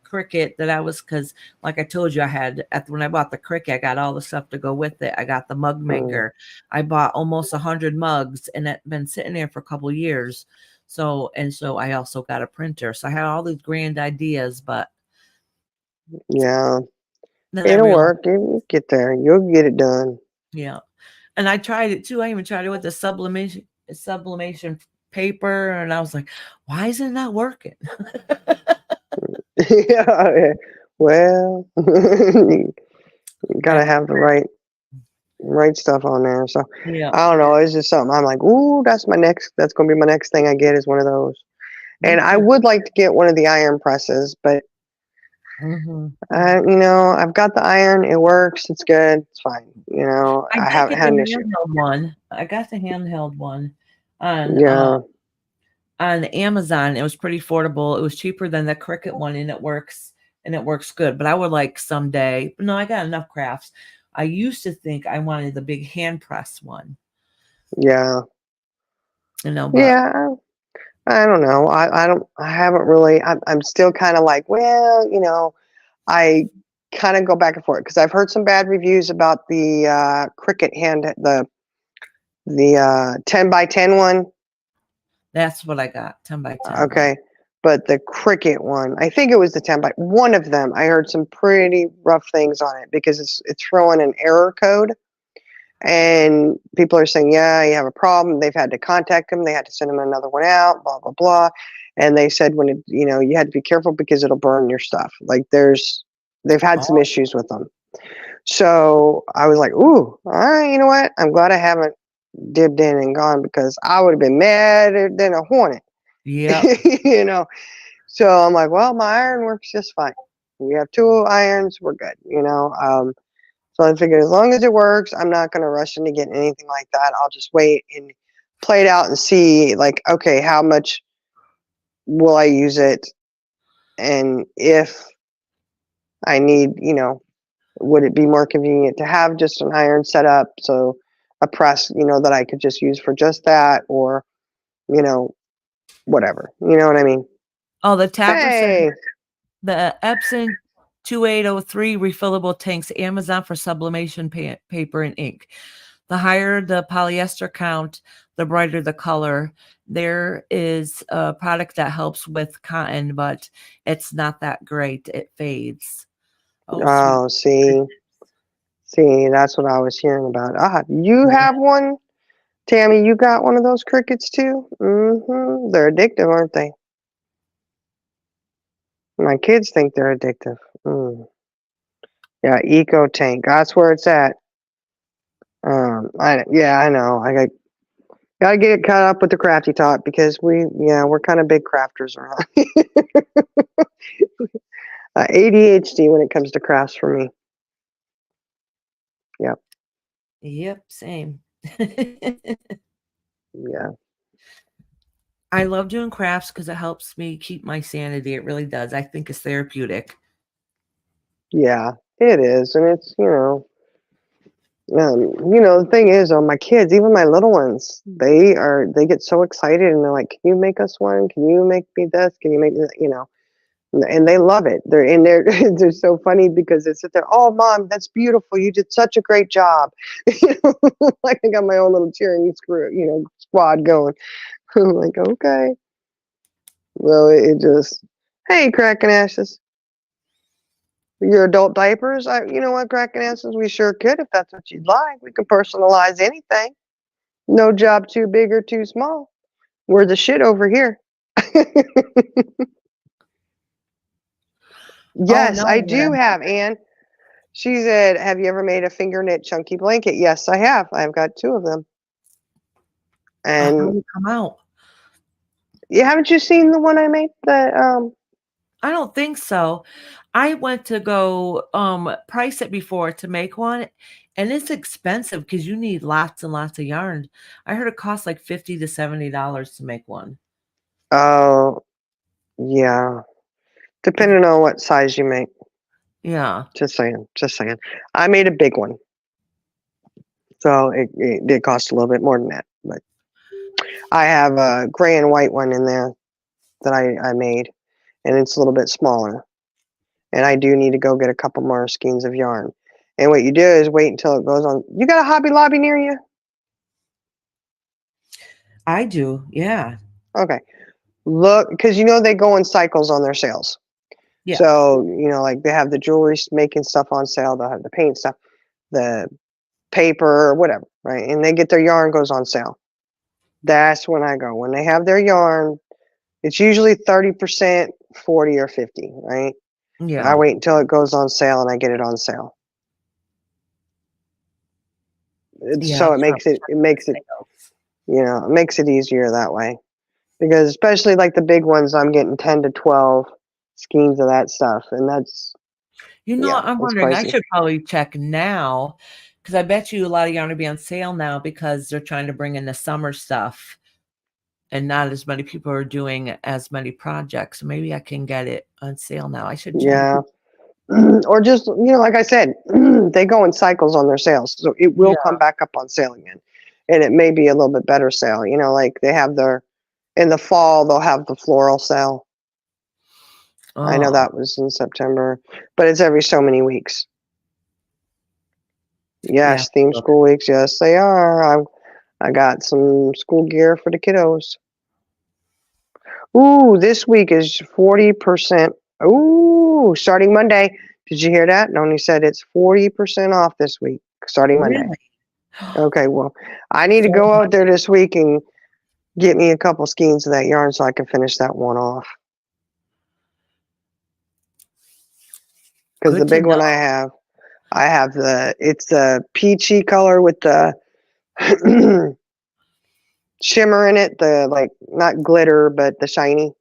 Cricut that I was, because like I told you, I had when I bought the Cricut, I got all the stuff to go with it. I got the mug maker. I bought almost 100 mugs, and it's been sitting there for a couple years. So I also got a printer. So I had all these grand ideas, but yeah, it'll work. You get there, you'll get it done. Yeah, and I tried it too. I even tried it with the sublimation paper, and I was like, why is it not working? Yeah, well, you gotta have the right stuff on there. So yeah, I don't know. It's just something I'm like, ooh, that's gonna be my next thing I get is one of those. And I would like to get one of the iron presses, but you know, I've got the iron. It works. It's good. It's fine. You know, I haven't had an issue. I got the handheld one on Amazon. It was pretty affordable. It was cheaper than the Cricut one, and it works good. But I would like someday. But no, I got enough crafts. I used to think I wanted the big hand press one. Yeah. You know. But yeah. I don't know. I haven't really. I'm still kind of like, well, you know, I kind of go back and forth because I've heard some bad reviews about the Cricut the 10 by 10 one. That's what I got, 10 by 10. Okay, but the Cricut one, I think it was the 10 by one of them. I heard some pretty rough things on it because it's throwing an error code. And people are saying, yeah, you have a problem. They've had to contact them. They had to send them another one out, blah, blah, blah. And they said when you know, you had to be careful because it'll burn your stuff. Like they've had some issues with them. So I was like, ooh, all right, you know what? I'm glad I haven't dipped in and gone because I would have been madder than a hornet. Yeah. You know, so I'm like, well, my iron works just fine. We have 2 irons. We're good, you know. So I figured as long as it works, I'm not going to rush into getting anything like that. I'll just wait and play it out and see, like, okay, how much will I use it? And if I need, you know, would it be more convenient to have just an iron set up? So a press, you know, that I could just use for just that, or, you know, whatever. You know what I mean? Oh, the Tapper said the Epson 2803 refillable tanks, Amazon for sublimation paper and ink. The higher the polyester count, the brighter the color. There is a product that helps with cotton, but it's not that great. It fades. Oh, see, that's what I was hearing about. You have one, Tammy? You got one of those Cricuts too? They're addictive, aren't they? My kids think they're addictive. Yeah, Eco Tank. That's where it's at. I know. I gotta get it caught up with the crafty talk because we're kind of big crafters around. ADHD when it comes to crafts for me. Yep, same. Yeah. I love doing crafts because it helps me keep my sanity. It really does. I think it's therapeutic. Yeah, it is. And it's, the thing is, my kids, even my little ones, they get so excited and they're like, can you make us one? Can you make me this? Can you make me, and they love it. They're so funny because they sit there, oh, Mom, that's beautiful. You did such a great job. Like I got my own little cheering squad going. I'm like, okay. Well, it just, hey, Cracking Ashes. Your adult diapers? You know what, Cracking Ashes? We sure could if that's what you'd like. We can personalize anything. No job too big or too small. We're the shit over here. Yes, no, I do have, Anne. She said, have you ever made a finger knit chunky blanket? Yes, I have. I've got 2 of them. How And did it come out? haven't you seen the one I made? I don't think so. I went to go price it before to make one, and it's expensive because you need lots and lots of yarn. I heard it costs like $50 to $70 to make one. Oh, yeah. Depending on what size you make. Yeah. Just saying. I made a big one. So it did cost a little bit more than that. But I have a gray and white one in there that I made. And it's a little bit smaller. And I do need to go get a couple more skeins of yarn. And what you do is wait until it goes on. You got a Hobby Lobby near you? I do. Yeah. Okay. Look, because they go in cycles on their sales. Yeah. So, like they have the jewelry making stuff on sale, they'll have the paint stuff, the paper, or whatever, right? And they get their yarn goes on sale. That's when I go. When they have their yarn, it's usually 30%, 40 or 50, right? Yeah. I wait until it goes on sale and I get it on sale. So it makes it easier that way. Because especially like the big ones, I'm getting 10 to 12 skeins of that stuff. And that's, I'm wondering, I pricey. should probably check now because I bet you a lot of yarn will be on sale now because they're trying to bring in the summer stuff and not as many people are doing as many projects. Maybe I can get it on sale now. I should check. Yeah. Or just, like I said, they go in cycles on their sales. So it will come back up on sale again. And it may be a little bit better sale. Like they have in the fall, they'll have the floral sale. I know that was in September, but it's every so many weeks. Yes, theme school weeks. Yes, they are. I got some school gear for the kiddos. Ooh, this week is 40%. Ooh, starting Monday. Did you hear that? Noni said it's 40% off this week, starting Monday. Really? Okay, well, I need to go out there this week and get me a couple skeins of that yarn so I can finish that one off. Because the big one I have it's the peachy color with the shimmer in it, the like not glitter, but the shiny,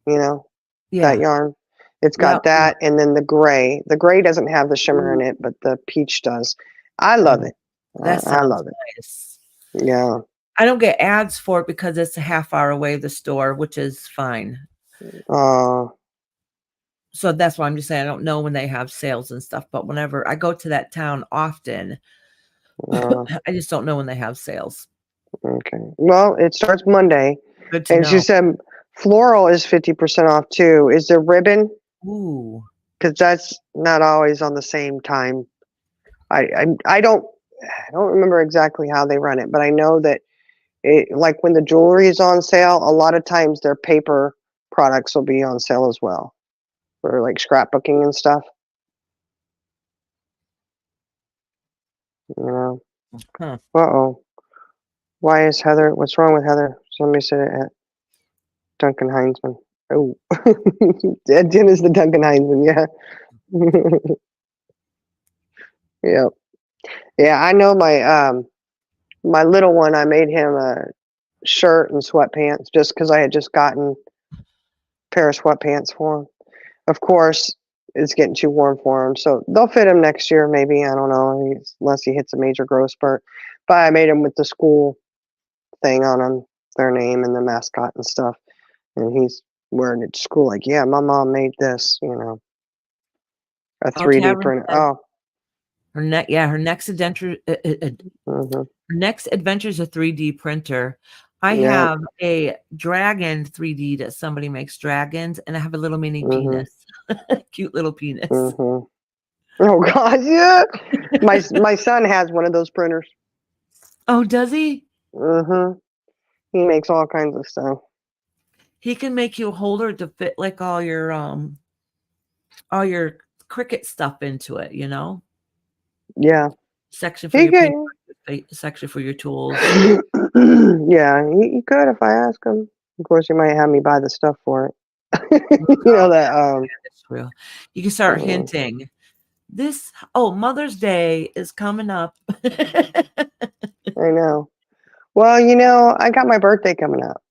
that yarn. It's got that, and then the gray. The gray doesn't have the shimmer in it, but the peach does. I love it. I love it. Nice. Yeah. I don't get ads for it because it's a half hour away the store, which is fine. So that's why I'm just saying I don't know when they have sales and stuff, but whenever I go to that town often, I just don't know when they have sales. Okay. Well, it starts Monday. Good to know. She said floral is 50% off too. Is there ribbon? Ooh. Because that's not always on the same time. I don't remember exactly how they run it, but I know that like when the jewelry is on sale, a lot of times their paper products will be on sale as well for like scrapbooking and stuff. Uh-oh. Why is Heather? What's wrong with Heather? Somebody said it at Duncan Heinzman. Oh, Jen is the Duncan Heinzman. Yeah. Yep. Yeah, I know my little one. I made him a shirt and sweatpants just because I had just gotten a pair of sweatpants for him. of course, it's getting too warm for him. So they'll fit him next year, maybe. I don't know, unless he hits a major growth spurt. But I made him with the school thing on him, their name and the mascot and stuff. And he's wearing it to school like, yeah, my mom made this, you know, a 3D Tavern printer. said Oh, her next adventure, hmm next adventure is a 3D printer. I yeah, have a dragon 3D that somebody makes dragons, and I have a little mini hmm penis, cute little penis. hmm Oh God, yeah. My son has one of those printers. Oh, does he? hmm He makes all kinds of stuff. He can make you a holder to fit like all your Cricut stuff into it. You know, Yeah, section for he your could. paper, section for your tools. Yeah, he could if I ask him. Of course, he might have me buy the stuff for it. You know that. That's real. You can start Mm. hinting. Mother's Day is coming up. I know. Well, you know, I got my birthday coming up,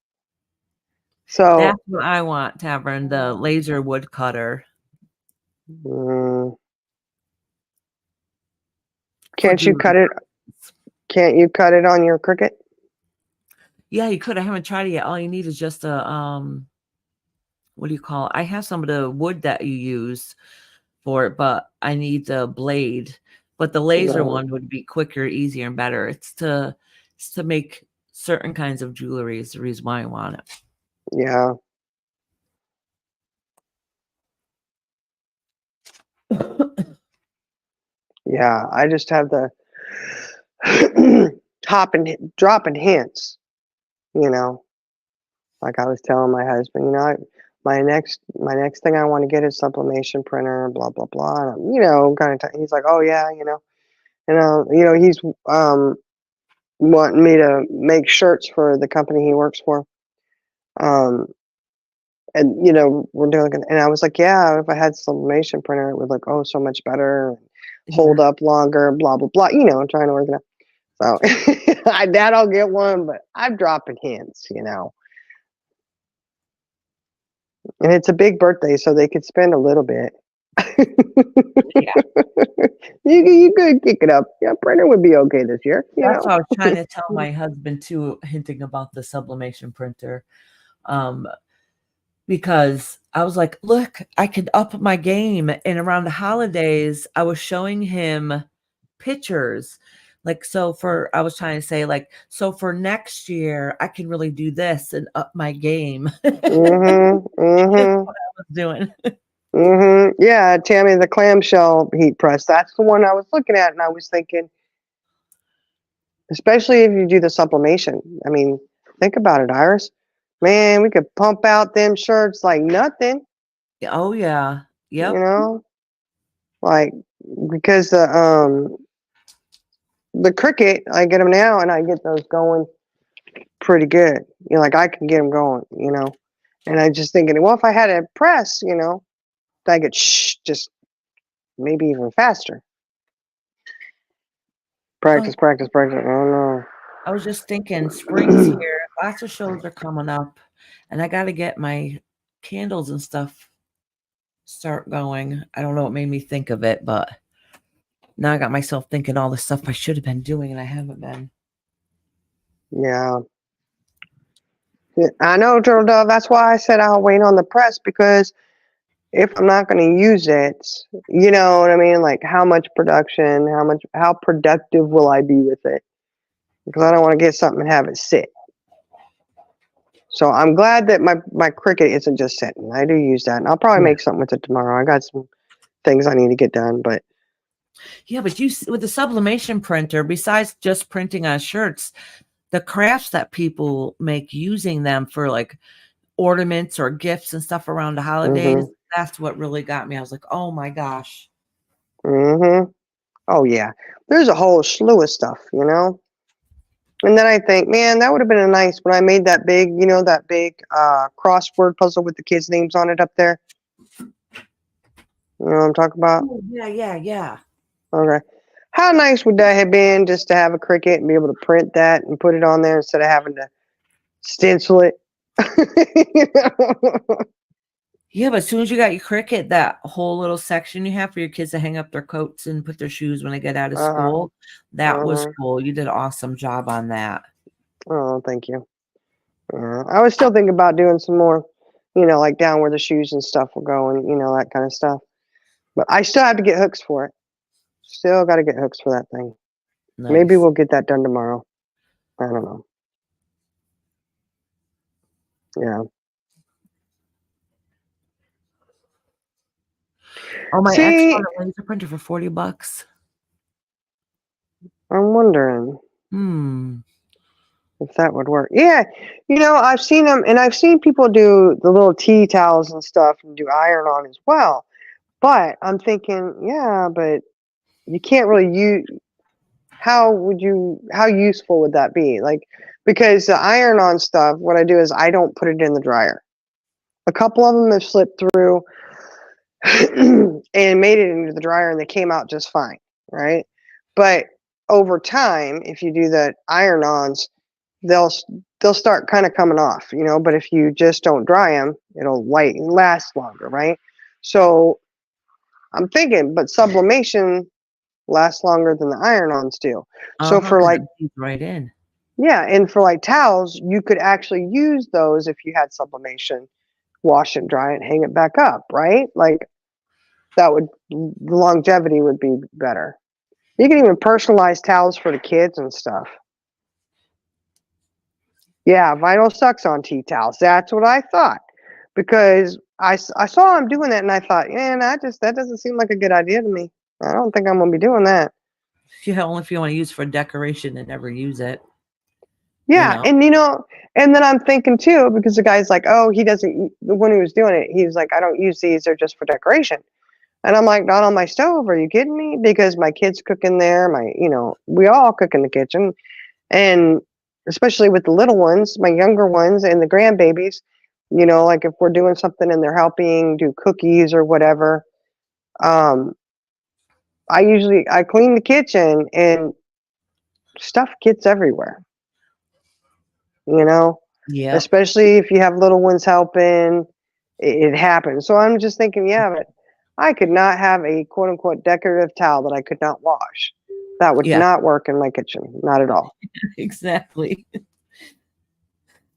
so That's what I want, Tavern, the laser woodcutter. mm, can't you cut it? Can't you cut it on your Cricut? Yeah, you could. I haven't tried it yet. All you need is just a what do you call it? I have some of the wood that you use for it, but I need the blade. But the laser No. one would be quicker, easier, and better. It's to make certain kinds of jewelry is the reason why I want it. Yeah. Yeah, I just have the dropping hints, you know. Like I was telling my husband, you know, my next thing I want to get is sublimation printer, blah blah blah. And, you know, kind of. He's like, oh yeah, you know, and you know, he's wanting me to make shirts for the company he works for. And you know, we're doing, and I was like, yeah, if I had sublimation printer, it would look so much better, hold up longer, blah blah blah. You know, I'm trying to work it out. So Dad, I'll get one, but I'm dropping hints, you know. And it's a big birthday, so they could spend a little bit. Yeah. You could kick it up. Yeah, printer would be okay this year. You That's know? what I was trying to tell my husband too, hinting about the sublimation printer. Because I was like, look, I could up my game. And around the holidays, I was showing him pictures. Like, I was trying to say, like, so for next year, I can really do this and up my game. Mm-hmm. Mm-hmm. What I was doing. Mm-hmm. Yeah, Tammy, the clamshell heat press. That's the one I was looking at, and I was thinking, especially if you do the sublimation. I mean, think about it, Iris. Man, we could pump out them shirts like nothing. Oh, yeah. Yep. You know, like because the Cricut, I get them now, and I get those going pretty good. You know, like I can get them going. You know, and I just thinking, well, if I had a press, you know, I could just maybe even faster. Practice. I don't know. I was just thinking, spring's here. Lots of shows are coming up, and I got to get my candles and stuff start going. I don't know what made me think of it, but now I got myself thinking all the stuff I should have been doing, and I haven't been. Yeah. I know, Turtle Dove. That's why I said I'll wait on the press, because if I'm not going to use it, you know what I mean? Like how much production, how productive will I be with it? Because I don't want to get something and have it sit. So I'm glad that my Cricut isn't just sitting. I do use that, and I'll probably make something with it tomorrow. I got some things I need to get done, but yeah, but with the sublimation printer, besides just printing on shirts, the crafts that people make using them for like ornaments or gifts and stuff around the holidays, that's what really got me. I was like, oh my gosh. Mm-hmm. Oh yeah, there's a whole slew of stuff, you know. And then I think, man, that would have been a nice when I made that big, you know, crossword puzzle with the kids' names on it up there. You know what I'm talking about? Oh, yeah. Okay. How nice would that have been just to have a Cricut and be able to print that and put it on there instead of having to stencil it? You know? Yeah, but as soon as you got your Cricut, that whole little section you have for your kids to hang up their coats and put their shoes when they get out of Uh-huh. school, that was Uh-huh. cool. You did an awesome job on that. Oh, thank you. Yeah. I was still thinking about doing some more, like down where the shoes and stuff will go and, that kind of stuff. But I still have to get hooks for it. Still got to get hooks for that thing. Maybe Nice. we'll get that done tomorrow. I don't know. Yeah. Oh, my ex See, bought a laser printer for $40. I'm wondering if that would work. Yeah. I've seen them, and I've seen people do the little tea towels and stuff and do iron on as well. But I'm thinking, yeah, but you can't really use. How useful would that be? Like, because the iron on stuff, what I do is I don't put it in the dryer. A couple of them have slipped through and made it into the dryer and they came out just fine, right? But over time, if you do the iron-ons, they'll start kind of coming off, but if you just don't dry them, it'll last longer, right? So I'm thinking, but sublimation lasts longer than the iron-ons do. So for 'Cause like, it bleeds right in. yeah, and for like towels, you could actually use those if you had sublimation, wash it, dry it, hang it back up, right? Like the longevity would be better. You can even personalize towels for the kids and stuff. Yeah, vinyl sucks on tea towels. That's what I thought, because I saw him doing that and I thought, man, that doesn't seem like a good idea to me. I don't think I'm gonna be doing that. Only if you want to use for decoration and never use it. Yeah, and and then I'm thinking too, because the guy's like, oh, he doesn't. When he was doing it, he was like, I don't use these; they're just for decoration. And I'm like, not on my stove? Are you kidding me? Because my kids cook in there. We all cook in the kitchen, and especially with the little ones, my younger ones, and the grandbabies. Like if we're doing something and they're helping do cookies or whatever, I clean the kitchen and stuff gets everywhere. Yeah. Especially if you have little ones helping, it happens. So I'm just thinking, yeah, but I could not have a quote unquote decorative towel that I could not wash. That would Yeah. not work in my kitchen. Not at all. Exactly.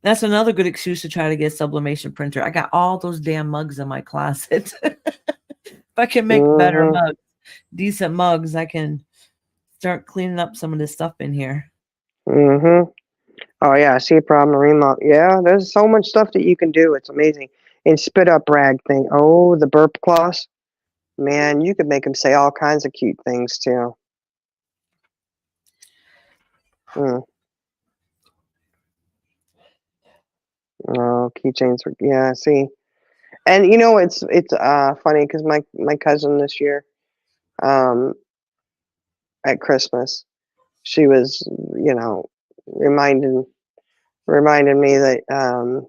That's another good excuse to try to get a sublimation printer. I got all those damn mugs in my closet. If I can make better mugs, decent mugs, I can start cleaning up some of this stuff in here. Oh yeah, I see a problem, remote. Yeah, there's so much stuff that you can do. It's amazing. And spit up rag thing. Oh, the burp cloths. Man, you could make them say all kinds of cute things too. Oh, keychains. Yeah, see. And it's funny because my cousin this year, at Christmas, she was reminding me that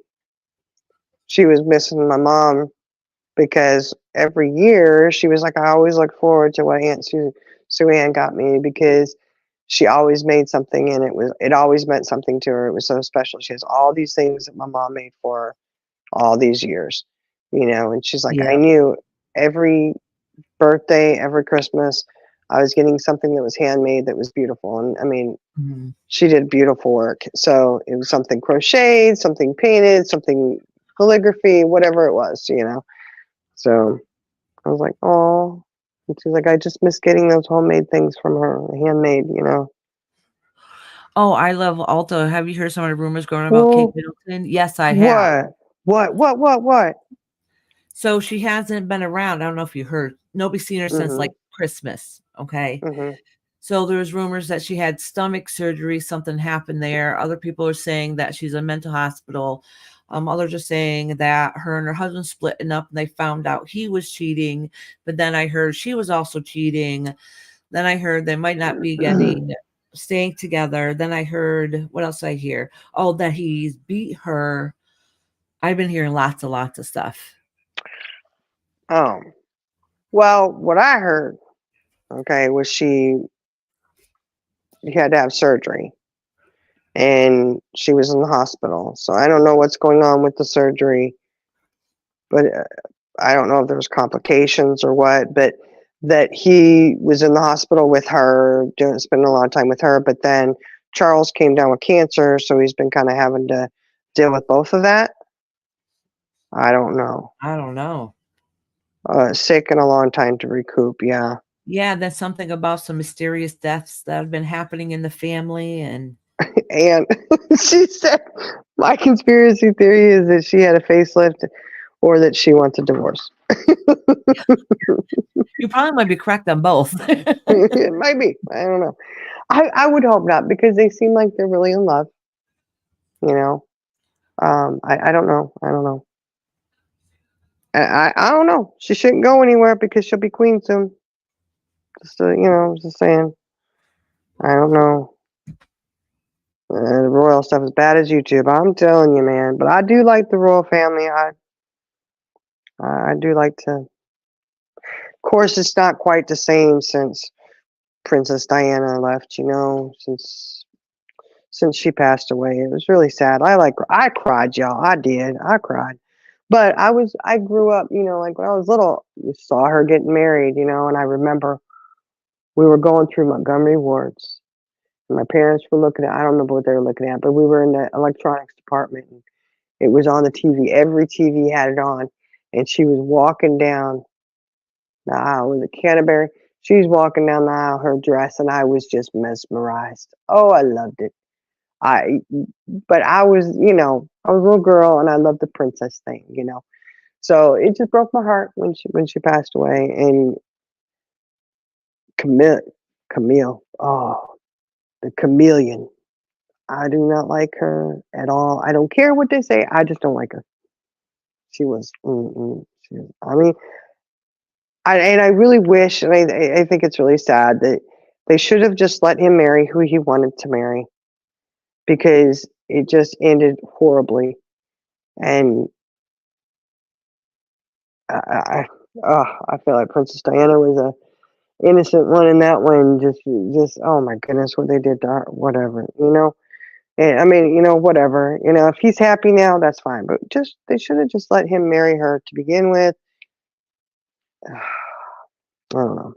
she was missing my mom, because every year she was like, I always look forward to what Aunt Sue Ann got me, because she always made something and it always meant something to her. It was so special. She has all these things that my mom made for her all these years, and she's like, I Yeah. knew every birthday, every Christmas, I was getting something that was handmade that was beautiful. And I mean, she did beautiful work. So it was something crocheted, something painted, something calligraphy, whatever it was, So I was like, oh, and she's like, I just miss getting those homemade things from her, handmade, Oh, I love Ulta. Have you heard some of the rumors going about Kate Middleton? Yes, I have. What? So she hasn't been around. I don't know if you heard. Nobody's seen her since like Christmas. Okay. So there's rumors that she had stomach surgery. Something happened there. Other people are saying that she's in a mental hospital. Others are saying that her and her husband splitting up and they found out he was cheating. But then I heard she was also cheating. Then I heard they might not be staying together. Then I heard, what else did I hear? Oh, that he's beat her. I've been hearing lots of stuff. Well, what I heard, was she had to have surgery and she was in the hospital. So I don't know what's going on with the surgery, but I don't know if there was complications or what, but that he was in the hospital with her, spending a lot of time with her. But then Charles came down with cancer, so he's been kind of having to deal with both of that. I don't know. I don't know. Sick and a long time to recoup. Yeah. Yeah, that's something about some mysterious deaths that have been happening in the family, and And she said, my conspiracy theory is that she had a facelift or that she wants a divorce. you probably might be correct on both. It might be. I don't know. I would hope not, because they seem like they're really in love. You know, I don't know. I don't know. I don't know. She shouldn't go anywhere because she'll be queen soon. Just just saying. I don't know. The royal stuff is bad as YouTube. I'm telling you, man. But I do like the royal family. I do like to. Of course, it's not quite the same since Princess Diana left. Since she passed away, it was really sad. I cried, y'all. I did. I cried. But I grew up, like when I was little, you saw her getting married, and I remember we were going through Montgomery Wards. And my parents were looking at, I don't remember what they were looking at, but we were in the electronics department. And it was on the TV. Every TV had it on. And she was walking down the aisle with a Canterbury. She was walking down the aisle, her dress, and I was just mesmerized. Oh, I loved it. But I was, I was a little girl and I loved the princess thing, So it just broke my heart when she passed away. And Camille, oh, the chameleon. I do not like her at all. I don't care what they say. I just don't like her. She was, I mean, I really wish, and I think it's really sad that they should have just let him marry who he wanted to marry, because it just ended horribly. And I feel like Princess Diana was a innocent one in that one. Just oh my goodness, what they did to her, whatever, And I mean, whatever, if he's happy now, that's fine. But they should have just let him marry her to begin with. I don't know.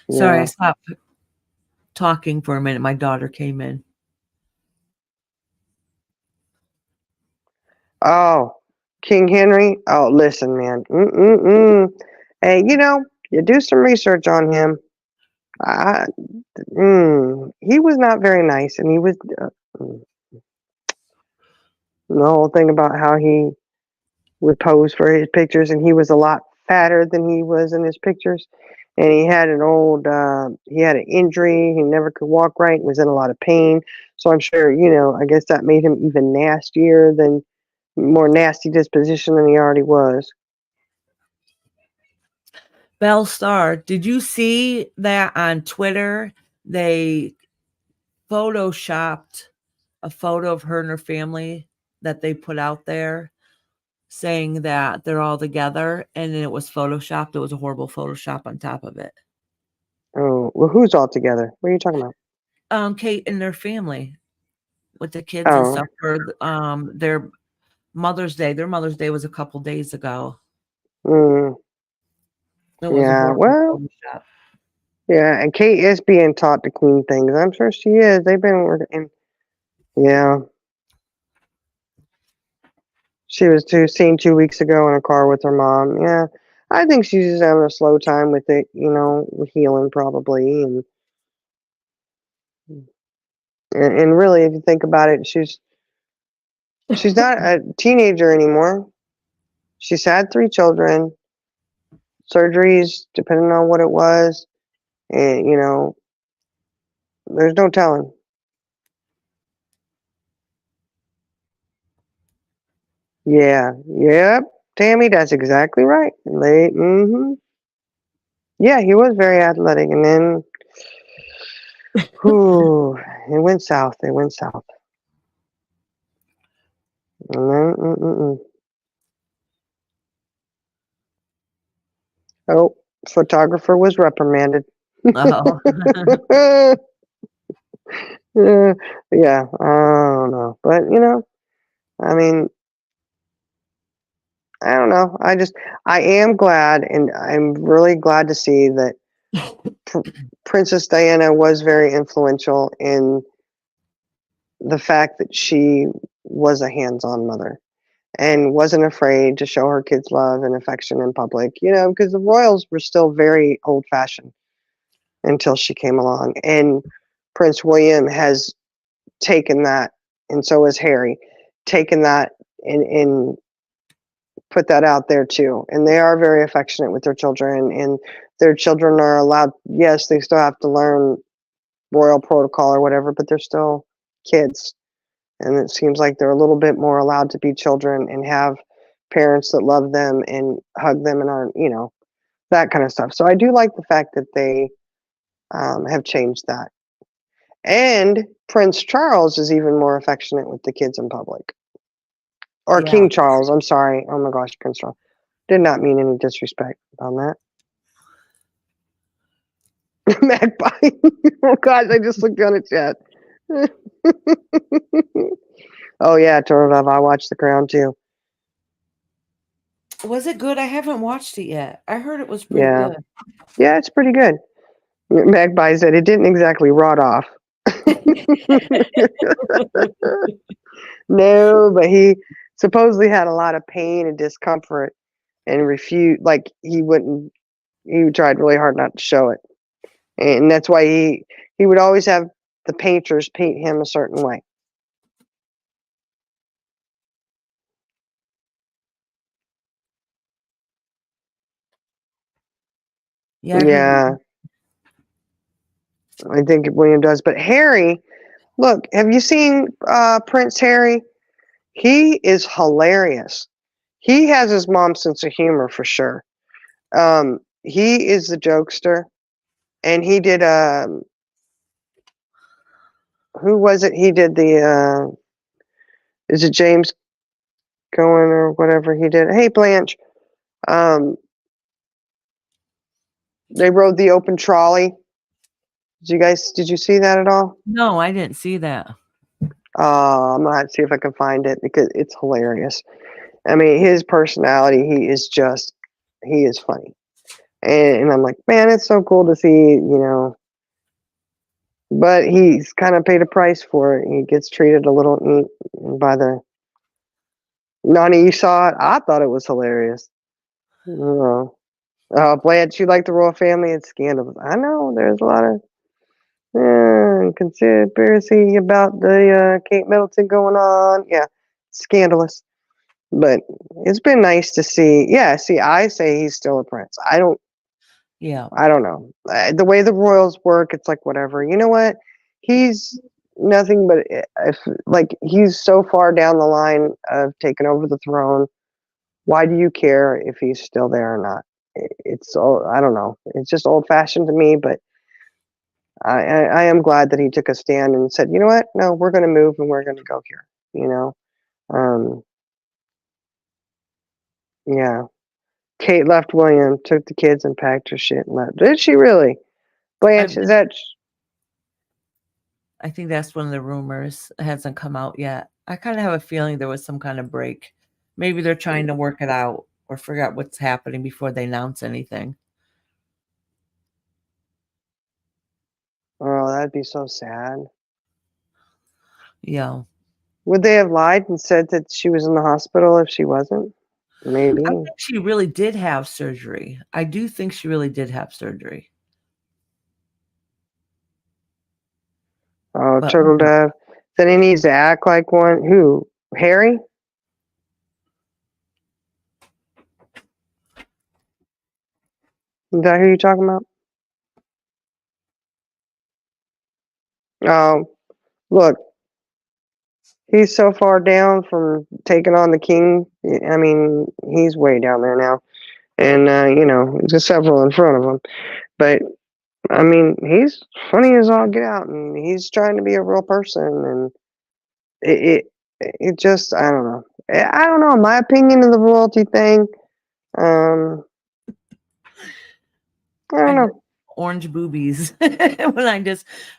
Sorry, I Yeah. stopped talking for a minute. My daughter came in. Oh, King Henry. Oh, listen, man. Hey, you do some research on him. He was not very nice, and he was the whole thing about how he would pose for his pictures, and he was a lot fatter than he was in his pictures. And he had he had an injury. He never could walk right. Was in a lot of pain. So I'm sure, I guess that made him even more nasty disposition than he already was. Belle Star, did you see that on Twitter? They photoshopped a photo of her and her family that they put out there, saying that they're all together, and it was photoshopped. It was a horrible Photoshop on top of it. Oh, well, who's all together? What are you talking about? Kate and their family with the kids and stuff for their Mother's Day. Their Mother's Day was a couple days ago. It was a horrible Photoshop. Yeah, and Kate is being taught the queen things. I'm sure she is. They've been working. Yeah. She was seen 2 weeks ago in a car with her mom. Yeah. I think she's just having a slow time with it, healing probably. And really, if you think about it, she's not a teenager anymore. She's had 3 children, surgeries, depending on what it was. And, there's no telling. Yeah. Yep. Tammy, that's exactly right. Yeah, he was very athletic. And then, it went south. It went south. And then, Oh, photographer was reprimanded. Oh. Yeah, I don't know. But, I mean, I don't know. I am glad, and I'm really glad to see that Princess Diana was very influential in the fact that she was a hands-on mother and wasn't afraid to show her kids love and affection in public, because the royals were still very old-fashioned until she came along. And Prince William has taken that, and so has Harry, taken that and put that out there too. And they are very affectionate with their children, and their children are allowed, yes, they still have to learn royal protocol or whatever, but they're still kids. And it seems like they're a little bit more allowed to be children and have parents that love them and hug them and are, that kind of stuff. So I do like the fact that they have changed that. And Prince Charles is even more affectionate with the kids in public. Or Yeah. King Charles, I'm sorry. Oh my gosh, Prince Charles. Did not mean any disrespect on that. Magpie. Oh gosh, I just looked down at chat. Oh yeah, Turtle Dove. I watched The Crown too. Was it good? I haven't watched it yet. I heard it was pretty Yeah. good. Yeah, it's pretty good. Magpie said it didn't exactly rot off. No, but he supposedly had a lot of pain and discomfort and refused, like he tried really hard not to show it. And that's why he would always have the painters paint him a certain way. Yeah. I heard Yeah, I think William does. But Harry, look, have you seen Prince Harry? He is hilarious. He has his mom's sense of humor for sure. He is the jokester, and he did who was it? He did the is it James Cohen or whatever he did? Hey Blanche, they rode the open trolley. Did you see that at all? No, I didn't see that. I'm gonna have to see if I can find it because it's hilarious. I mean, his personality, he is funny. And I'm like, man, it's so cool to see, but he's kind of paid a price for it. He gets treated a little by the Nani. You saw it. I thought it was hilarious. Oh, Blanche, you like the royal family? It's scandalous. I know there's a lot of conspiracy about the Kate Middleton going on. Yeah, scandalous. But it's been nice to see. Yeah, see, I say he's still a prince. I don't know. The way the royals work, it's like whatever. You know what? He's nothing but he's so far down the line of taking over the throne. Why do you care if he's still there or not? It's all, I don't know. It's just old fashioned to me, but I am glad that he took a stand and said, you know what? No, we're going to move and we're going to go here. Yeah. Kate left William, took the kids and packed her shit and left. Did she really? Blanche, is that? I think that's one of the rumors. It hasn't come out yet. I kind of have a feeling there was some kind of break. Maybe they're trying to work it out or figure out what's happening before they announce anything. Oh, that'd be so sad. Yeah. Would they have lied and said that she was in the hospital if she wasn't? Maybe. I think she really did have surgery. I do think she really did have surgery. Oh, But- Turtle Dove. Then he needs to act like one. Who? Harry? Is that who you're talking about? Oh, look. He's so far down from taking on the king. I mean, he's way down there now. And, there's several in front of him. But, I mean, he's funny as all get out. And he's trying to be a real person. And it just, I don't know. I don't know. My opinion of the royalty thing, I don't know. Orange boobies. When I'm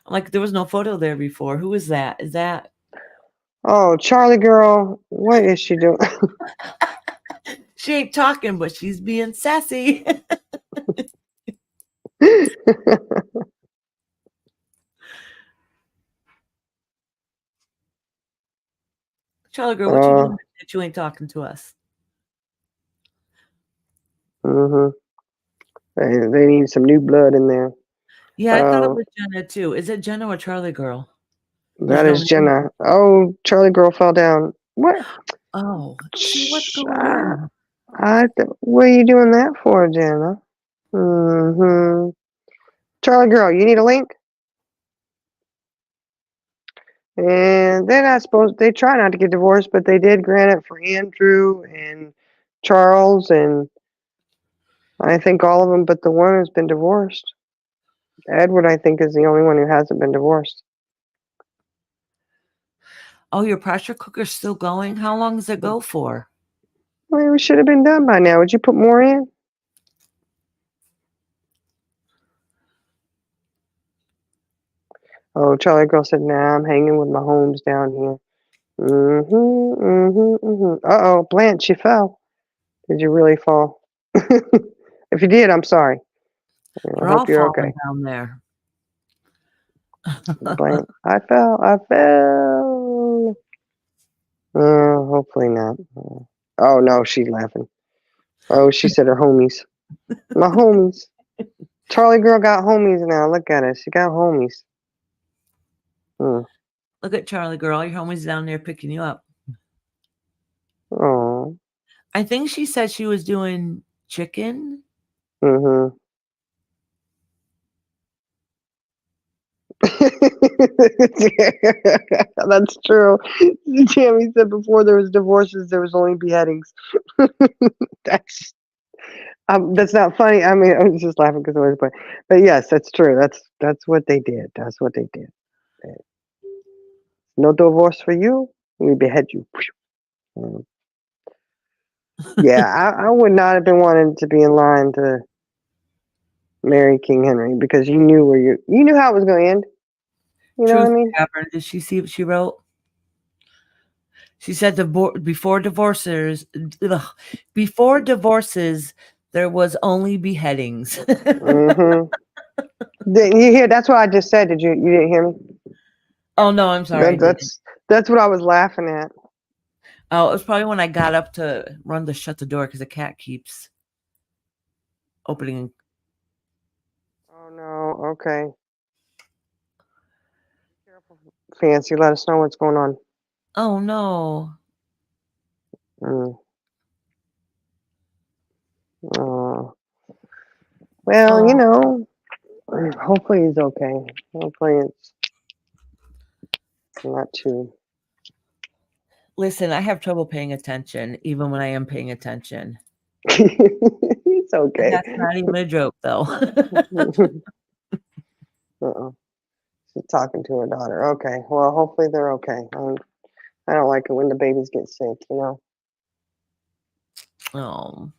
like, there was no photo there before. Who is that? Is that? Oh, Charlie girl, what is she doing? She ain't talking, but she's being sassy. Charlie girl, what you doing that you ain't talking to us? Mm-hmm. They need some new blood in there. Yeah, I thought it was Jenna too. Is it Jenna or Charlie girl? That is Jenna. Oh, Charlie girl fell down. What? Oh, see what's going on? What are you doing that for, Jenna? Mm-hmm. Charlie girl, you need a link? And they're not supposed, they try not to get divorced, but they did grant it for Andrew and Charles, and I think all of them, but the one who's been divorced. Edward, I think, is the only one who hasn't been divorced. Oh, your pressure cooker's still going? How long does it go for? Well, it should have been done by now. Would you put more in? Oh, Charlie girl said, nah, I'm hanging with my homes down here. Uh-oh, Blanche, you fell. Did you really fall? If you did, I'm sorry. I They're all hope you're falling okay. down there. Blanche, I fell. Hopefully not. Oh, no, she's laughing. Oh, she said her homies. My homies. Charlie girl got homies now. Look at her. She got homies. Look at Charlie girl. Your homie's down there picking you up. Oh. I think she said she was doing chicken. Mm-hmm. That's true. Tammy said before there was divorces, there was only beheadings. That's not funny. I mean, I was just laughing because it was, but yes, that's true. That's what they did. That's what they did. No divorce for you. We behead you. Yeah, I would not have been wanting to be in line to marry King Henry because you knew you knew how it was going to end. You know what I mean? Did she see what she wrote? She said before divorces, there was only beheadings. Mm-hmm. Didn't you hear? That's what I just said. You didn't hear me? Oh no, I'm sorry. That's what I was laughing at. Oh, it was probably when I got up to run to shut the door because the cat keeps opening. Oh no. Okay. Careful, Fancy. Let us know what's going on. Oh no. Well, you know, hopefully he's okay. Hopefully it's not too. Listen, I have trouble paying attention, even when I am paying attention. It's okay. That's not even a joke, though. She's talking to her daughter. Okay. Well, hopefully they're okay. I don't like it when the babies get sick, you know. Oh.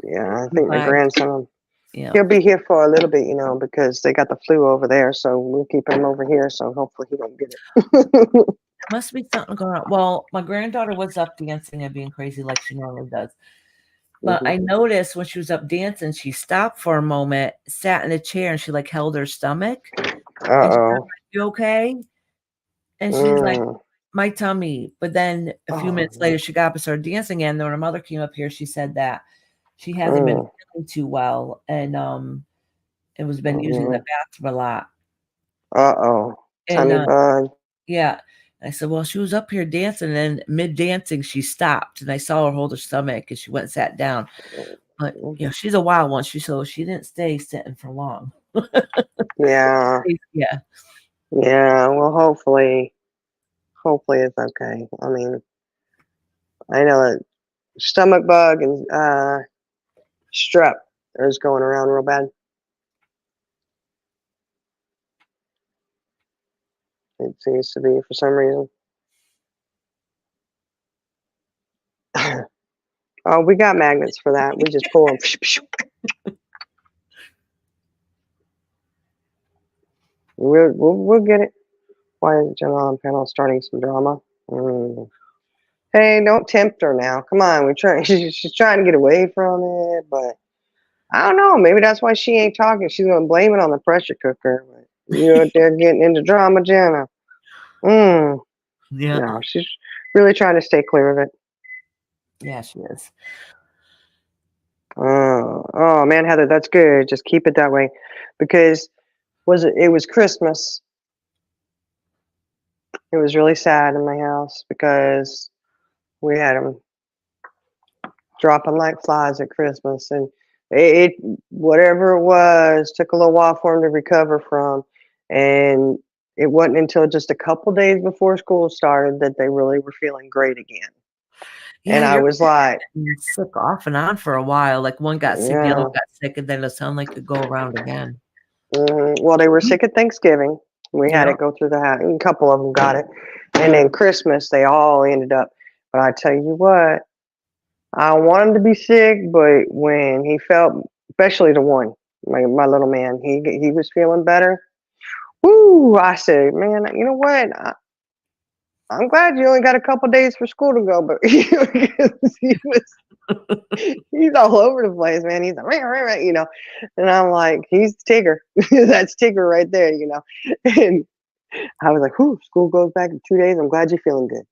Yeah, I think my grandson, yeah, he'll be here for a little bit, you know, because they got the flu over there. So we're keeping him over here. So hopefully he don't get it. There must be something going on. Well, my granddaughter was up dancing and being crazy like she normally does. But I noticed when she was up dancing, she stopped for a moment, sat in a chair, and she like held her stomach. Uh-oh. You okay? And she's like, my tummy. But then a few minutes later, she got up and started dancing again. Then when her mother came up here, she said that she hasn't been feeling too well, and it was been using the bathroom a lot. Tummy bug. Yeah. And I said, well, she was up here dancing, and mid dancing, she stopped, and I saw her hold her stomach, and she went and sat down. But you know, she's a wild one. She didn't stay sitting for long. Yeah. Yeah. Yeah. Well, hopefully it's okay. I mean, I know that stomach bug and strep is going around real bad. It seems to be for some reason. Oh, we got magnets for that. We just pull them. We'll get it. Why is John panel starting some drama? Hey, don't tempt her now. Come on, we're trying. She's trying to get away from it, but I don't know. Maybe that's why she ain't talking. She's gonna blame it on the pressure cooker. But you out there getting into drama, Jana. Yeah. No, she's really trying to stay clear of it. Yeah, she is. Oh man, Heather, that's good. Just keep it that way, because it was Christmas. It was really sad in my house because we had them dropping like flies at Christmas, and it whatever it was took a little while for him to recover from, and it wasn't until just a couple days before school started that they really were feeling great again. Yeah, And I was like, sick off and on for a while. Like one got sick, the yeah. other got sick, and then it sounded like it go around again. Well, they were sick at Thanksgiving. We had Yeah. it go through the house. A couple of them got it, and then Christmas they all ended up. But I tell you what, I want him to be sick, but when he felt, especially the one, my little man, he was feeling better. Woo! I said, man, you know what? I'm glad you only got a couple days for school to go, but he's all over the place, man. He's like, right, you know, and I'm like, he's Tigger. That's Tigger right there, you know. And I was like, whew, school goes back in 2 days. I'm glad you're feeling good.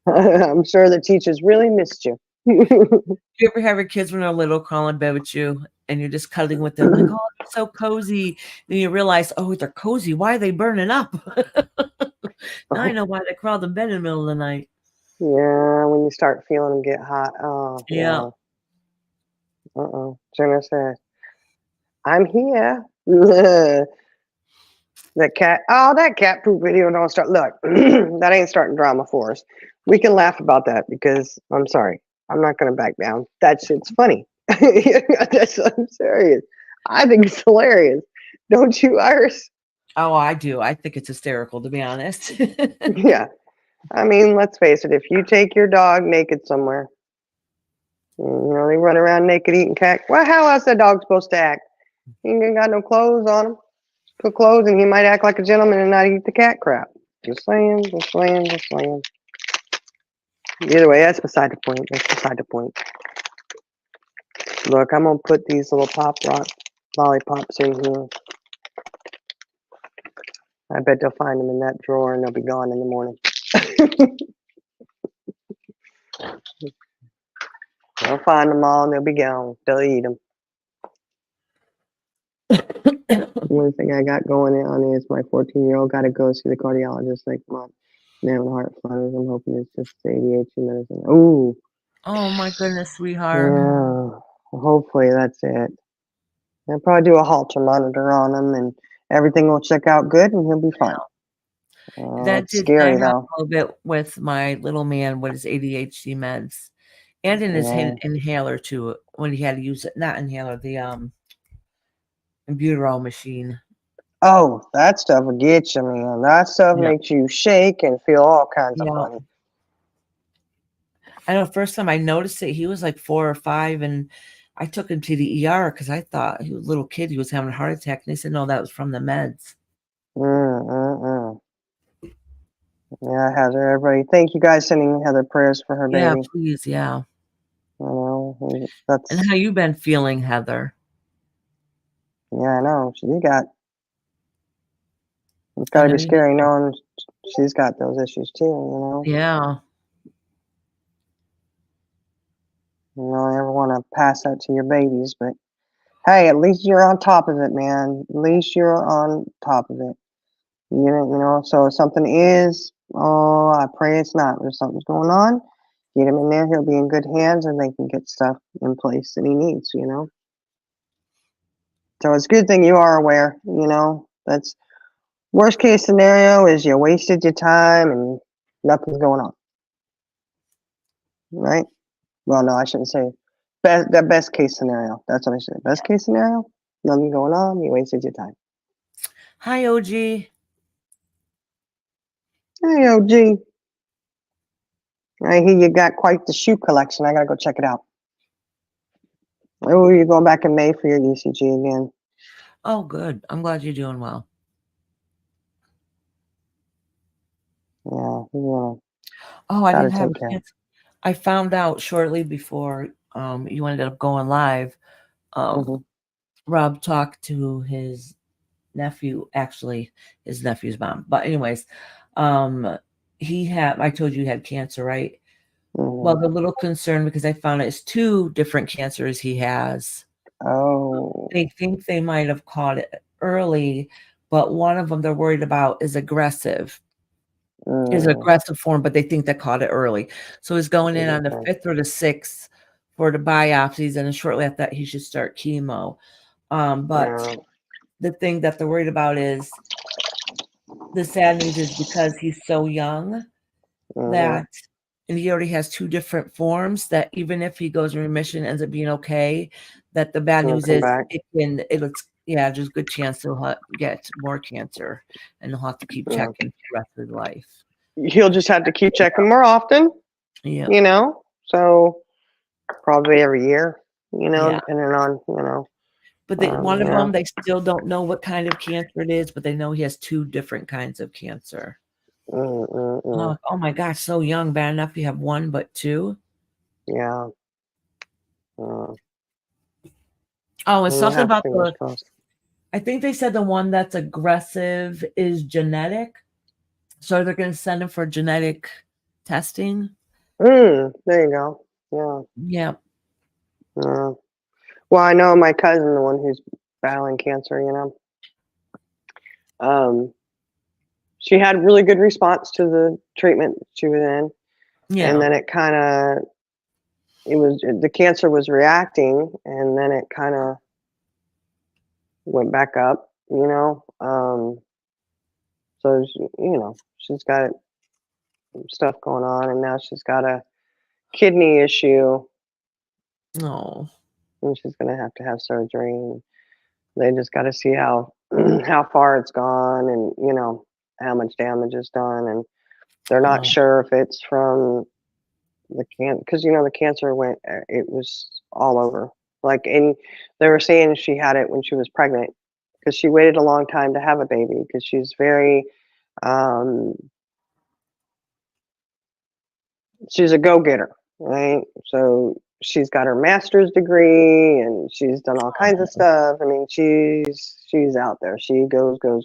I'm sure the teachers really missed you. You ever have your kids when they're little crawl in bed with you and you're just cuddling with them like, oh, they're so cozy. Then you realize, oh, they're cozy. Why are they burning up? Now I know why they crawled in bed in the middle of the night. Yeah, when you start feeling them get hot. Oh, Yeah. Jenna said, I'm here. That cat poop video don't start. Look, that ain't starting drama for us. We can laugh about that because I'm sorry. I'm not going to back down. That shit's funny. I'm serious. I think it's hilarious. Don't you, Iris? Oh, I do. I think it's hysterical, to be honest. Yeah. I mean, let's face it. If you take your dog naked somewhere, you know, they run around naked eating cat. Well, how else that dog supposed to act? He ain't got no clothes on him. Put clothes and he might act like a gentleman and not eat the cat crap. Just saying. Either way, that's beside the point. Look, I'm gonna put these little pop rock lollipops in here. I bet they'll find them in that drawer and they'll be gone in the morning. They'll find them all and they'll be gone. They'll eat them. One thing I got going on is my 14-year-old got to go see the cardiologist next month. Now with heart flutters, I'm hoping it's just ADHD medicine. Ooh. Oh my goodness, sweetheart. Yeah. Hopefully that's it. I'll probably do a Holter monitor on him and everything will check out good and he'll be fine. That It's did scary kind of though. a little bit with my little man with his ADHD meds and in his Yeah. inhaler too, when he had to use it, not inhaler, the Albuterol machine. Oh, that stuff will get you, man. That stuff Yeah. makes you shake and feel all kinds of Yeah. funny. I know first time I noticed it, he was like 4 or 5, and I took him to the ER because I thought he was a little kid. He was having a heart attack, and they said, no, that was from the meds. Yeah, Heather, everybody. Thank you guys sending Heather prayers for her Yeah, baby. please, yeah. You know, that's And how you been feeling, Heather? yeah, I know. It's I gotta know be you- scary knowing she's got those issues too, you know. Yeah. You know, I never want to pass that to your babies, but hey, at least you're on top of it, man. At least you're on top of it. You know, so if something is, oh, I pray it's not. If something's going on, get him in there. He'll be in good hands and they can get stuff in place that he needs, you know. So it's a good thing you are aware, you know. That's worst case scenario is you wasted your time and nothing's going on. Right? Well, no, I shouldn't say that best case scenario. That's what I said. Best case scenario, nothing going on, you wasted your time. Hi, OG. Hey, OG. I hear you got quite the shoe collection. I gotta go check it out. Oh, you're going back in May for your ECG again. Oh, good. I'm glad you're doing well. Yeah, Oh, I gotta didn't have take a care. chance. I found out shortly before you ended up going live. Mhm. Rob talked to his nephew, actually his nephew's mom. But anyways, I told you he had cancer, right? Well, Mhm. they're a little concerned because I found it's 2 different cancers he has. Oh. They think they might have caught it early, but one of them they're worried about is aggressive. Is Mm. aggressive form, but they think they caught it early. So he's going in on the Okay. 5th or the 6th for the biopsies, and then shortly after that, he should start chemo. But Yeah. the thing that they're worried about is the sad news is because he's so young Mhm. that, and he already has 2 different forms, that even if he goes in remission, ends up being okay, that the bad He'll news come is back. there's a good chance he'll get more cancer, and he'll have to keep Yeah. checking for the rest of his life. He'll just have to keep checking more often, Yeah. you know? So probably every year, Yeah. depending on, But one of yeah. them, they still don't know what kind of cancer it is, but they know he has 2 different kinds of cancer. Mm. Oh my gosh, so young. Bad enough you have 1, but 2. Yeah. Oh, and We'll something have about fingers crossed. I think they said the one that's aggressive is genetic. So they're going to send him for genetic testing. There you go. Yeah. Yeah. Yeah. Well, I know my cousin, the one who's battling cancer, she had really good response to the treatment she was in. And Yeah. then the cancer was reacting, and then it kind of went back up, so she's got stuff going on, and now she's got a kidney issue, Oh. and she's going to have surgery. And they just got to see how how far it's gone, and how much damage is done, and they're not Oh. sure if it's from the because the cancer it was all over, and they were saying she had it when she was pregnant, because she waited a long time to have a baby, because she's very um she's a go-getter, right? So she's got her master's degree, and she's done all kinds of stuff. I mean, she's out there. She goes.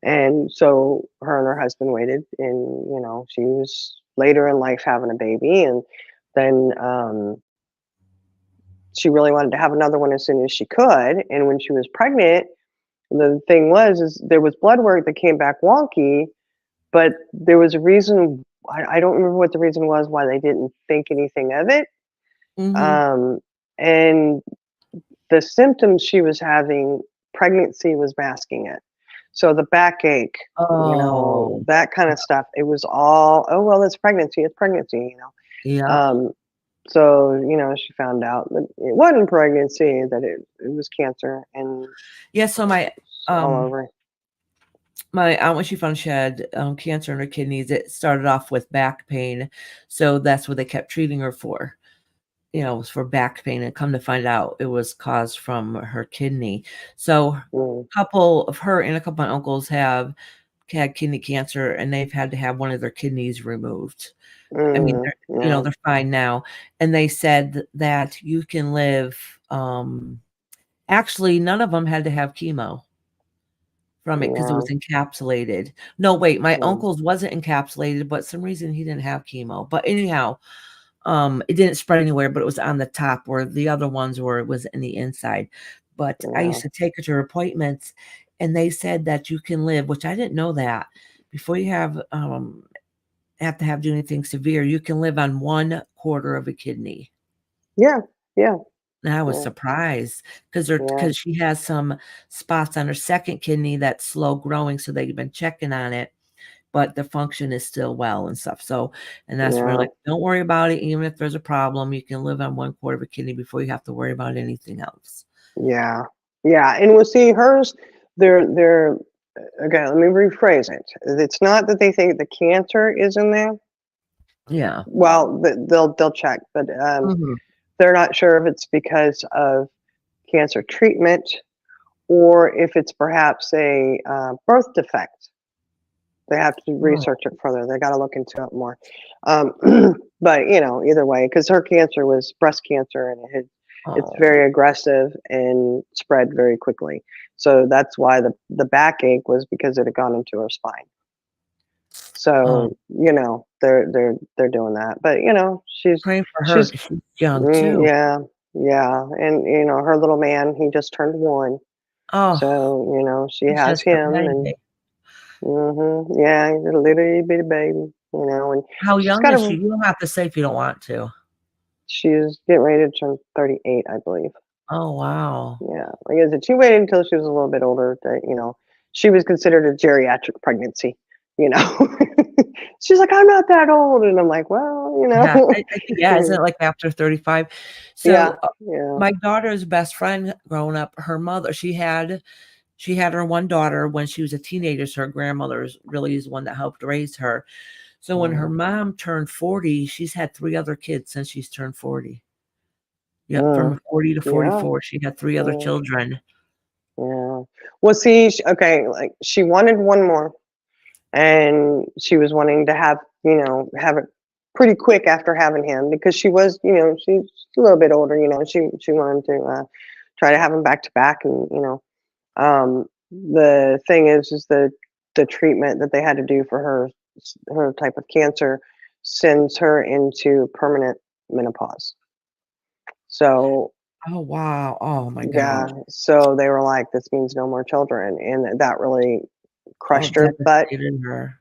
And so her and her husband waited, and she was later in life having a baby, and then she really wanted to have another one as soon as she could. And when she was pregnant, the thing is there was blood work that came back wonky, but there was a reason. I don't remember what the reason was why they didn't think anything of it. Mm-hmm. And the symptoms she was having, pregnancy was masking it. So the backache, Oh. that kind of stuff. It was all, oh well, it's pregnancy. Yeah. So she found out that it wasn't pregnancy, that it was cancer, and Yeah. So my all over. my aunt, when she found she had cancer in her kidneys, it started off with back pain. So that's what they kept treating her for. It was for back pain, and come to find out it was caused from her kidney. So a couple of her and a couple of my uncles have had kidney cancer, and they've had to have one of their kidneys removed. I mean, they're fine now. And they said that you can live, actually, none of them had to have chemo from it because it was encapsulated. No, wait, my uncle's wasn't encapsulated, but some reason he didn't have chemo. But anyhow, it didn't spread anywhere, but it was on the top, where the other ones were, it was in the inside. But I used to take her to her appointments, and they said that you can live, which I didn't know that, before you have to have do anything severe, you can live on 1/4 of a kidney. Yeah. And I was Yeah. surprised because she has some spots on her second kidney that's slow growing, so they've been checking on it, but the function is still well and stuff. So, and that's where, like, don't worry about it. Even if there's a problem, you can live on 1/4 of a kidney before you have to worry about anything else. Yeah. And we'll see hers. They're okay. Let me rephrase it. It's not that they think the cancer is in there. Yeah. Well, they'll check, but Mhm. they're not sure if it's because of cancer treatment, or if it's perhaps a birth defect They have to Oh. research it further. They got to look into it more. But either way, because her cancer was breast cancer, and it's Oh. very aggressive and spread very quickly. So that's why the backache was, because it had gone into her spine. So they're doing that. But she's Praying for her. she's She's young too. yeah, and her little man, he just turned 1. Oh, So she he has just a him, and baby. yeah, he's a little bitty baby, and How she's young got is a she? You don't have to say if you don't want to. she's getting ready to turn 38, I believe. Oh wow. Yeah, like I said, she waited until she was a little bit older to, she was considered a geriatric pregnancy, She's like, I'm not that old. And I'm like, well, Yeah, I think, isn't it like after 35? Yeah, So yeah. my daughter's best friend growing up, her mother, she had her one daughter when she was a teenager. So her grandmother's really is one that helped raise her. So when her mom turned 40, she's had 3 other kids since she's turned 40. Yeah, from 40 to 44, she had 3 other children. Yeah. Well, see, okay, like she wanted one more, and she was wanting to have it pretty quick after having him, because she was, she's a little bit older, she wanted to try to have him back to back, and the thing is the treatment that they had to do for her type of cancer sends her into permanent menopause. So Oh wow. Oh my yeah, God. so they were like, this means no more children, and that really crushed Oh, her. But devastated her.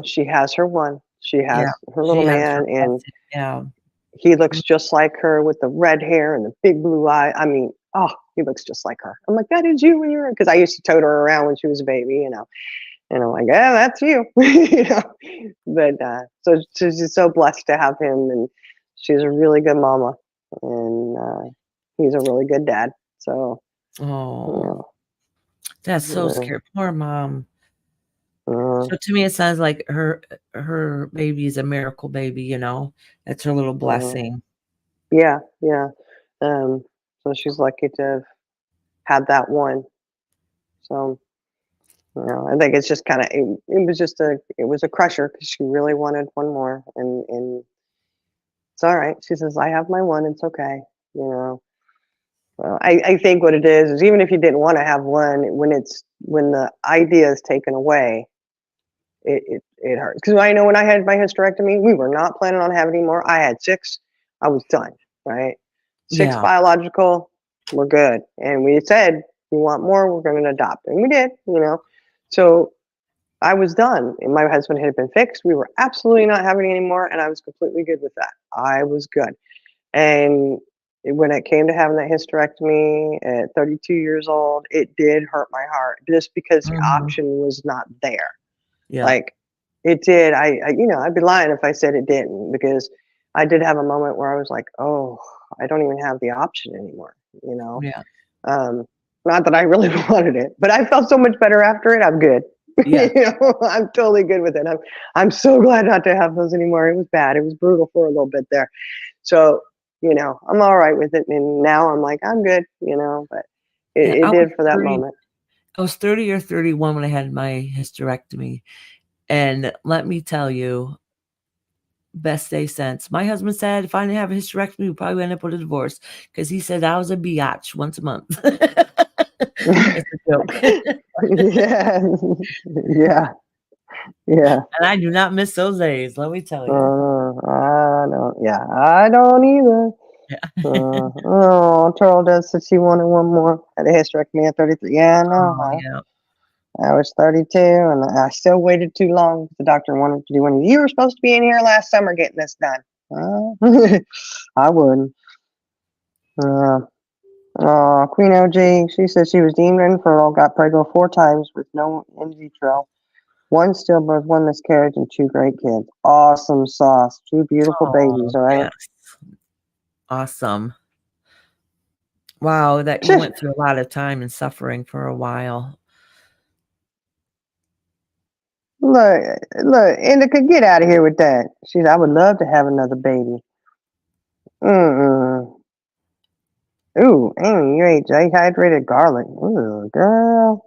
she has her one. She has Yeah, her little she has her man, and blessing. Yeah. he looks just like her with the red hair and the big blue eye. I mean, oh, he looks just like her. I'm like, that is you when you're, because I used to tote her around when she was a baby, and I'm like, yeah, that's you, But so she's just so blessed to have him, and she's a really good mama, and he's a really good dad. So, Oh, that's so yeah. scary. Poor mom. Uh, So to me, it sounds like her baby is a miracle baby. That's her little blessing. yeah, yeah. So she's lucky to have had that one. So, I think it's just kind of, it was a crusher, because she really wanted one more, and it's all right. She says, I have my one. It's okay. Well, I think what it is even if you didn't want to have one, when the idea is taken away, it hurts. Because I know when I had my hysterectomy, we were not planning on having any more. I had 6. I was done. Right, 6 Yeah. biological. We're good. And we said, you want more, we're going to adopt, and we did. So I was done, and my husband had been fixed. We were absolutely not having any more, and I was completely good with that. I was good. And when it came to having that hysterectomy at 32 years old, it did hurt my heart, just because the option was not there. Yeah. Like, it did. I'd be lying if I said it didn't, because I did have a moment where I was like, oh, I don't even have the option anymore. Yeah. Not that I really wanted it, but I felt so much better after it. I'm good. Yeah. I'm totally good with it. I'm so glad not to have those anymore. It was bad. It was brutal for a little bit there. So, I'm all right with it. And now I'm like, I'm good, but it did for that moment. I was 30 or 31 when I had my hysterectomy. And let me tell you, best day since. My husband said if I didn't have a hysterectomy, we'd probably end up with a divorce, because he said I was a biatch once a month. It's a joke. Yeah. Yeah. Yeah. And I do not miss those days, let me tell you. I don't. Yeah, I don't either. Turl does said she wanted one more. Had a hysterectomy at 33. Yeah, no, Yeah. I was 32, and I still waited too long. The doctor wanted to do one. You were supposed to be in here last summer getting this done. I wouldn't. Queen OG, she said she was deemed infertile, got pregnant 4 times with no in vitro. 1 stillbirth, 1 miscarriage, and 2 great kids. Awesome sauce. 2 beautiful babies, all right? Yes. Awesome. Wow, that you went through a lot of time and suffering for a while. Look, Indica, get out of here with that. She said, I would love to have another baby. Ooh, Amy, you ate dehydrated garlic. Ooh, girl.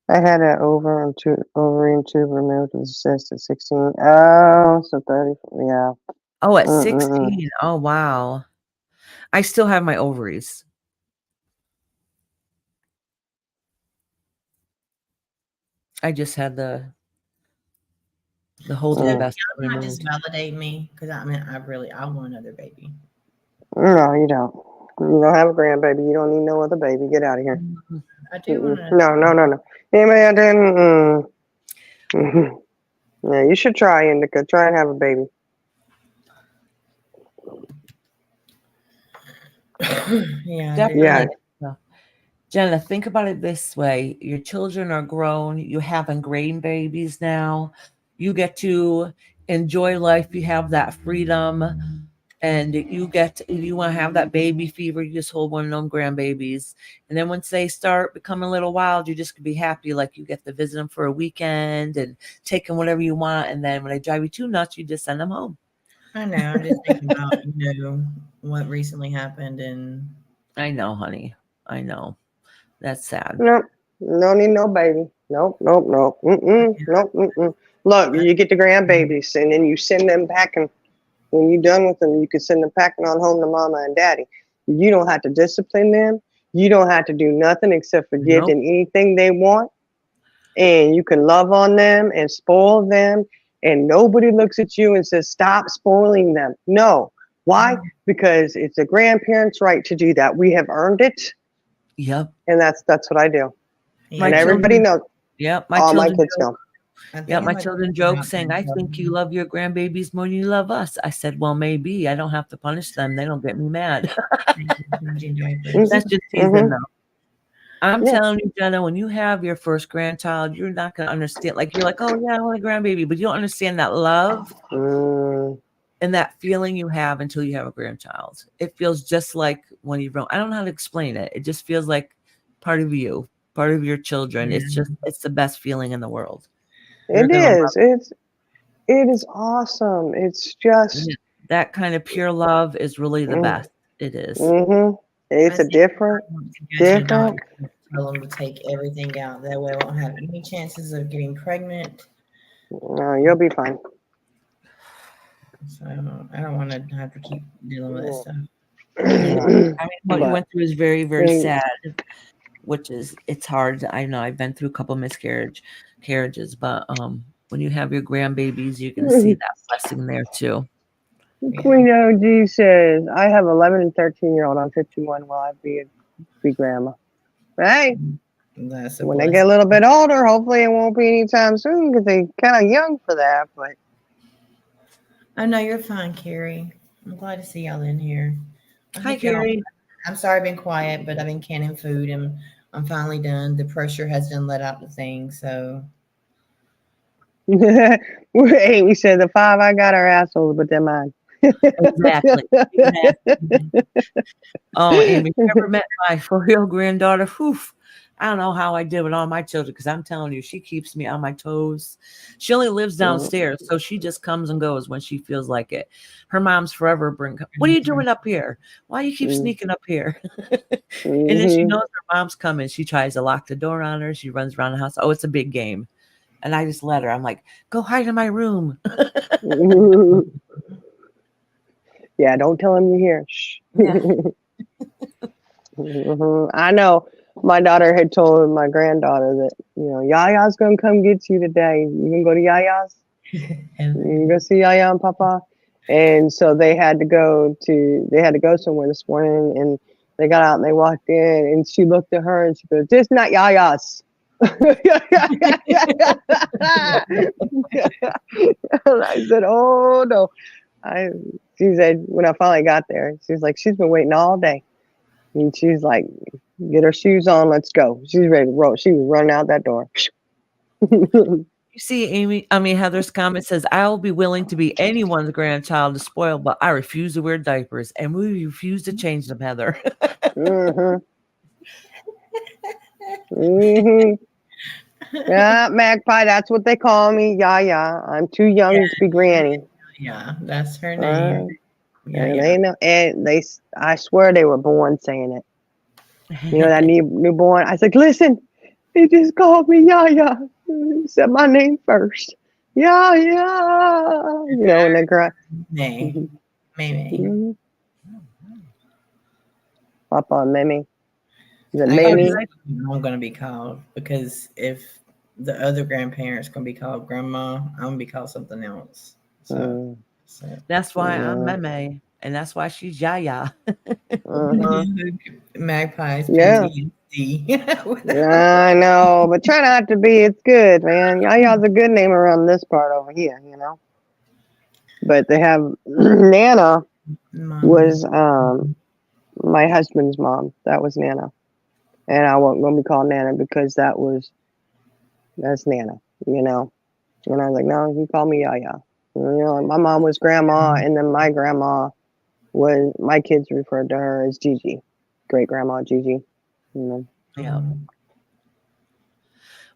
I had an ovary and tube removed with a cyst at 16. Oh, so 30. Yeah. Oh, at Mm-mm-mm. 16. Oh, wow. I still have my ovaries. I just had the whole Mm. vessel Y'all not just removed. validate me because I mean I want another baby. No, you don't. You don't have a grandbaby. You don't need no other baby. Get out of here. I do want Mm-mm. another. No. Anybody out there? Mm-hmm. Yeah, you should try, Indica. Try and have a baby. Yeah, I do. Definitely. Yeah. So, Jenna, think about it this way. Your children are grown. You have ingrained babies now. You get to enjoy life. You have that freedom. And you want to have that baby fever. You just hold one of them grandbabies. And then once they start becoming a little wild, you just could be happy. Like you get to visit them for a weekend and take them whatever you want. And then when they drive you too nuts, you just send them home. I know. I'm just thinking about what recently happened and I know, honey. I know. That's sad. Nope. No need no baby. Nope. Mm-mm. Look, you get the grandbabies and then you send them packing. When you're done with them, you can send them packing on home to mama and daddy. You don't have to discipline them. You don't have to do nothing except for give Nope. them anything they want. And you can love on them and spoil them. And nobody looks at you and says, stop spoiling them. No. Why? Because it's a grandparent's right to do that. We have earned it. Yep. And that's what I do. My And everybody children- knows. Yep. All my children kids joke- know. Yeah, my children joke saying, I think you love your grandbabies more than you love us. I said, well, maybe. I don't have to punish them. They don't get me mad. That's just teasing though. I'm telling you, Jenna, when you have your first grandchild, you're not going to understand. Like, you're like, oh, yeah, I want a grandbaby. But you don't understand that love and that feeling you have until you have a grandchild. It feels just like when you've grown. I don't know how to explain it. It just feels like part of you, part of your children. It's the best feeling in the world. It is. It is awesome. It's just that kind of pure love is really the best. It is. It's a different. Tell them to take everything out. That way I won't have any chances of getting pregnant. No, you'll be fine. So I don't want to have to keep dealing with that stuff. Yeah. I mean, what you went through is very, very sad, which is, it's hard. I know I've been through a couple miscarriages, but when you have your grandbabies, you can see that blessing there too. Queen OG says, I have 11 and 13-year-old. I'm 51. Will I be grandma? Hey, when they get a little bit older, hopefully it won't be anytime soon because they're kind of young for that. But I know you're fine, Carrie. I'm glad to see y'all in here. Hi, Carrie. I'm sorry I've been quiet, but I've been canning food and I'm finally done. The pressure has done let out the thing, so. Hey, we said the 5 I got are assholes, but they're mine. Exactly. Oh, Amy, you ever met my 4-year-old granddaughter? Whew. I don't know how I did with all my children because I'm telling you, she keeps me on my toes. She only lives downstairs, so she just comes and goes when she feels like it. Her mom's forever what are you doing up here? Why do you keep sneaking up here? And then she knows her mom's coming. She tries to lock the door on her. She runs around the house. Oh, it's a big game. And I just let her. I'm like, go hide in my room. Yeah, don't tell him you're here. Shh. Yeah. I know. My daughter had told my granddaughter that, Yaya's going to come get you today. You can go to Yaya's? You can go see Yaya and Papa? And so they had to go somewhere this morning, and they got out and they walked in, and she looked at her and she goes, this is not Yaya's. And I said, oh no. She said, when I finally got there, she's like, she's been waiting all day. And she's like, get her shoes on, let's go. She's ready to roll. She was running out that door. You see, Heather's comment says, I'll be willing to be anyone's grandchild to spoil, but I refuse to wear diapers. And we refuse to change them, Heather. Yeah, Magpie, that's what they call me. Yeah. I'm too young to be granny. Yeah, that's her name. They know, and I swear they were born saying it. That newborn. I said, listen, He just called me Yaya. He said my name first. Yaya. You know, and they cry. May. Mhm. May. Mhm. Papa and Mimi. Is it I gotta Mimi? decide what I'm gonna be called, because if the other grandparents gonna be called grandma, I'm gonna be called something else. Mm, So that's why I'm yeah. Meme, and that's why she's Yaya. Uh-huh. Magpies, Yeah. PTSD. Yeah, I know, but try not to be. It's good, man. Yaya's a good name around this part over here, you know. But they have Nana Mama. was my husband's mom. That was Nana, and I wasn't gonna be called Nana because that's Nana, you know. And I was like, no, you call me Yaya. You know, my mom was grandma, and then my grandma was my kids referred to her as Gigi, great grandma Gigi. You know. Yeah.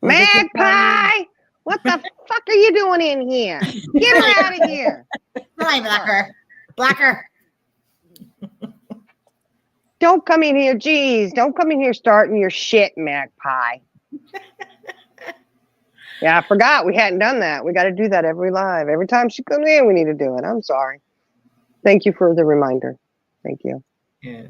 Well, Magpie, what the fuck are you doing in here? Get her out of here! Hi, Blacker. Blacker. Don't come in here, jeez! Don't come in here starting your shit, Magpie. Yeah, I forgot we hadn't done that. We got to do that every time she comes in. We need to do it. I'm sorry. Thank you for the reminder. Thank you. Yes.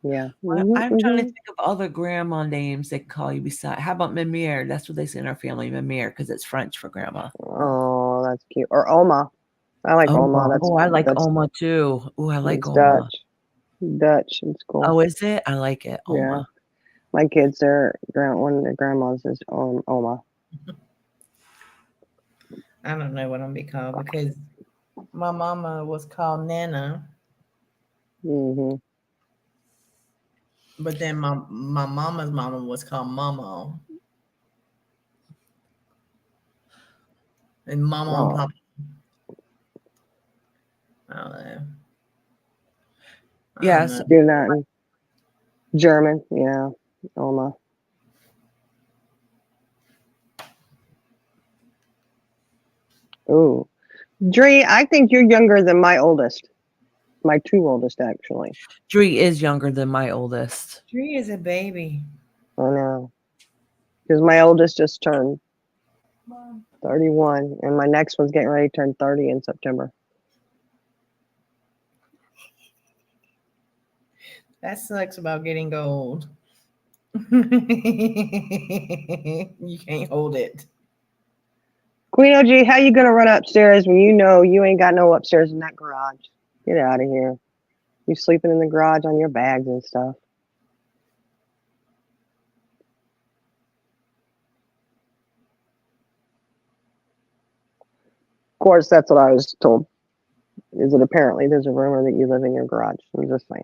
Yeah. I'm trying to think of other grandma names they call you beside. How about Mimir? That's what they say in our family, Mimir, because it's French for grandma. Oh, that's cute. Or Oma. I like Oma. That's I like that's, Oma too. Oh, I like it's Oma. Dutch. It's cool. Oh, is it? I like it. Yeah. Oma. My kids, one of their grandmas is Oma. I don't know what I'm gonna be called, because my mama was called Nana, Mm-hmm. but then my mama's mama was called Mama, and Mama and Oh, Papa. I don't know. Yes. do that in German. Yeah. Oma. Ooh. Dre, I think you're younger than my oldest. My two oldest, actually. Dree is younger than my oldest. Dree is a baby. I know. Because my oldest just turned 31, and my next one's getting ready to turn 30 in September. That sucks about getting old. You can't hold it. Queen OG, how you gonna run upstairs when you know you ain't got no upstairs in that garage? Get out of here. You sleeping in the garage on your bags and stuff. Of course, that's what I was told. Is it apparently there's a rumor that you live in your garage? I'm just saying.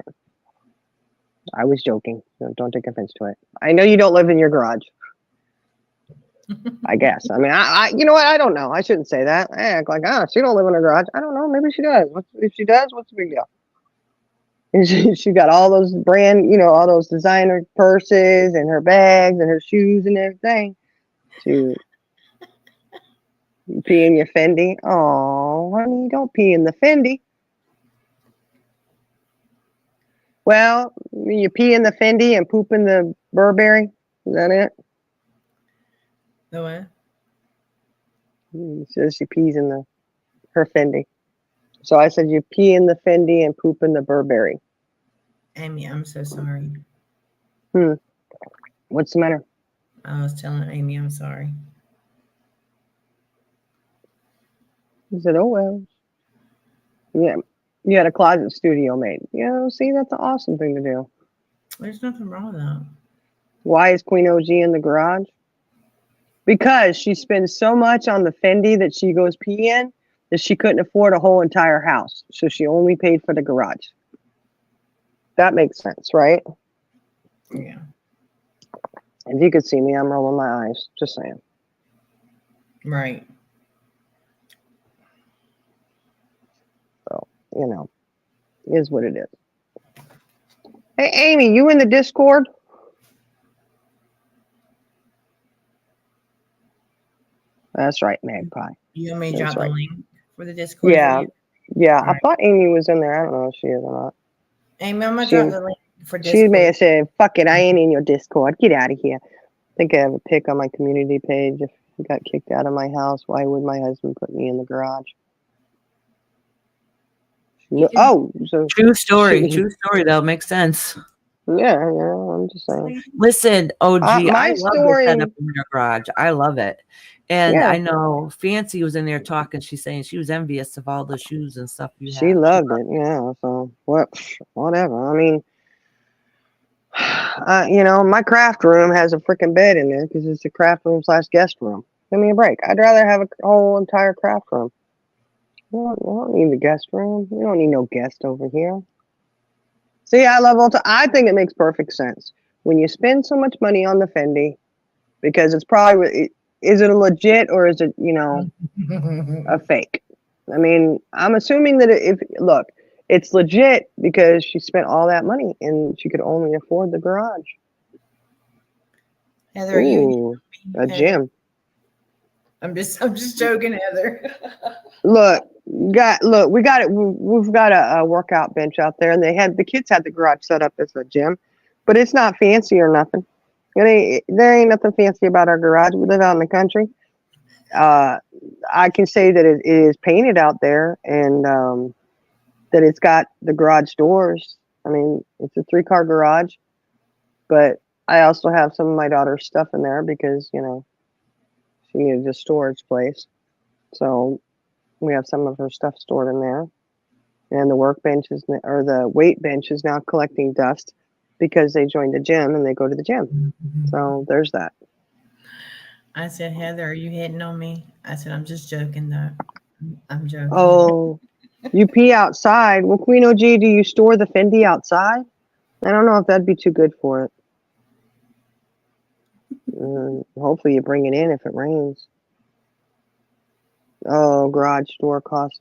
I was joking. So don't take offense to it. I know you don't live in your garage. I guess. I mean, I you know what? I don't know. I shouldn't say that. I act like, she don't live in her garage. I don't know. Maybe she does. If she does, what's the big deal? And she got all those all those designer purses and her bags and her shoes and everything. You pee in your Fendi. Oh, honey, don't pee in the Fendi. Well, you pee in the Fendi and poop in the Burberry. Is that it? The what? It says she pees in her Fendi. So I said you pee in the Fendi and poop in the Burberry. Amy, I'm so sorry. What's the matter? I was telling Amy I'm sorry. He said, oh, well. Yeah, you had a closet studio made. See, that's an awesome thing to do. There's nothing wrong with that. Why is Queen OG in the garage? Because she spends so much on the Fendi that she goes pee in that she couldn't afford a whole entire house. So she only paid for the garage. That makes sense, right? Yeah. If you could see me, I'm rolling my eyes. Just saying. Right. So, is what it is. Hey, Amy, you in the Discord? That's right, Magpie. You want me to That's drop right. the link for the Discord? Yeah. For you? Yeah, All I right. thought Amy was in there. I don't know if she is or not. Amy, I'm gonna She- drop the link for She may Discord. have said, fuck it, I ain't in your Discord. Get out of here. think I have a pic on my community page. If I got kicked out of my house, why would my husband put me in the garage? Oh, so True story. she- True story. That'll make sense. yeah, I'm just saying. Listen, OG, My I love the story- setup in your garage. I love it. And Yeah. I know Fancy was in there talking. She's saying she was envious of all the shoes and stuff you She have. loved it, yeah. So whatever. I mean, my craft room has a freaking bed in there because it's a craft room / guest room. Give me a break. I'd rather have a whole entire craft room. You don't need the guest room. You don't need no guest over here. See, I love I think it makes perfect sense when you spend so much money on the Fendi, because it's probably, is it a legit or is it a fake? I mean, I'm assuming that it's legit because she spent all that money and she could only afford the garage. Heather, are you? Ooh, a gym. I'm just joking, Heather. Look, we got it. We've got a workout bench out there, and the kids had the garage set up as a gym, but it's not fancy or nothing. There ain't nothing fancy about our garage. We live out in the country. I can say that it is painted out there, and that it's got the garage doors. I mean, it's a 3-car garage, but I also have some of my daughter's stuff in there because she needed a storage place. So we have some of her stuff stored in there, and the the weight bench is now collecting dust because they joined the gym and they go to the gym. So there's that. I said, Heather, are you hitting on me? I said, I'm just joking, though. I'm joking. Oh, you pee outside. Well, Queen OG, do you store the Fendi outside? I don't know if that'd be too good for it. Hopefully you bring it in if it rains. Oh, garage costs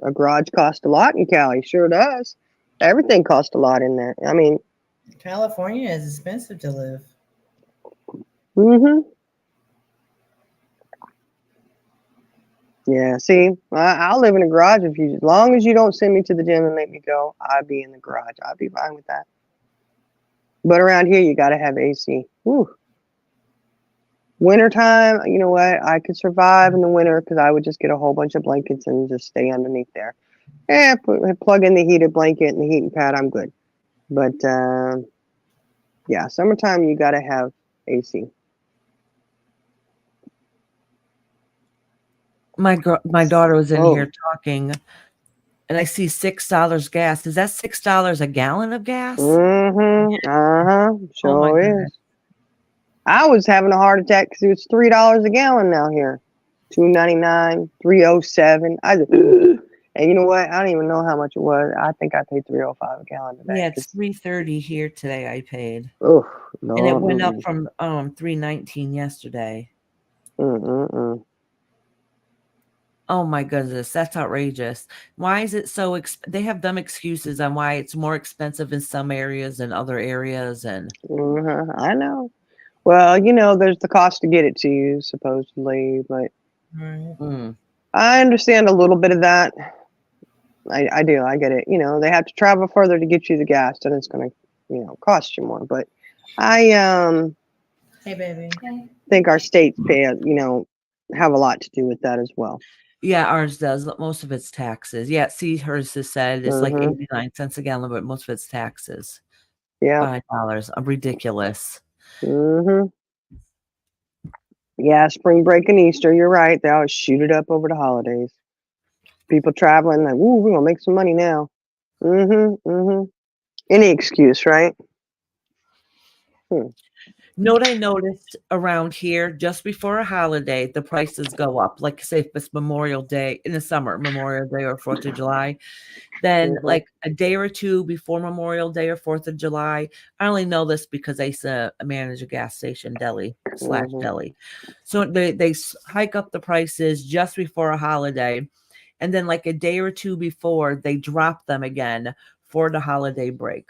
a lot in Cali. Sure does. Everything costs a lot in there. I mean, California is expensive to live. Yeah, see, I'll live in a garage as long as you don't send me to the gym and make me go, I'll be in the garage. I'll be fine with that. But around here, you got to have AC. Whew. Wintertime, you know what? I could survive in the winter because I would just get a whole bunch of blankets and just stay underneath there. Plug in the heated blanket and the heating pad, I'm good. But yeah, summertime, you got to have AC. My daughter was in Oh. here talking, and I see $6 gas. Is that $6 a gallon of gas? Sure is. goodness. I was having a heart attack because it was $3 a gallon now here. $2.99, $3.07. And you know what? I don't even know how much it was. I think I paid $3.05 a gallon today. Yeah, it's $3.30 here today. I paid, Oh, and it went up from $3.19 yesterday. Oh my goodness, that's outrageous. Why is it so they have dumb excuses on why it's more expensive in some areas than other areas, and I know. Well, there's the cost to get it to you, supposedly, but I understand a little bit of that. I do. I get it. They have to travel further to get you the gas, and it's going to, cost you more. But I Hey, baby. think our states have a lot to do with that as well. yeah, ours does. Most of it's taxes. Yeah, see, hers has said it's like 89 cents a gallon, but most of it's taxes. Yeah. $5. Ridiculous. Yeah, spring break and Easter. You're right. They always shoot it up over the holidays. People traveling like, ooh, we're gonna make some money now. Any excuse, right? Know what I noticed around here, just before a holiday, the prices go up. Like, say, if it's Memorial Day in the summer, Memorial Day or 4th of July, then like a day or two before Memorial Day or 4th of July. I only know this because I used to manage a gas station deli / deli. So they hike up the prices just before a holiday. And then like a day or two before, they drop them again for the holiday break.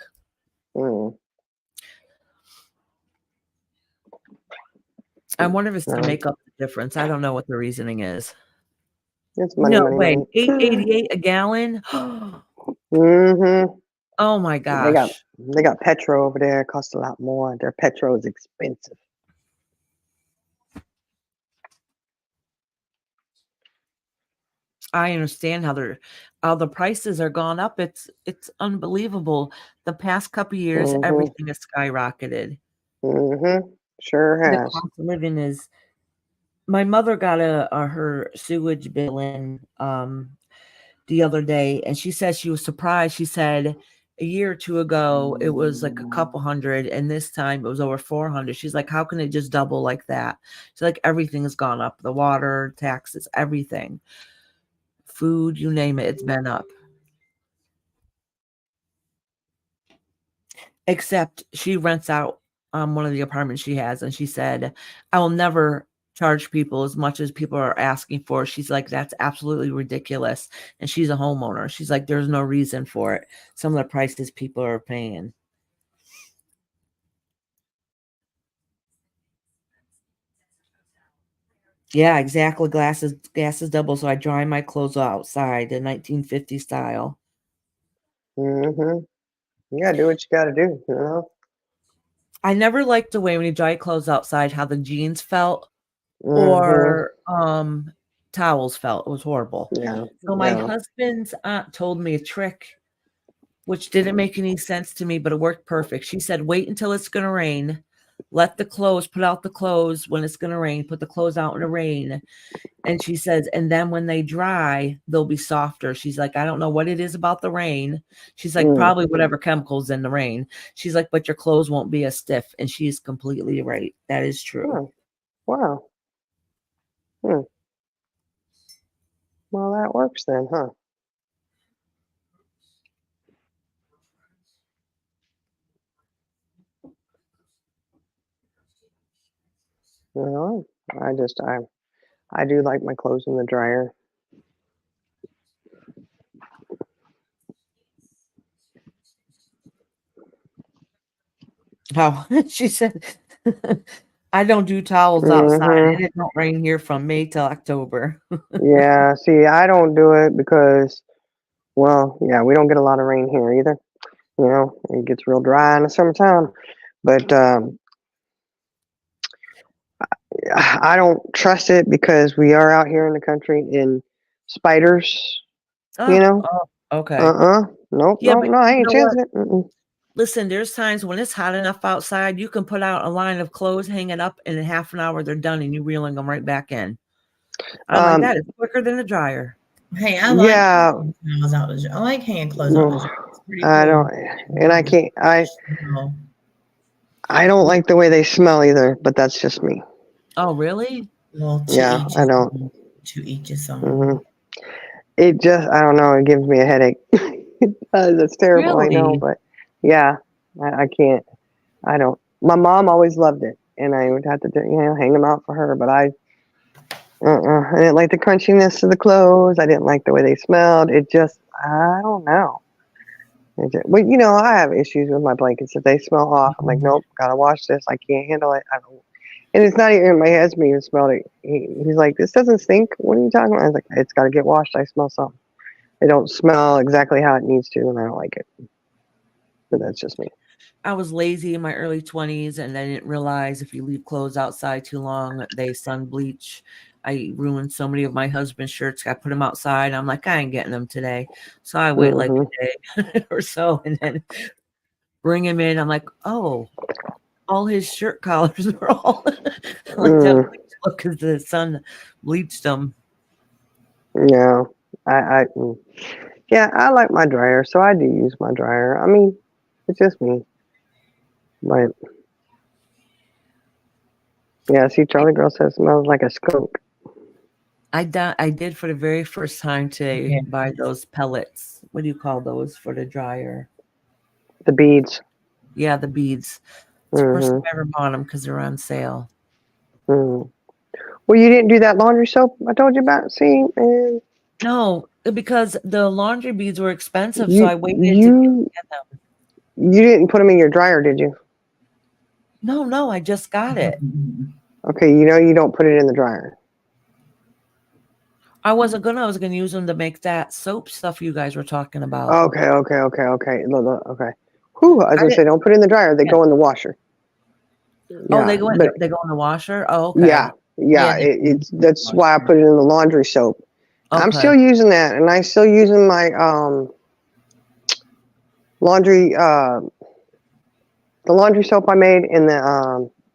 I wonder if it's to make up the difference. I don't know what the reasoning is. It's money, money. $8.88 a gallon. Oh my gosh. They got Petro over there. It costs a lot more. Their Petro is expensive. I understand how the prices are gone up. It's unbelievable. The past couple years, Mhm. everything has skyrocketed. Sure The has. cost of living is. My mother got her sewage bill in the other day, and she said she was surprised. She said a year or two ago it was like a couple hundred, and this time it was over 400. She's like, how can it just double like that? She's like, everything has gone up. The water, taxes, everything. Food, you name it, it's been up. Except she rents out one of the apartments she has, and she said, I will never charge people as much as people are asking for. She's like, that's absolutely ridiculous. And she's a homeowner. She's like, there's no reason for it. Some of the prices people are paying. Yeah, exactly. Gas is double, so I dry my clothes outside, the 1950 style. You gotta do what you gotta do, you know? I never liked the way when you dry clothes outside how the jeans felt Mhm. or towels felt. It was horrible. Yeah. So my Yeah. husband's aunt told me a trick, which didn't make any sense to me, but it worked perfect. She said, wait until it's going to rain. Put out the clothes when it's going to rain, put the clothes out in the rain. And she says, and then when they dry, they'll be softer. She's like, I don't know what it is about the rain. She's like, probably whatever chemicals in the rain. She's like, but your clothes won't be as stiff. And she's completely right. That is true. Oh, wow. Well, that works then, huh? Well, I do like my clothes in the dryer. Oh, she said, I don't do towels outside, and it don't rain here from May till October. Yeah, see, I don't do it because, well, yeah, we don't get a lot of rain here either. You know, it gets real dry in the summertime. But I don't trust it because we are out here in the country in spiders, you know? Okay. Nope, Yeah, nope, but no, I you ain't know what? chancing it. Mm-mm. Listen, there's times when it's hot enough outside, you can put out a line of clothes, hang it up, and in half an hour they're done, and you're reeling them right back in. I'm like, that is quicker than a dryer. Hey, I like Yeah, clothes out the I like hanging clothes out the dryer. It's pretty cool. I don't, and I can't, No. I don't like the way they smell either, but that's just me. Oh, really? Well, Yeah, I don't. To each his own. Mhm. It just, I don't know, it gives me a headache. It does, it's terrible, I know, Really? but yeah, I can't, I don't. My mom always loved it, and I would have to, hang them out for her, but I didn't like the crunchiness of the clothes. I didn't like the way they smelled. It just, I don't know. Well, I have issues with my blankets. If they smell off, I'm like, nope, gotta wash this. I can't handle it. I don't. And it's not even my husband even smelled it. He's like, this doesn't stink. What are you talking about? I was like, it's got to get washed. I smell something. They don't smell exactly how it needs to, and I don't like it. But that's just me. I was lazy in my early 20s, and I didn't realize if you leave clothes outside too long, they sun bleach. I ruined so many of my husband's shirts. I put them outside. I'm like, I ain't getting them today. So I wait like a day or so and then bring him in. I'm like, oh, all his shirt collars are all like because the sun bleached them. Yeah, yeah, I like my dryer, so I do use my dryer. I mean, it's just me. But yeah, see, Charlie Girl says it smells like a skunk. I did for the very first time today buy those pellets. What do you call those for the dryer? The beads. Yeah, the beads. It's the first time I ever bought them because they're on sale. Well, you didn't do that laundry soap I told you about? See, man. No, because the laundry beads were expensive, so I waited to get them. You didn't put them in your dryer, did you? No, I just got it. Okay, you don't put it in the dryer. I was gonna use them to make that soap stuff you guys were talking about. Okay. Look, okay. Whew, I was gonna say, don't put it in the dryer. They go in the washer. Oh, they go in the washer. Oh, okay. Yeah. That's why I put it in the laundry soap, I'm Okay. still using that, and I still using my laundry the laundry soap I made in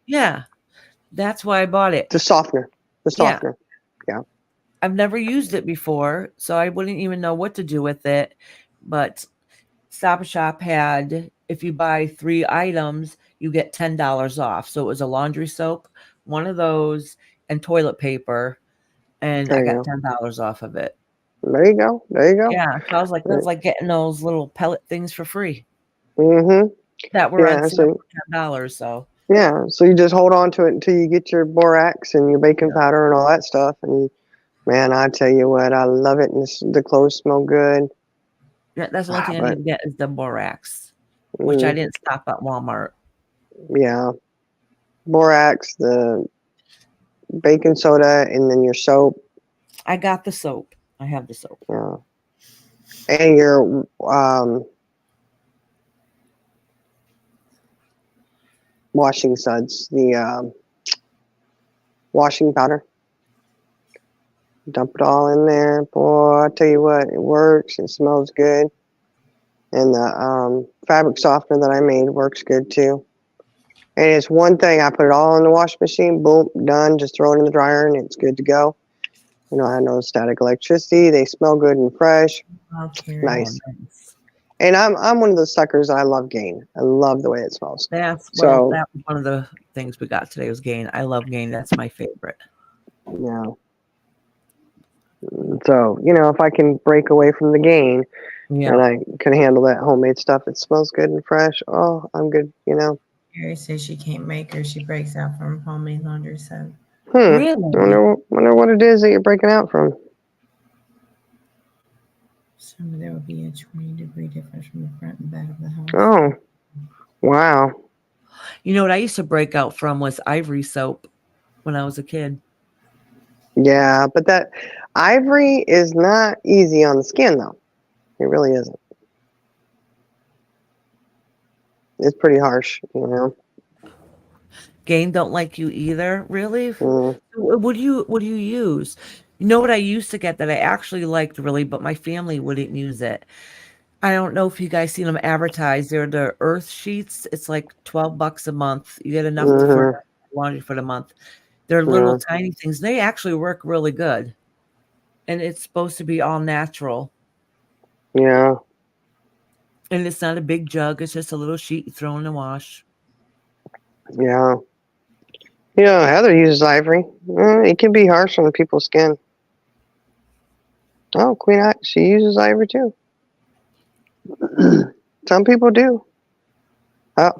Yeah, that's why I bought it. the softener. The Yeah. softener. I've never used it before, so I wouldn't even know what to do with it. But Stop and Shop had, if you buy 3 items, you get $10 off. So it was a laundry soap, one of those, and toilet paper, and I There you got go. $10 off of it. There you go. There you go. Yeah, so I was like, that's like getting those little pellet things for free Mm-hmm. that were on Yeah. sale So for $10. So yeah. So you just hold on to it until you get your borax and your baking Yeah. powder and all that stuff. And man, I tell you what, I love it. And the clothes smell good. yeah, that's the only thing I But need to get is the borax, which I didn't stop at Walmart. yeah, borax, the baking soda, and then your soap. I got the soap. I have the soap. Yeah. And your washing suds, the washing powder. Dump it all in there. Boy, I tell you what, it works. It smells good. And the fabric softener that I made works good too. And it's one thing. I put it all in the wash machine. Boom, done. Just throw it in the dryer and it's good to go. You know, I have no static electricity. They smell good and fresh. Okay. Nice. Nice. And I'm one of those suckers. I love Gain. I love the way it smells. That So was one of the things we got today was Gain. I love Gain. That's my favorite. yeah. So you know, if I can break away from the Gain Yeah. and I can handle that homemade stuff, it smells good and fresh. Oh, I'm good. You know. Carrie says she can't make her. She breaks out from homemade laundry soap. Really? Wonder what it is that you're breaking out from. So there will be a 20-degree difference from the front and back of the house. Oh, wow. You know what I used to break out from was Ivory soap when I was a kid. Yeah, but that ivory is not easy on the skin, though. It really isn't. It's pretty harsh, you know. Gain don't like you either, really? Mm. What do you use? You know what I used to get that I actually liked really, but my family wouldn't use it. I don't know if you guys seen them advertised. They're the Earth Sheets. It's like $12 a month. You get enough for laundry for the month. They're little tiny things. They actually work really good. And it's supposed to be all natural. Yeah. And it's not a big jug. It's just a little sheet you throw in the wash. Yeah. You know, Heather uses ivory. It can be harsh on people's skin. Oh, she uses ivory too. Some people do.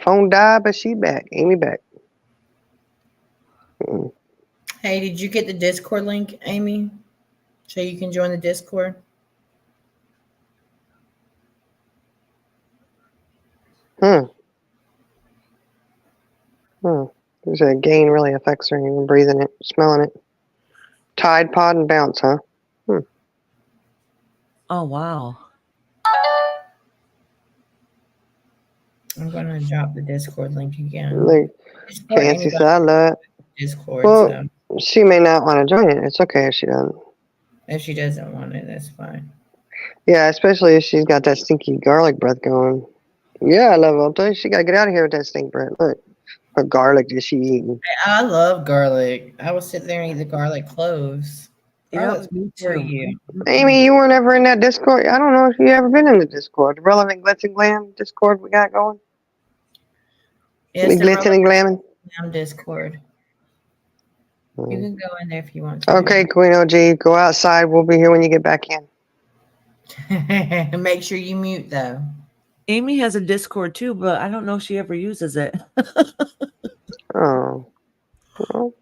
Phone died, but she back. Amy back. Hey, did you get the Discord link, Amy? So you can join the Discord? There's a Gain really affects her, even breathing it, smelling it. Tide Pod and Bounce, huh? Oh, wow. I'm going to drop the Discord link again. Like, Discord, Fancy anybody said that. Discord, Well, so she may not want to join it. It's okay if she doesn't. if she doesn't want it, that's fine. Yeah, especially if she's got that stinky garlic breath going. Yeah, I love it. I'll tell you, she got to get out of here with that stink breath. Look, what garlic is she eating? I love garlic. I will sit there and eat the garlic cloves. Yeah, Garlic's me good for too. you. Amy, you weren't ever in that Discord. I don't know if you ever been in the Discord. The Relevant Glitz and Glam Discord we got going. It's the Glitzing and glamming. Glam Discord. You can go in there if you want to. Okay, Queen OG, go outside. We'll be here when you get back in. Make sure you mute though. Amy has a Discord too, but I don't know if she ever uses it. Oh. Well.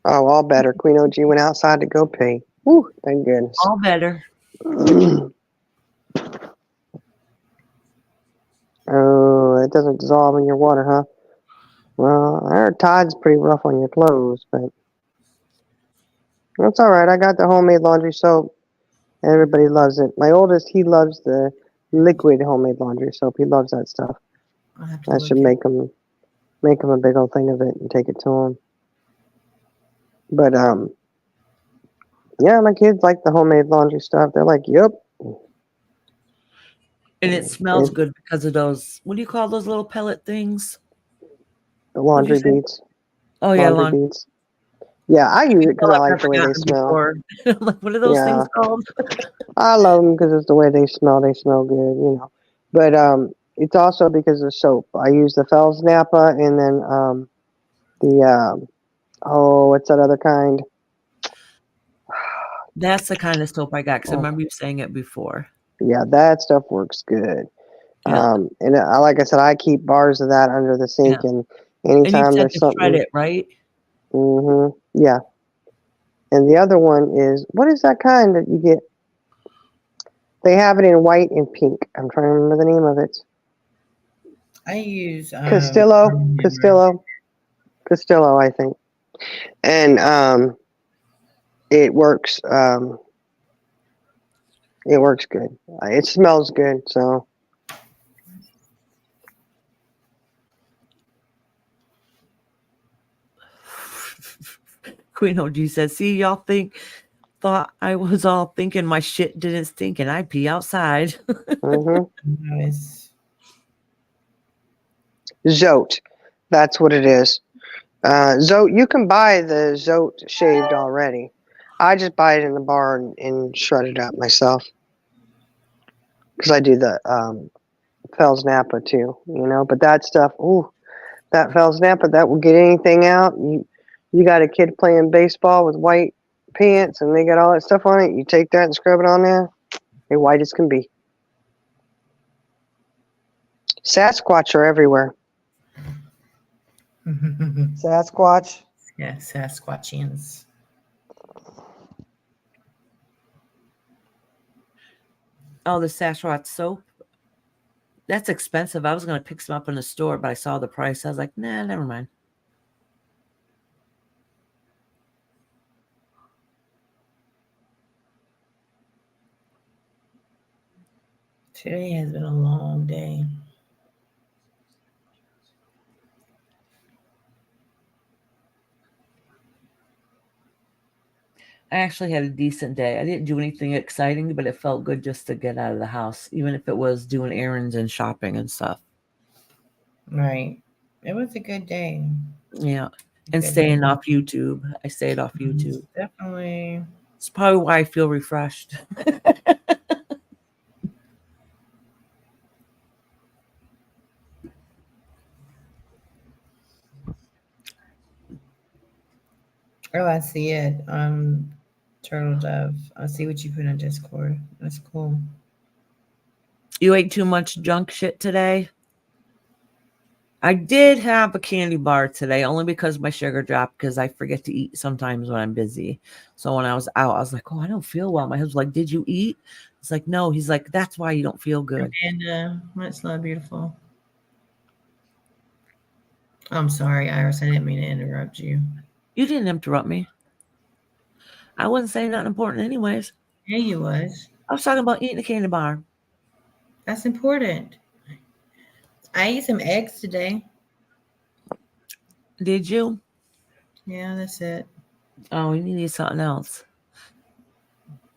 Oh, all better. Queen OG went outside to go pee. Woo, thank goodness. All better. Oh, it doesn't dissolve in your water, huh? Well, I heard Tide's pretty rough on your clothes, but that's all right. I got the homemade laundry soap. Everybody loves it. My oldest, he loves the liquid homemade laundry soap. He loves that stuff. I'll have to I look should at- make him a big old thing of it and take it to him. But Yeah, my kids like the homemade laundry stuff. They're like, yep. And it smells It- good because of those. What do you call those little pellet things? The laundry say? beads. Oh yeah, Laundry beads. Yeah, I use it because I like the way they smell. I'm like, what are those things called? I love them because it's the way they smell. They smell good, you know. But it's also because of soap. I use the Fells Napa and then what's that other kind? That's the kind of soap I got because I remember you saying it before. Yeah, that stuff works good. Yeah. And like I said, I keep bars of that under the sink, Yeah. and And you anytime said there's to shred something. it, right? Yeah. And the other one is, what is that kind that you get? They have it in white and pink. I'm trying to remember the name of it. I use Castillo, I think. And it works. It works good. It smells good. So Queen OG says, see, y'all thought I was all thinking my shit didn't stink and I'd pee outside. Zote, that's what it is. Zote, you can buy the Zote shaved already. I just buy it in the bar and shred it up myself. Because I do the Fells Napa too, you know. But that stuff, that Fells Napa, that will get anything out. You got a kid playing baseball with white pants and they got all that stuff on it. You take that and scrub it on there. They're white as can be. Sasquatch are everywhere. Sasquatch. Yeah, Sasquatchians. Oh, the Sasquatch soap. That's expensive. I was going to pick some up in the store, but I saw the price. I was like, nah, never mind. Today has been a long day. I actually had a decent day. I didn't do anything exciting, but it felt good just to get out of the house, even if it was doing errands and shopping and stuff. Right. It was a good day. Yeah. And staying off YouTube. I stayed off YouTube. Definitely. It's probably why I feel refreshed. Oh, I see it. Turtle Dove. I see what you put in Discord. That's cool. You ate too much junk shit today? I did have a candy bar today, only because my sugar dropped, because I forget to eat sometimes when I'm busy. So when I was out, I was like, oh, I don't feel well. My husband's like, did you eat? It's like, no. He's like, that's why you don't feel good. And much love, beautiful. I'm sorry, Iris. I didn't mean to interrupt you. You didn't interrupt me. I wasn't saying nothing important anyways. Yeah, you was. I was talking about eating a candy bar. That's important. I ate some eggs today. Did you? Yeah, that's it. Oh, you need something else.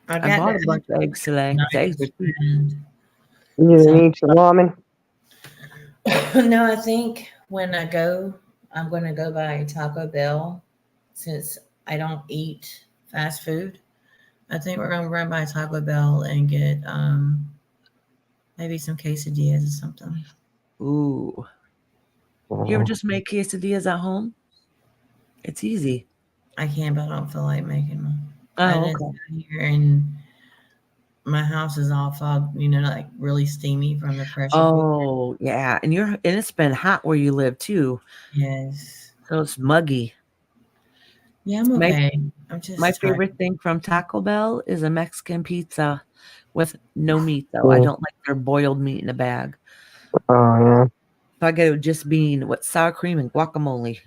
I bought a bunch of eggs today. The eggs are cheap. You need some ramen. No, I think when I go, I'm going to go by Taco Bell since I don't eat fast food. I think we're going to run by Taco Bell and get maybe some quesadillas or something. Ooh. You ever just make quesadillas at home? It's easy. I can, but I don't feel like making them. Oh, okay. Here and my house is all fogged, like really steamy from the pressure cooker. Oh, yeah. And it's been hot where you live too. Yes. So it's muggy. Yeah, I'm okay. I'm just my tired. favorite thing from Taco Bell is a Mexican pizza with no meat, though. I don't like their boiled meat in a bag. Oh, yeah. If I get it just bean with sour cream and guacamole.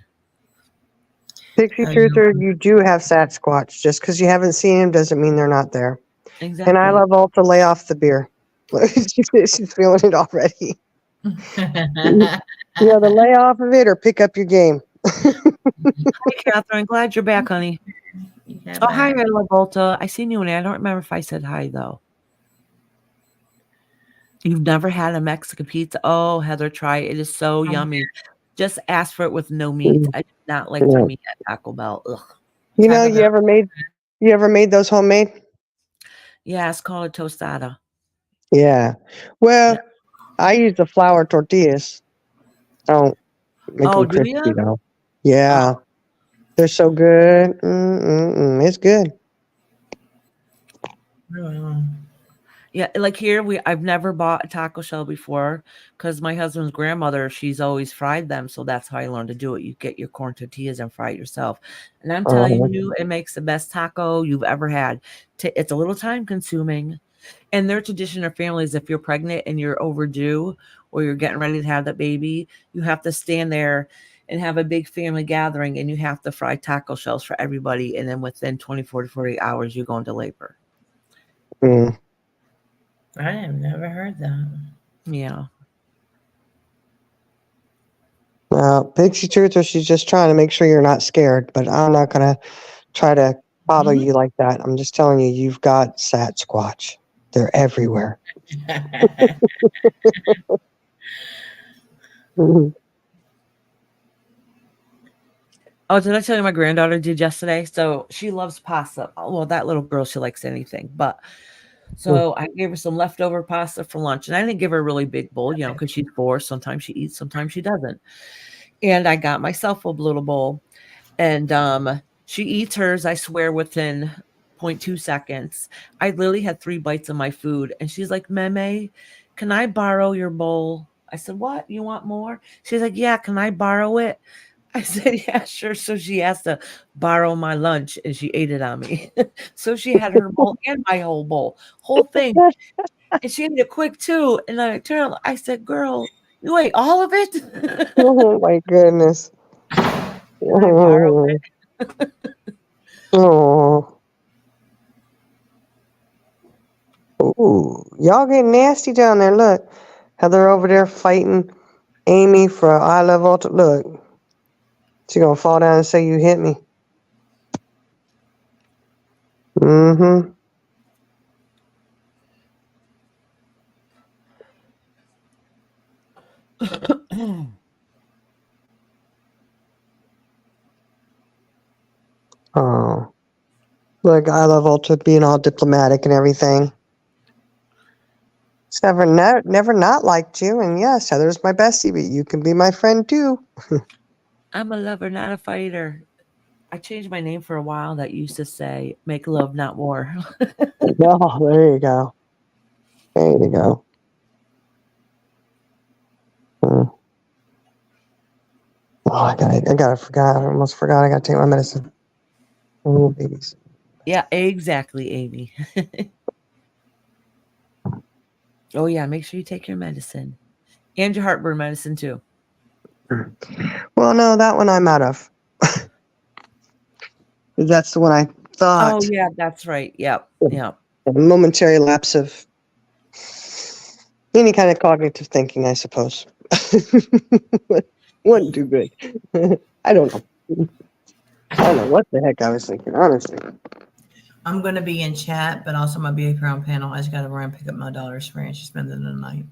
Pixie Truther, you do have Sasquatch. Just because you haven't seen him doesn't mean they're not there. Exactly. And I love all to lay off the beer. She's feeling it already. You either lay off of it or pick up your game. Hey, Catherine, glad you're back, honey. You got Oh, hi, back. La Volta. I seen you in there. I don't remember if I said hi though. You've never had a Mexican pizza? Oh, Heather, try it. It is so yummy. Just ask for it with no meat. I do not like their Yeah. meat at Taco Bell. Ugh. You know, Taco Bell. you ever made those homemade? Yeah, it's called a tostada. Yeah. Well, I use the flour tortillas. I don't make Oh, them do crispy you? though. Yeah. Oh, They're so good. It's good. Oh, yeah. Like here, I've never bought a taco shell before because my husband's grandmother, she's always fried them. So that's how I learned to do it. You get your corn tortillas and fry it yourself. And I'm telling Uh-huh. you, it makes the best taco you've ever had. It's a little time consuming. And their tradition or families, if you're pregnant and you're overdue or you're getting ready to have that baby, you have to stand there and have a big family gathering and you have to fry taco shells for everybody. And then within 24 to 48 hours, you go into labor. Mm. I have never heard that. Yeah. Pixie Truth, or she's just trying to make sure you're not scared, but I'm not going to try to bother Mhm. you like that. I'm just telling you, you've got Sasquatch. They're everywhere. Mhm. Oh, did I tell you my granddaughter did yesterday? So she loves pasta. Well, that little girl, she likes anything. But so I gave her some leftover pasta for lunch. And I didn't give her a really big bowl, because she's 4. Sometimes she eats, sometimes she doesn't. And I got myself a little bowl. And she eats hers, I swear, within 0.2 seconds. I literally had 3 bites of my food. And she's like, Meme, can I borrow your bowl? I said, what? You want more? She's like, yeah, can I borrow it? I said, yeah, sure. So she has to borrow my lunch and she ate it on me. So she had her bowl and my whole thing. And she ate it quick too. And I turned, I said, girl, you ate all of it? Oh my goodness. Can I borrow it? Oh. Ooh, y'all getting nasty down there. Look, Heather over there fighting Amy for I Love Ultra. Look, she gonna fall down and say you hit me. Mm-hmm. Oh, look, I Love Ultra being all diplomatic and everything. It's never not liked you. And yes, Heather's my bestie, but you can be my friend too. I'm a lover, not a fighter. I changed my name for a while. That used to say make love, not war. Oh, there you go. There you go. Mm. Oh, I almost forgot. I gotta take my medicine. Oh, babies. Yeah, exactly, Amy. Oh, yeah, make sure you take your medicine and your heartburn medicine too. Well, no, that one I'm out of. That's the one I thought. Oh, yeah, that's right. Yep. Yep. A momentary lapse of any kind of cognitive thinking, I suppose. Wouldn't do good. I don't know. I don't know what the heck I was thinking, honestly. I'm going to be in chat, but also my Beauty Crown panel. I just got to run and pick up my daughter's friend. She's spending the night.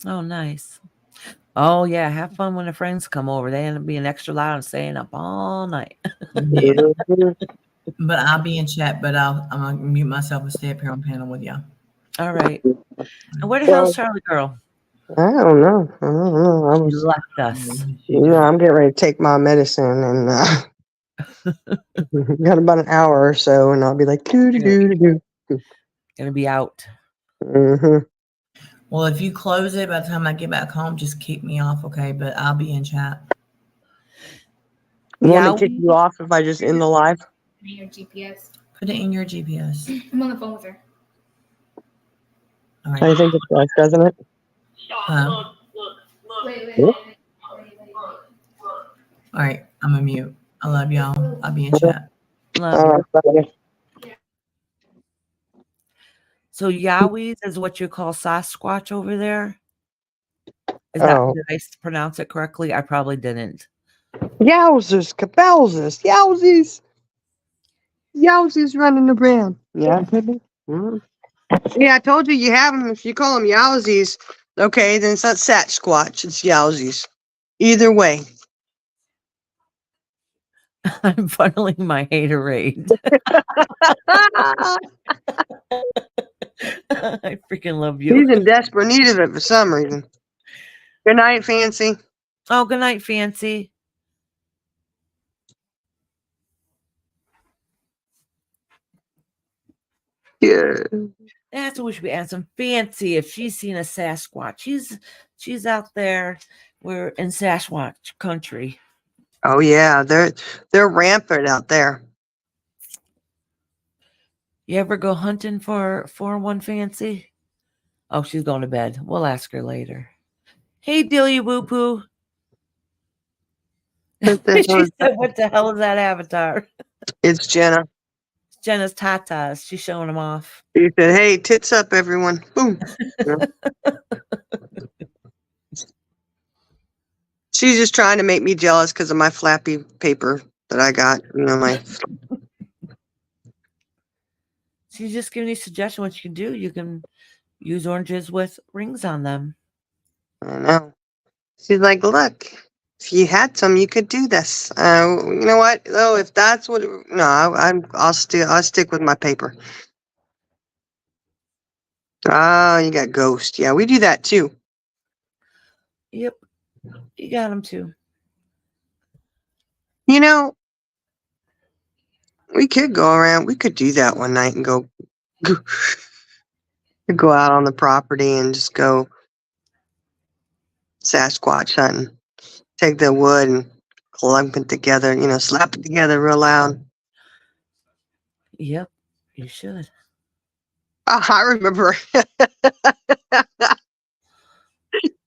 Oh, nice. Oh, yeah. Have fun when the friends come over. They end up being extra loud and staying up all night. Yeah. But I'll be in chat, but I'm going to mute myself and stay up here on panel with y'all. All right. And where the hell's Charlie girl? I don't know. I She left us. I'm getting ready to take my medicine and got about an hour or so, and I'll be like, do. Gonna be out. Mm-hmm. Well, if you close it by the time I get back home, just kick me off, okay? But I'll be in chat. You want Yeah, me to kick you off if I just end the live? In your GPS. Put it in your GPS. I'm on the phone with her. All I right. think it does, doesn't it? Huh? Wait. All right. I'm going to mute. I love y'all. I'll be in chat. Love you. Bye. So Yowies is what you call Sasquatch over there? Is that, Oh. did I pronounce it correctly? I probably didn't. Yowzers, kabowzers, yowzies. Yowzy's running around. Yeah, it could be. Mm. Yeah, I told you have them. If you call them Yowzies, okay, then it's not Sasquatch. It's Yowzies. Either way. I'm funneling my haterade. I freaking love you. He's in desperate need of it for some reason. Good night, Fancy. Oh, good night, Fancy. Yeah. That's what we should be asking Fancy if she's seen a Sasquatch. She's out there. We're in Sasquatch country. Oh yeah, they're rampant out there. You ever go hunting for one, Fancy? Oh, she's going to bed. We'll ask her later. Hey, Dilly Woo Poo. She said, what the hell is that avatar? It's Jenna. Jenna's tatas. She's showing them off. She said, "Hey, tits up, everyone!" Boom. She's just trying to make me jealous because of my flappy paper that I got. You know, my. She's just giving you suggestions what you can do. You can use oranges with rings on them. I know. She's like, "Look, if you had some, you could do this." You know what? Oh, if that's what, no, I'll stick with my paper. Oh, you got Ghost. Yeah, we do that too. Yep, you got them too. You know, we could go around. We could do that one night and go out on the property and just go Sasquatch hunting. Take the wood and clump it together. You know, slap it together real loud. Yep, you should. Oh, I remember.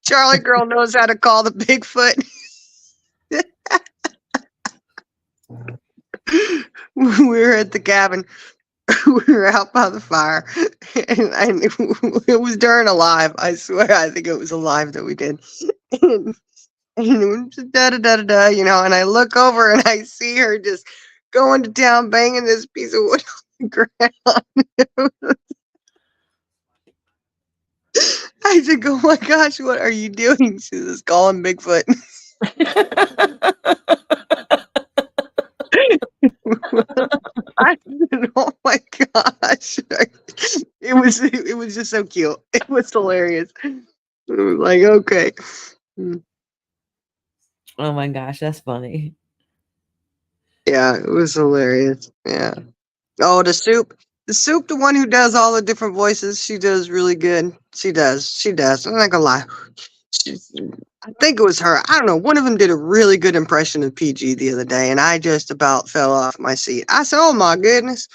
Charlie girl knows how to call the Bigfoot. We were at the cabin. We were out by the fire, and it was during a live. I swear, I think it was a live that we did. And it was just da da da da da, you know. And I look over and I see her just going to town, banging this piece of wood on the ground. I said, "Oh my gosh, what are you doing?" She says, "Calling Bigfoot." I said, "Oh my gosh!" It was just so cute. It was hilarious. It was like, okay. Oh my gosh, that's funny. Yeah, it was hilarious. Yeah. Oh, the soup, the one who does all the different voices. She does really good. She does. I'm not gonna lie. I think it was her. I don't know. One of them did a really good impression of PG the other day, and I just about fell off my seat. I said, "Oh my goodness!"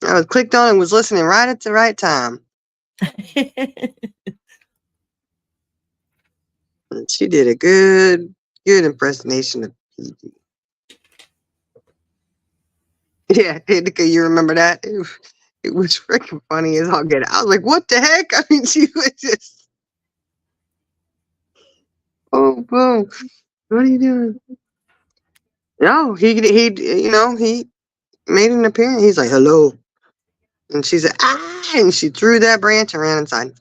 I was clicked on and was listening right at the right time. And she did a good impersonation of PG. Yeah, Hidika, you remember that? It was freaking funny as all get. I was like, "What the heck?" I mean, she was just, "Oh, boom! What are you doing?" No, he made an appearance. He's like, "Hello," and she said, "Ah!" and she threw that branch and ran inside.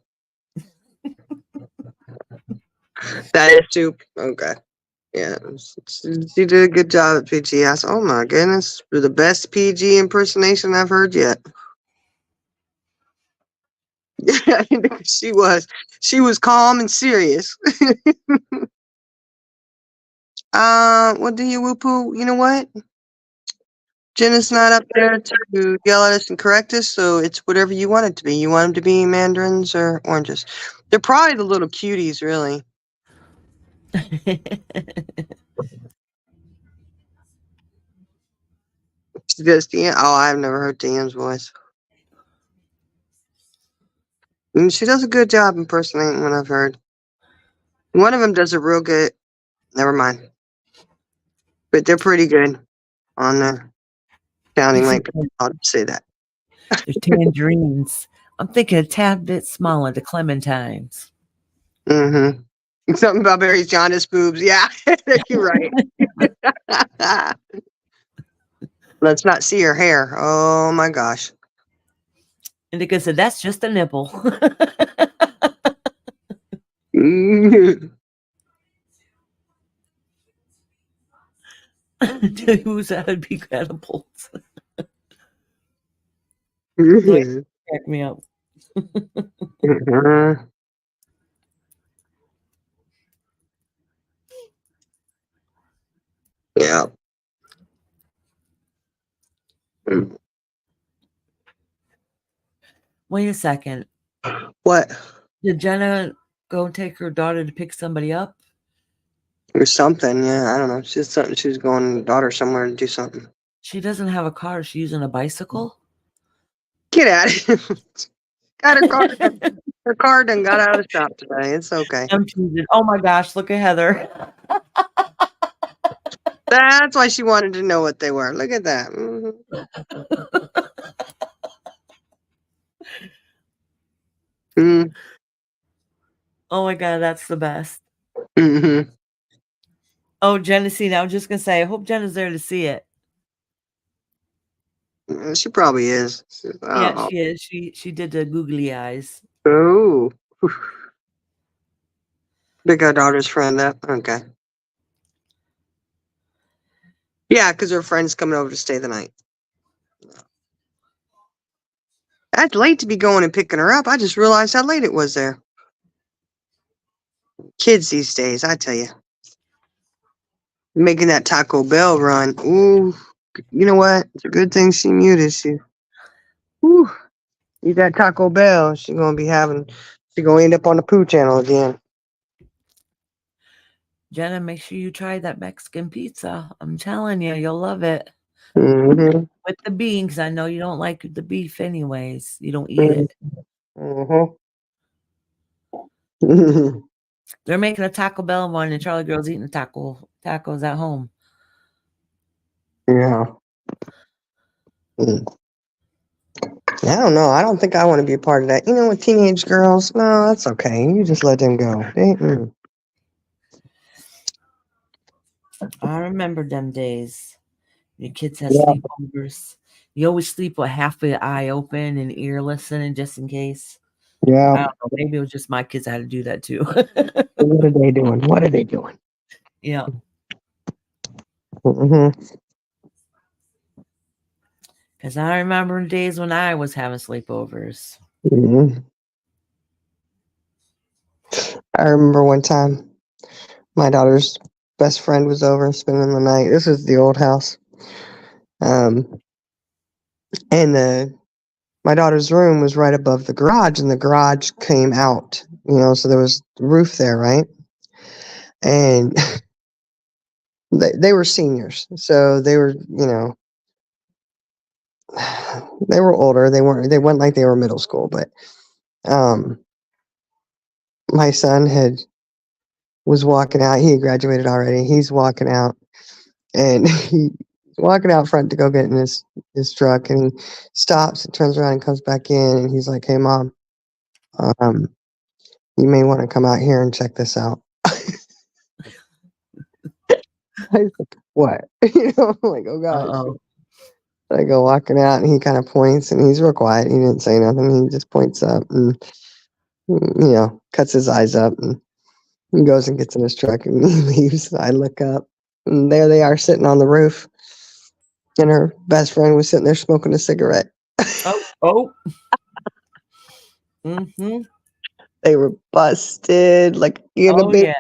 That is soup. Okay. Yeah, she did a good job at PG. I said, "Oh my goodness, you're the best PG impersonation I've heard yet." Yeah, she was calm and serious. What do you whoop-oo? You know what? Jenna's not up there to yell at us and correct us, so it's whatever you want it to be. You want them to be mandarins or oranges? They're probably the little cuties, really. She does Deanne. Oh, I've never heard Deanne's voice. And she does a good job impersonating what I've heard. One of them does it real good. Never mind. But they're pretty good on there. Sounding like I'll say that. They're tangerines. I'm thinking a tad bit smaller, the clementines. Mm-hmm. Something about Barry's jaundice boobs. Yeah, you're right. Let's not see her hair. Oh my gosh. Indica said, that's just a nipple. Who's that would be catapults? Crack me up. Yeah. Wait a second. What? Did Jenna go take her daughter to pick somebody up? Or something, yeah. I don't know. She's something. She was going daughter somewhere to do something. She doesn't have a car. Is she using a bicycle? Get out of here. Got her car. Her car done got out of the shop today. It's okay. I'm teasing. Oh my gosh, look at Heather. That's why she wanted to know what they were. Look at that. Oh my god, that's the best. Mm-hmm. Oh, Jenna, see, I was just gonna say, I hope Jenna's there to see it. She probably is. Yeah, she is. She did the googly eyes. Oh. Big her daughter's friend up. Okay. Yeah, because her friend's coming over to stay the night. That's late to be going and picking her up. I just realized how late it was there. Kids these days, I tell you. Making that Taco Bell run. Ooh. You know what? It's a good thing she muted you. Ooh. Eat that Taco Bell. She's going to end up on the Pooh channel again. Jenna, make sure you try that Mexican pizza. I'm telling you, you'll love it. Mm-hmm. With the beans, because I know you don't like the beef anyways. You don't eat it. Mm-hmm. They're making a Taco Bell one, and Charlie Girl's eating tacos at home. Yeah. I don't know. I don't think I want to be a part of that. You know, with teenage girls, no, that's okay. You just let them go. I remember them days. Your kids had sleepovers. You always sleep with half the eye open and ear listening just in case. Yeah. I don't know. Maybe it was just my kids had to do that too. What are they doing? What are they doing? Yeah. Mm-hmm. Because I remember days when I was having sleepovers. Mm-hmm. I remember one time my daughter's best friend was over spending the night. This is the old house. And my daughter's room was right above the garage, and the garage came out, so there was roof there, right? And they were seniors, so they were, they were older. They weren't like they were middle school, but my son was walking out. He had graduated already. He's walking out, and he's walking out front to go get in his truck, and he stops and turns around and comes back in, and he's like, "Hey, Mom, you may want to come out here and check this out." I was like, "What?" I'm like, "Oh gosh." Uh-oh. I go walking out, and he kind of points, and he's real quiet. He didn't say nothing. He just points up and, cuts his eyes up, and he goes and gets in his truck, and he leaves. I look up, and there they are sitting on the roof, and her best friend was sitting there smoking a cigarette. Oh. Mm-hmm. They were busted, like, Yeah.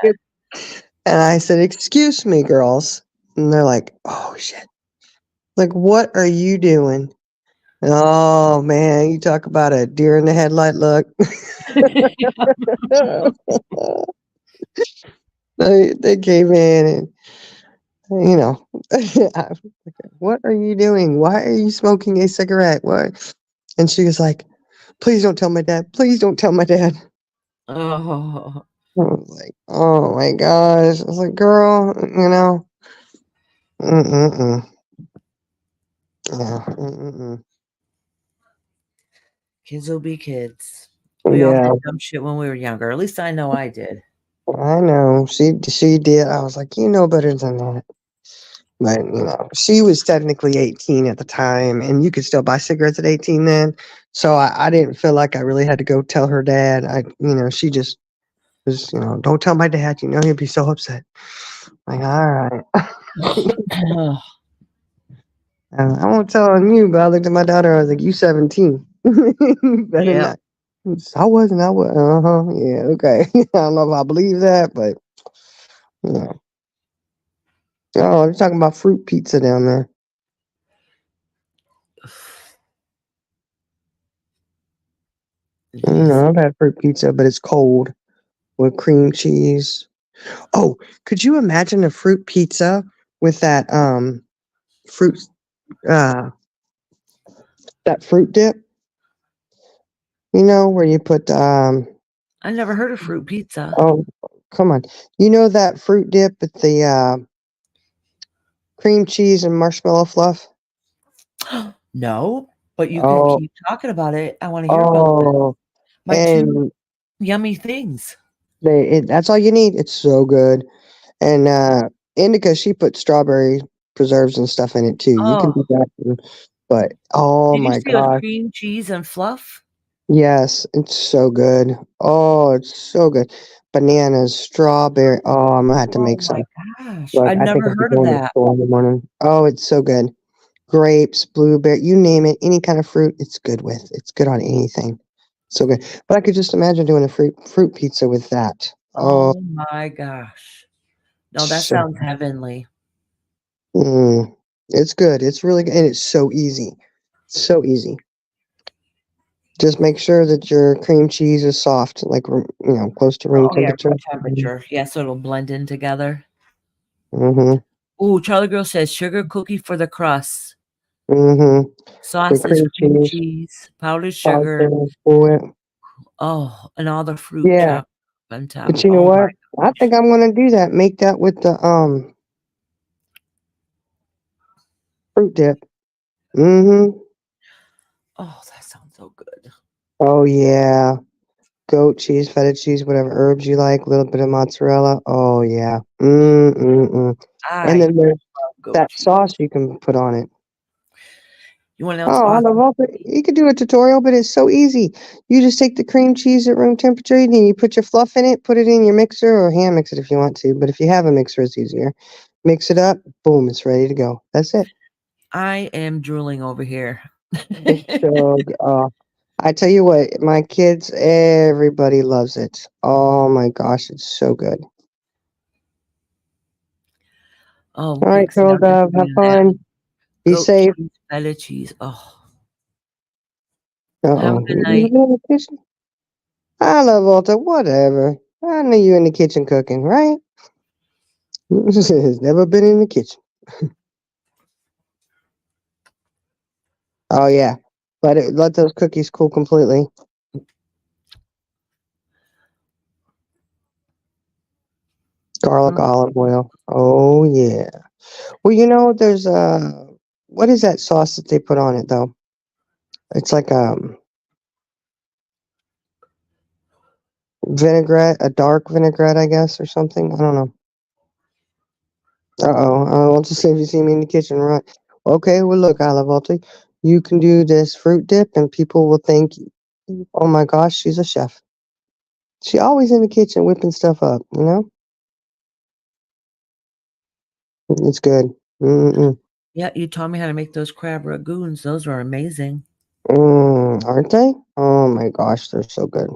And I said, "Excuse me, girls." And they're like, "Oh, shit. Like, what are you doing?" Oh, man, you talk about a deer in the headlight look. They came in and, "What are you doing? Why are you smoking a cigarette? What?" And she was like, "Please don't tell my dad. Please don't tell my dad." Oh. I was like, "Oh my gosh." I was like, "Girl, mm-mm-mm. Yeah, mm-mm-mm. Kids will be kids. We all Yeah, did dumb shit when we were younger. At least I know I did. I know. She did. I was like, "You know better than that." But she was technically 18 at the time, and you could still buy cigarettes at 18 then. So I didn't feel like I really had to go tell her dad. She just was, don't tell my dad. He'd be so upset. Like, all right. I won't tell on you, but I looked at my daughter. I was like, "You 17? Better Yeah. not." I wasn't. I was. Yeah. Okay. I don't know if I believe that, but yeah. Oh, they're talking about fruit pizza down there. I've had fruit pizza, but it's cold with cream cheese. Oh, could you imagine a fruit pizza with that fruit that fruit dip? Where you put I never heard of fruit pizza. oh, come on. That fruit dip with the cream cheese and marshmallow fluff? No, but you can Oh, keep talking about it. I want to hear about it. oh, My two and yummy things. that's all you need. It's so good. And Indica, she put strawberry preserves and stuff in it too. You can Oh, do that too. But oh did you my see a gosh, cream cheese and fluff? yes, it's so good. Oh, it's so good. Bananas, strawberry. Oh, I'm gonna have to Oh make my some. gosh, Look, I I think never I'll be heard of going to the that. store in the morning. Oh, it's so good. Grapes, blueberry, you name it, any kind of fruit, it's good with. It's good on anything. So good. But I could just imagine doing a fruit pizza with that. Oh, Oh my gosh. No, that so sounds heavenly. it's good. It's really good, and it's so easy. So easy. Just make sure that your cream cheese is soft, like close to room Oh yeah, temperature. room temperature. Yeah, so it'll blend in together. Mm-hmm. Ooh, Charlie Girl says sugar cookie for the crust. Mm-hmm. The Sausage, cream cream cheese, cheese, powdered powder sugar. for it. Oh, and all the fruit Yeah, chopped on top. but you know Oh my what? I gosh. think I'm gonna do that. Make that with the fruit dip. Mm-hmm. Oh, that sounds so good. Oh yeah. Goat cheese, feta cheese, whatever herbs you like, a little bit of mozzarella. Oh yeah. Mm-mm-mm. And I then there's love goat that cheese. sauce you can put on it. You want to know what's Oh, I love awesome? all the, you could do a tutorial, but it's so easy. You just take the cream cheese at room temperature, and you put your fluff in it, put it in your mixer, or hand mix it if you want to. But if you have a mixer, it's easier. Mix it up, boom, it's ready to go. That's it. I am drooling over here. It's so I tell you what, my kids, everybody loves it. Oh my gosh, it's so good. Oh, All right, Dixie, girl, I'm just Dove, have reading that. fun. Be Goat safe. cheese, feta cheese. Oh, Uh have a oh, good you night. in the kitchen? I love Walter. Whatever. I know you in the kitchen cooking, right? Has never been in the kitchen. Oh yeah, let those cookies cool completely. Garlic olive oil. Oh yeah. Well, there's what is that sauce that they put on it though? It's like vinaigrette, a dark vinaigrette, I guess, or something. I don't know. Uh-oh. I'll just say if you see me in the kitchen, right? Okay, well look, Isla Volta, you can do this fruit dip and people will think, oh my gosh, she's a chef. She always in the kitchen whipping stuff up. It's good. Mm-mm. Yeah, you taught me how to make those crab ragoons. Those are amazing. Aren't they? Oh my gosh, they're so good.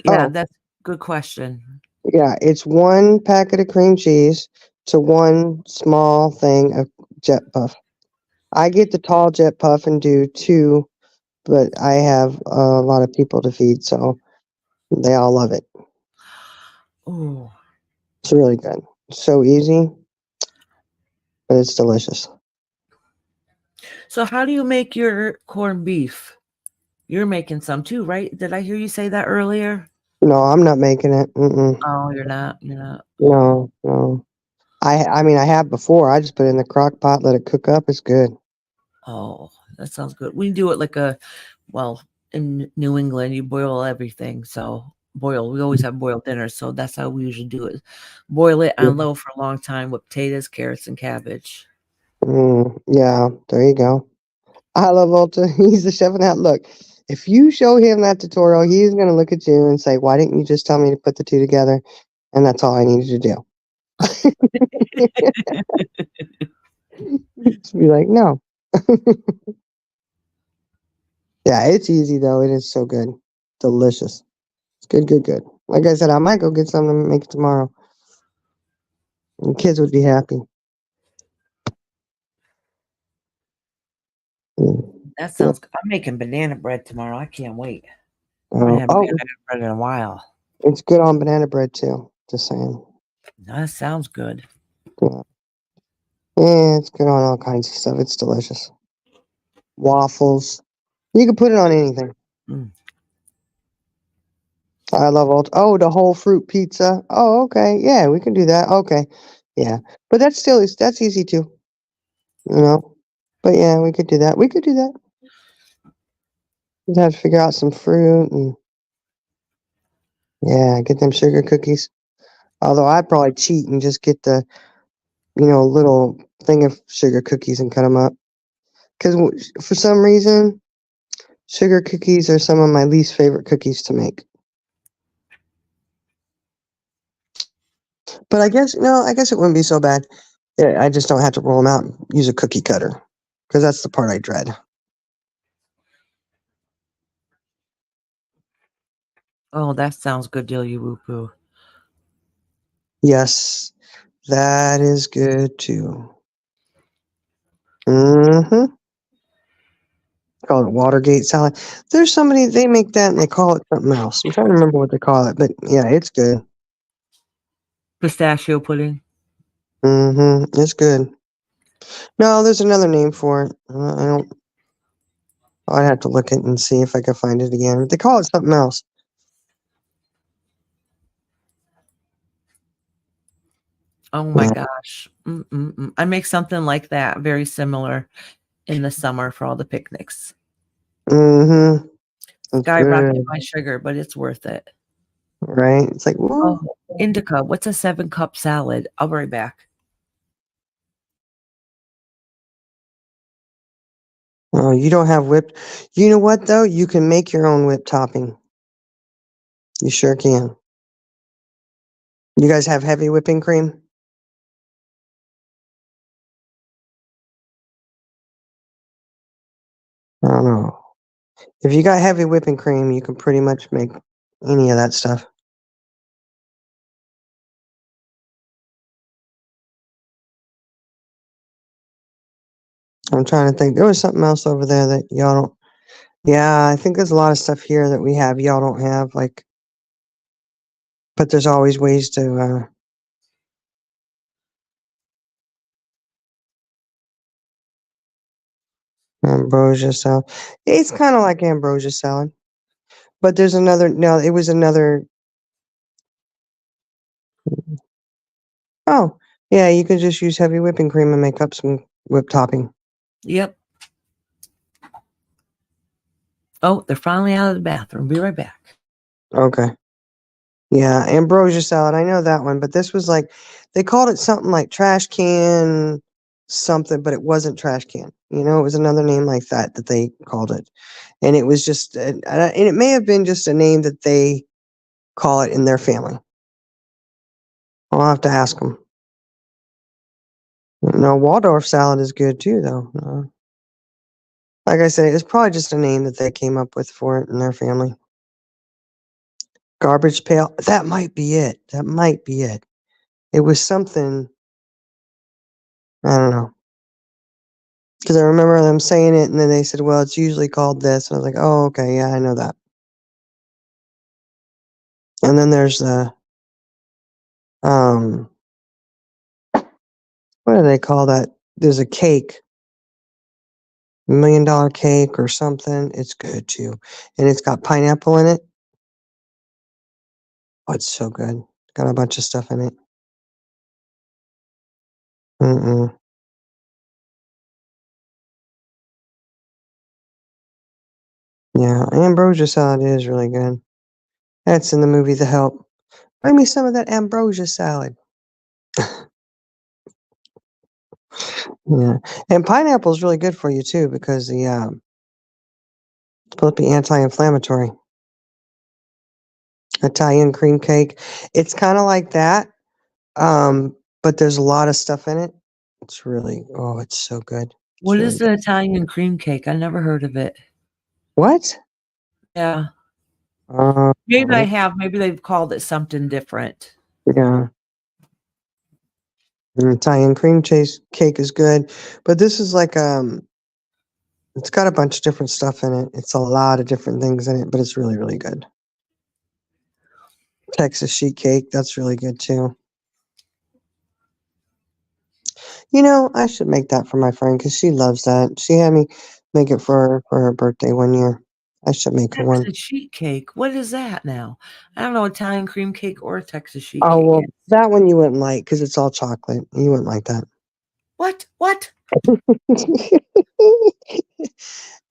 Yeah, Oh, that's a good question. yeah, it's 1 packet of cream cheese to 1 small thing of jet puff. I get the tall jet puff and do 2, but I have a lot of people to feed, so they all love it. Oh, It's really good. So easy, but it's delicious. so how do you make your corned beef? You're making some too, right? Did I hear you say that earlier? No, I'm not making it. Mm-mm. Oh, you're not. You're not. No, no. I mean, I have before. I just put it in the crock pot, let it cook up. It's good. Oh, that sounds good. We do it like well, in New England, you boil everything. So boiled. We always have boiled dinner, so that's how we usually do it. Boil it on low for a long time with potatoes, carrots, and cabbage. Yeah, there you go. I love Volta. He's the chef in that. Look, if you show him that tutorial, he's going to look at you and say, "Why didn't you just tell me to put the two together?" And that's all I needed to do. Just be like, no. Yeah, it's easy though. It is so good. Delicious. It's good, good, good. Like I said, I might go get some to make it tomorrow. The kids would be happy. Mm. That sounds good. I'm making banana bread tomorrow. I can't wait. I haven't had Oh, banana bread in a while. it's good on banana bread too. Just saying. That sounds good. Yeah. Yeah, it's good on all kinds of stuff. It's delicious. Waffles. You can put it on anything. Mm. I love oh, the whole fruit pizza. Oh, okay. Yeah, we can do that. Okay. Yeah. But that's easy too. You know? But yeah, we could do that. We could do that. We'd have to figure out some fruit and yeah, get them sugar cookies. Although I'd probably cheat and just get the, little thing of sugar cookies and cut them up. Because for some reason, sugar cookies are some of my least favorite cookies to make. But I guess, no, I guess it wouldn't be so bad. Yeah, I just don't have to roll them out and use a cookie cutter. Because that's the part I dread. Oh, that sounds good, deal you woo poo. Yes, that is good too. Mm-hmm. Call it Watergate salad. There's somebody, they make that and they call it something else. I'm trying to remember what they call it, but yeah, it's good. Pistachio pudding. Mm-hmm. It's good. No, there's another name for it. I don't. I'd have to look it and see if I can find it again. They call it something else. Oh my Yeah. gosh. Mm-mm-mm. I make something like that, very similar, in the summer for all the picnics. Mm-hmm. It's Skyrocket good, my sugar, but it's worth it. right? It's like, Oh, woo. indica. What's a 7-cup salad? I'll be right back. Oh, you don't have whipped. You know what though? You can make your own whipped topping. You sure can. You guys have heavy whipping cream? I don't know. If you got heavy whipping cream, you can pretty much make any of that stuff. I'm trying to think. There was something else over there that y'all don't. Yeah, I think there's a lot of stuff here that we have y'all don't have. Like, but there's always ways to. Ambrosia salad. It's kind of like ambrosia salad, but there's another. No, it was another. Oh, yeah, you could just use heavy whipping cream and make up some whipped topping. Yep. Oh, they're finally out of the bathroom. Be right back. Okay. Yeah, ambrosia salad. I know that one, but this was like they called it something like trash can something, but it wasn't trash can. It was another name like that that they called it, and it was just, and it may have been just a name that they call it in their family. I'll have to ask them. No, Waldorf salad is good too, though. Like I said, it's probably just a name that they came up with for it in their family. Garbage pail. That might be it. That might be it. It was something. I don't know. Because I remember them saying it, and then they said, "Well, it's usually called this." And I was like, "Oh, okay, yeah, I know that." And then there's the um, what do they call that? There's a cake, $1 million cake or something. It's good too, and it's got pineapple in it. Oh, it's so good. Got a bunch of stuff in it. Mm-mm. Yeah, ambrosia salad is really good. That's in the movie The Help. Bring me some of that ambrosia salad. Yeah, and pineapple is really good for you too because it's supposed to be anti-inflammatory. Italian cream cake. It's kind of like that, but there's a lot of stuff in it. It's really, oh, it's so good. It's What really is the Italian cream cake? I never heard of it. What? Yeah. Uh, Maybe I have. Maybe they've called it something different. yeah. An Italian cream cheese cake is good, but this is like it's got a bunch of different stuff in it. It's a lot of different things in it, but it's really, really good. Texas sheet cake, that's really good too. You know, I should make that for my friend because she loves that. She had me make it for her birthday one year. I should make her one. Texas sheet cake. What is that now? I don't know Italian cream cake or Texas sheet Oh cake. well, that one you wouldn't like because it's all chocolate. You wouldn't like that. What? What?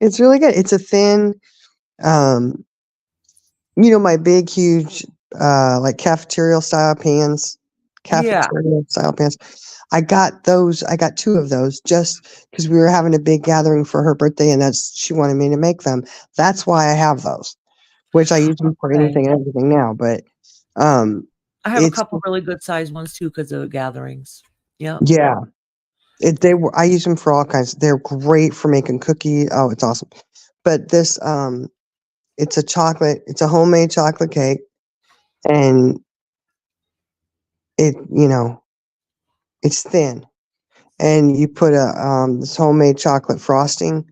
It's really good. It's a thin, my big, huge, like cafeteria style pans. Yeah. Cafeteria style pans. I got those. I got 2 of those just because we were having a big gathering for her birthday, and she wanted me to make them. That's why I have those, which I use them for Okay. anything and everything now. But I have a it's couple really good sized ones too because of the gatherings. Yeah. yeah. I use them for all kinds. They're great for making cookies. Oh, it's awesome. But this it's a homemade chocolate cake, and it it's thin, and you put this homemade chocolate frosting,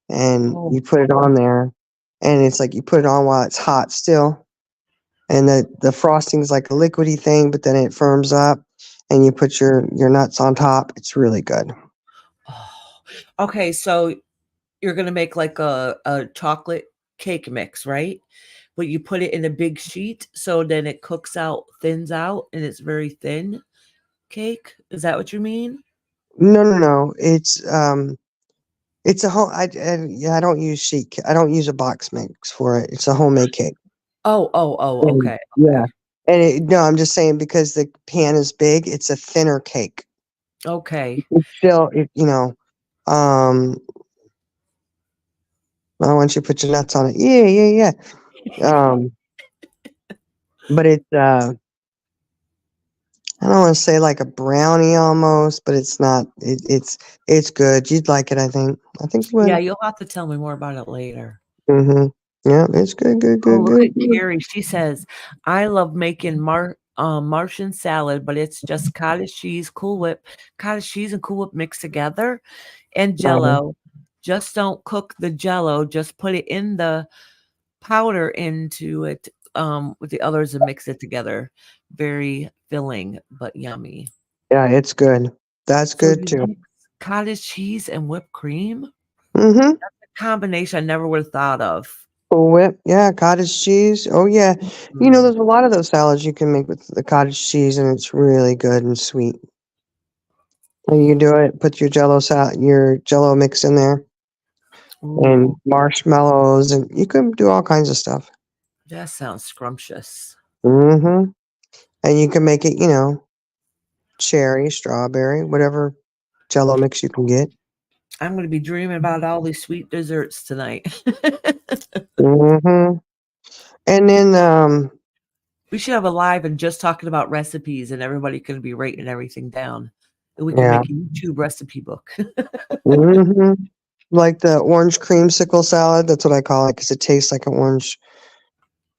and Oh. you put it on there, and it's like you put it on while it's hot still, and the frosting's like a liquidy thing, but then it firms up, and you put your nuts on top. It's really good. Oh. Okay, so you're gonna make like a chocolate cake mix, right? But you put it in a big sheet so then it cooks out, thins out, and it's very thin cake. Is that what you mean? No. It's a home. I don't use sheet. I don't use a box mix for it. It's a homemade cake. Oh, And, okay. yeah, and no, I'm just saying because the pan is big, it's a thinner cake. Okay. It's still, well, once you put your nuts on it, yeah. But it's I don't want to say like a brownie almost, but it's not. It's good. You'd like it, I think. I think you would. Yeah, you'll have to tell me more about it later. Mm-hmm. Yeah, it's good. Oh, look at Carrie. She says, I love making Martian salad, but it's just cottage cheese, Cool Whip, cottage cheese and Cool Whip mixed together and Jello. Just don't cook the Jello. Just put it in the powder into it with the others and mix it together. Very filling, but yummy. Yeah, it's good. That's So good you too. mix cottage cheese and whipped cream. Mm-hmm. That's a combination I never would have thought of. Cool Whip, yeah, cottage cheese. Oh yeah, there's a lot of those salads you can make with the cottage cheese, and it's really good and sweet. And you can do it. Put your your Jello mix in there, and Ooh, marshmallows, and you can do all kinds of stuff. that sounds scrumptious. Mm-hmm. And you can make it, cherry, strawberry, whatever Jello mix you can get. I'm going to be dreaming about all these sweet desserts tonight. Mm-hmm. And then, We should have a live and just talking about recipes, and everybody can be writing everything down. And we can yeah. make a YouTube recipe book. Mm-hmm. Like the orange creamsicle salad. That's what I call it because it tastes like an orange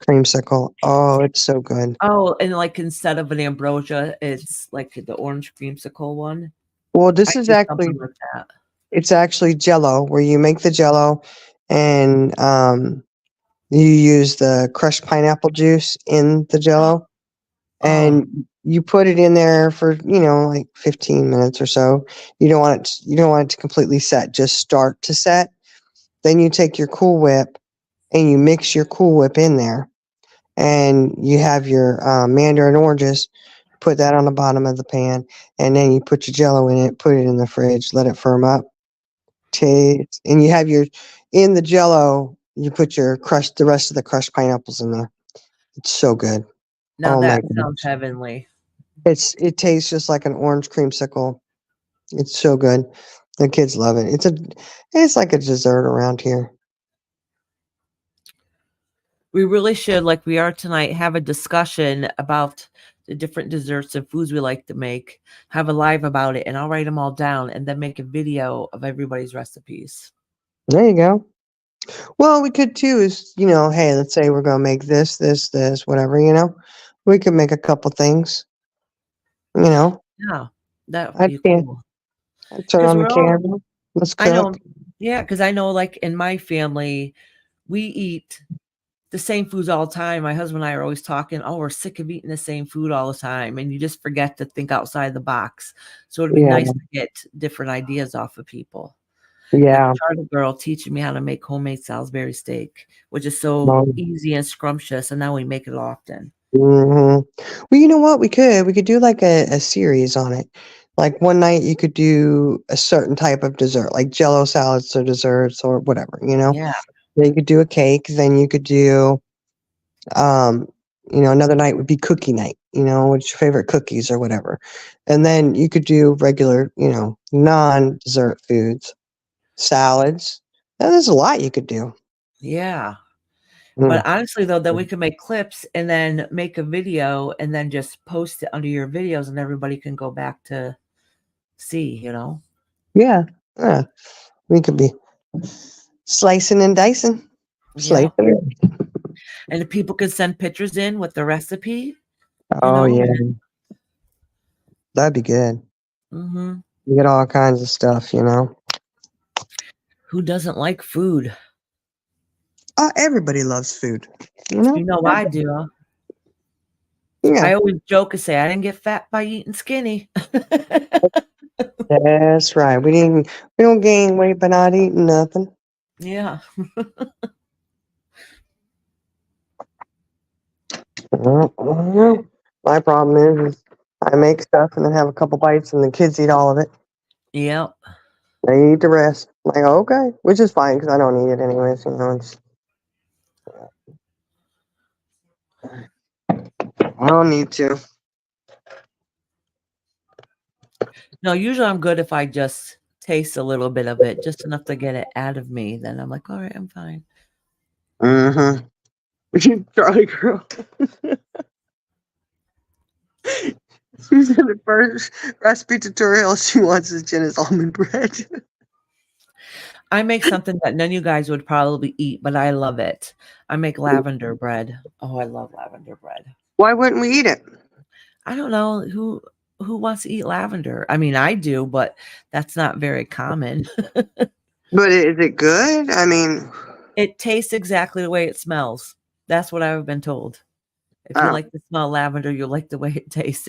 creamsicle. Oh, it's so good. Oh, and like instead of an ambrosia, it's like the orange creamsicle one. Well, this I is do actually something like that. it's actually Jello, where you make the Jello, and you use the crushed pineapple juice in the Jello, and you put it in there for like 15 minutes or so. You don't want it to completely set, just start to set. Then you take your Cool Whip and you mix your Cool Whip in there, and you have your mandarin oranges. Put that on the bottom of the pan, and then you put your Jello in it. Put it in the fridge. Let it firm up. Taste, and you have in the Jello. You put the rest of the crushed pineapples in there, It's so good. Now Oh my that sounds gosh. heavenly. It tastes just like an orange creamsicle. It's so good. The kids love it. It's like a dessert around here. We really should, like we are tonight, have a discussion about the different desserts and foods we like to make, have a live about it, and I'll write them all down and then make a video of everybody's recipes. There you go. Well, we could too is, hey, let's say we're gonna make this, whatever, We could make a couple things, Yeah, that would I be can cool. I'd turn 'Cause on the we're all camera. Let's I know, cook. yeah, because I know, like, in my family, we eat the same foods all the time. My husband and I are always talking, "Oh, we're sick of eating the same food all the time," and you just forget to think outside the box. So it'd be Yeah, nice to get different ideas off of people. Like yeah. Charlie Girl teaching me how to make homemade Salisbury steak, which is so Um, easy and scrumptious, and now we make it often. Well, you know what? We could do like a series on it. Like one night you could do a certain type of dessert, like Jello salads or desserts or whatever. Yeah, Then you could do a cake. Then you could do, um, another night would be cookie night. What's your favorite cookies or whatever. And then you could do regular, non-dessert foods, salads. Now, there's a lot you could do. yeah. Mm. But honestly, though, then we can make clips and then make a video and then just post it under your videos, and everybody can go back to see, Yeah, yeah. We could be slicing and dicing. Yeah. Slicing. And if people could send pictures in with the recipe, Oh yeah, and that'd be good. hmm You get all kinds of stuff. who doesn't like food? Oh, everybody loves food. I do. Yeah, I always joke and say I didn't get fat by eating skinny. that's right. We don't gain weight by not eating nothing. Yeah. Well, my problem is I make stuff and then have a couple bites and the kids eat all of it. Yep. They eat the rest. I'm like, okay, which is fine because I don't eat it anyways. I don't need to. No, usually I'm good if I just taste a little bit of it, just enough to get it out of me. Then I'm like, all right, I'm fine. Mm-hmm. Charlie Girl. She's in the first recipe tutorial. She wants is Jenna's almond bread. I make something that none of you guys would probably eat, but I love it. I make lavender bread. Oh, I love lavender bread. Why wouldn't we eat it? I don't know who wants to eat lavender. I mean, I do, but that's not very common. But is it good? I mean, It tastes exactly the way it smells. That's what I've been told. If you Oh. like the smell of lavender, you'll like the way it tastes.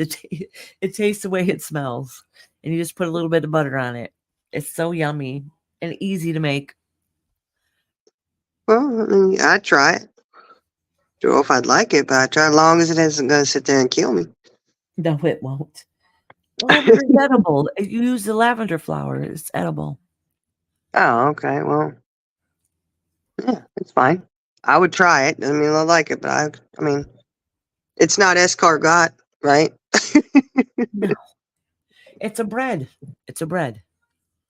It tastes the way it smells. And you just put a little bit of butter on it. It's so yummy and easy to make. well, I mean, I'd try it. Don't know if I'd like it, but I'd try as long as it isn't going to sit there and kill me. No, it won't. Lavender is edible. You use the lavender flower. It's edible. Oh, okay. Well, yeah, it's fine. I would try it. I mean, I like it, but I mean, it's not escargot, right? No. It's a bread. It's a bread.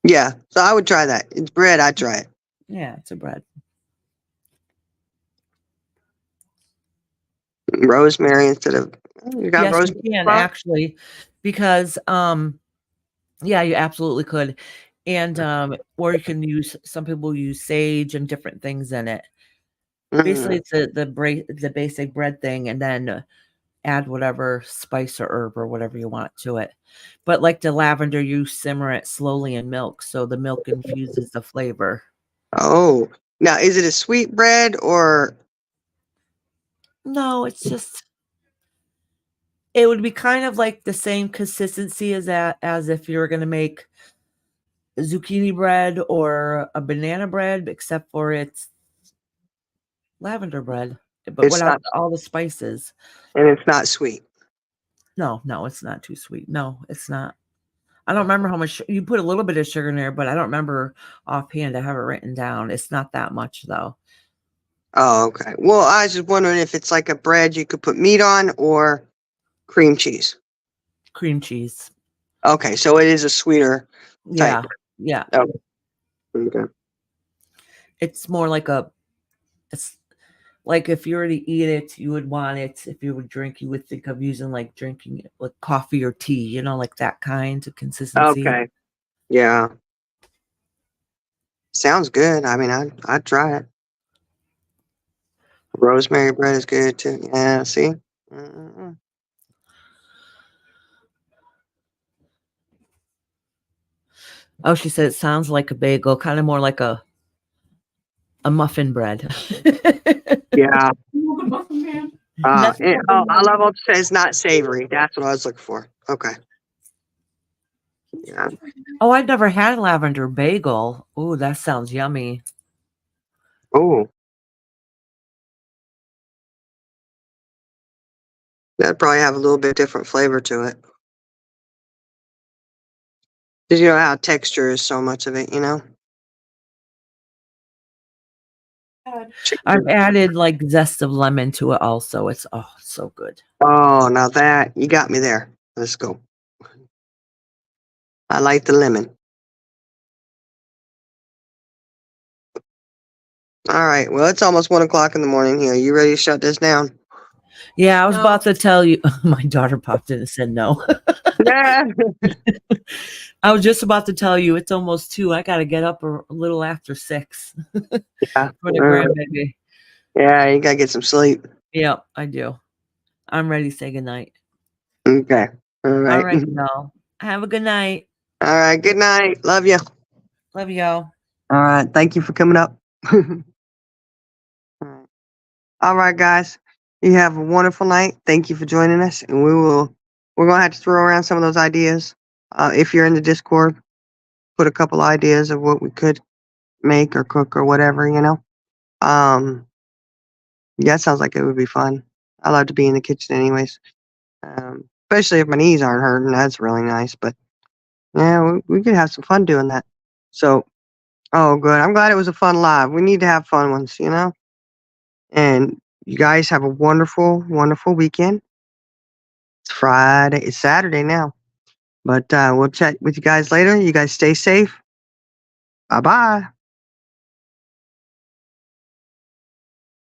Yeah, so I would try that. It's bread. I'd try it. Yeah, it's a bread. Rosemary instead of you got Yes, rosemary. you can flour? actually, because yeah, you absolutely could. And or you can use, some people use sage and different things in it. Basically, it's the basic bread thing, and then add whatever spice or herb or whatever you want to it. But like the lavender, you simmer it slowly in milk, so the milk infuses the flavor. Oh, now is it a sweet bread or? No, it's just, it would be kind of like the same consistency as if you were going to make zucchini bread or a banana bread, except for it's lavender bread, but It's without not, all the spices. and it's not sweet. No, it's not too sweet. No, it's not. I don't remember how much you put. A little bit of sugar in there, but I don't remember offhand. I have it written down. It's not that much though. Oh, okay. Well, I was just wondering if it's like a bread you could put meat on or cream cheese. Cream cheese. Okay, so it is a sweeter Yeah. type. Yeah. Oh, okay. It's more like it's like if you were to eat it, you would want it. If you would drink, you would think of using like drinking it with coffee or tea, like that kind of consistency. Okay. Yeah. Sounds good. I mean, I'd try it. Rosemary bread is good too. Yeah, see? Mm-mm-mm. Oh, she said it sounds like a bagel, kind of more like a muffin bread. Yeah. That's I love what it says not savory. That's what I was looking for. Okay. Yeah. Oh, I've never had lavender bagel. Oh, that sounds yummy. Oh. That'd probably have a little bit different flavor to it. Because you know how texture is so much of it, you know? I've added like zest of lemon to it also. It's so good. Oh, now that you got me there. Let's go. I like the lemon. All right. Well, it's almost 1:00 in the morning here. You ready to shut this down? Yeah, I was No. about to tell you. My daughter popped in and said no. Yeah. I was just about to tell you it's almost 2. I got to get up a little after 6 Yeah. for the grandbaby. Yeah, you gotta get some sleep. Yep, I do. I'm ready to say goodnight. Okay. All right. All right, y'all. Have a good night. All right. Good night. Love you. Love y'all. All right. Thank you for coming up. All right, guys. You have a wonderful night. Thank you for joining us. And we're going to have to throw around some of those ideas. If you're in the Discord, put a couple ideas of what we could make or cook or whatever, you know. Yeah, it sounds like it would be fun. I love to be in the kitchen anyways. Especially if my knees aren't hurting. That's really nice. But yeah, we could have some fun doing that. So, oh, good. I'm glad it was a fun live. We need to have fun ones, you know. And you guys have a wonderful, wonderful weekend. It's Friday. It's Saturday now. But we'll chat with you guys later. You guys stay safe. Bye-bye.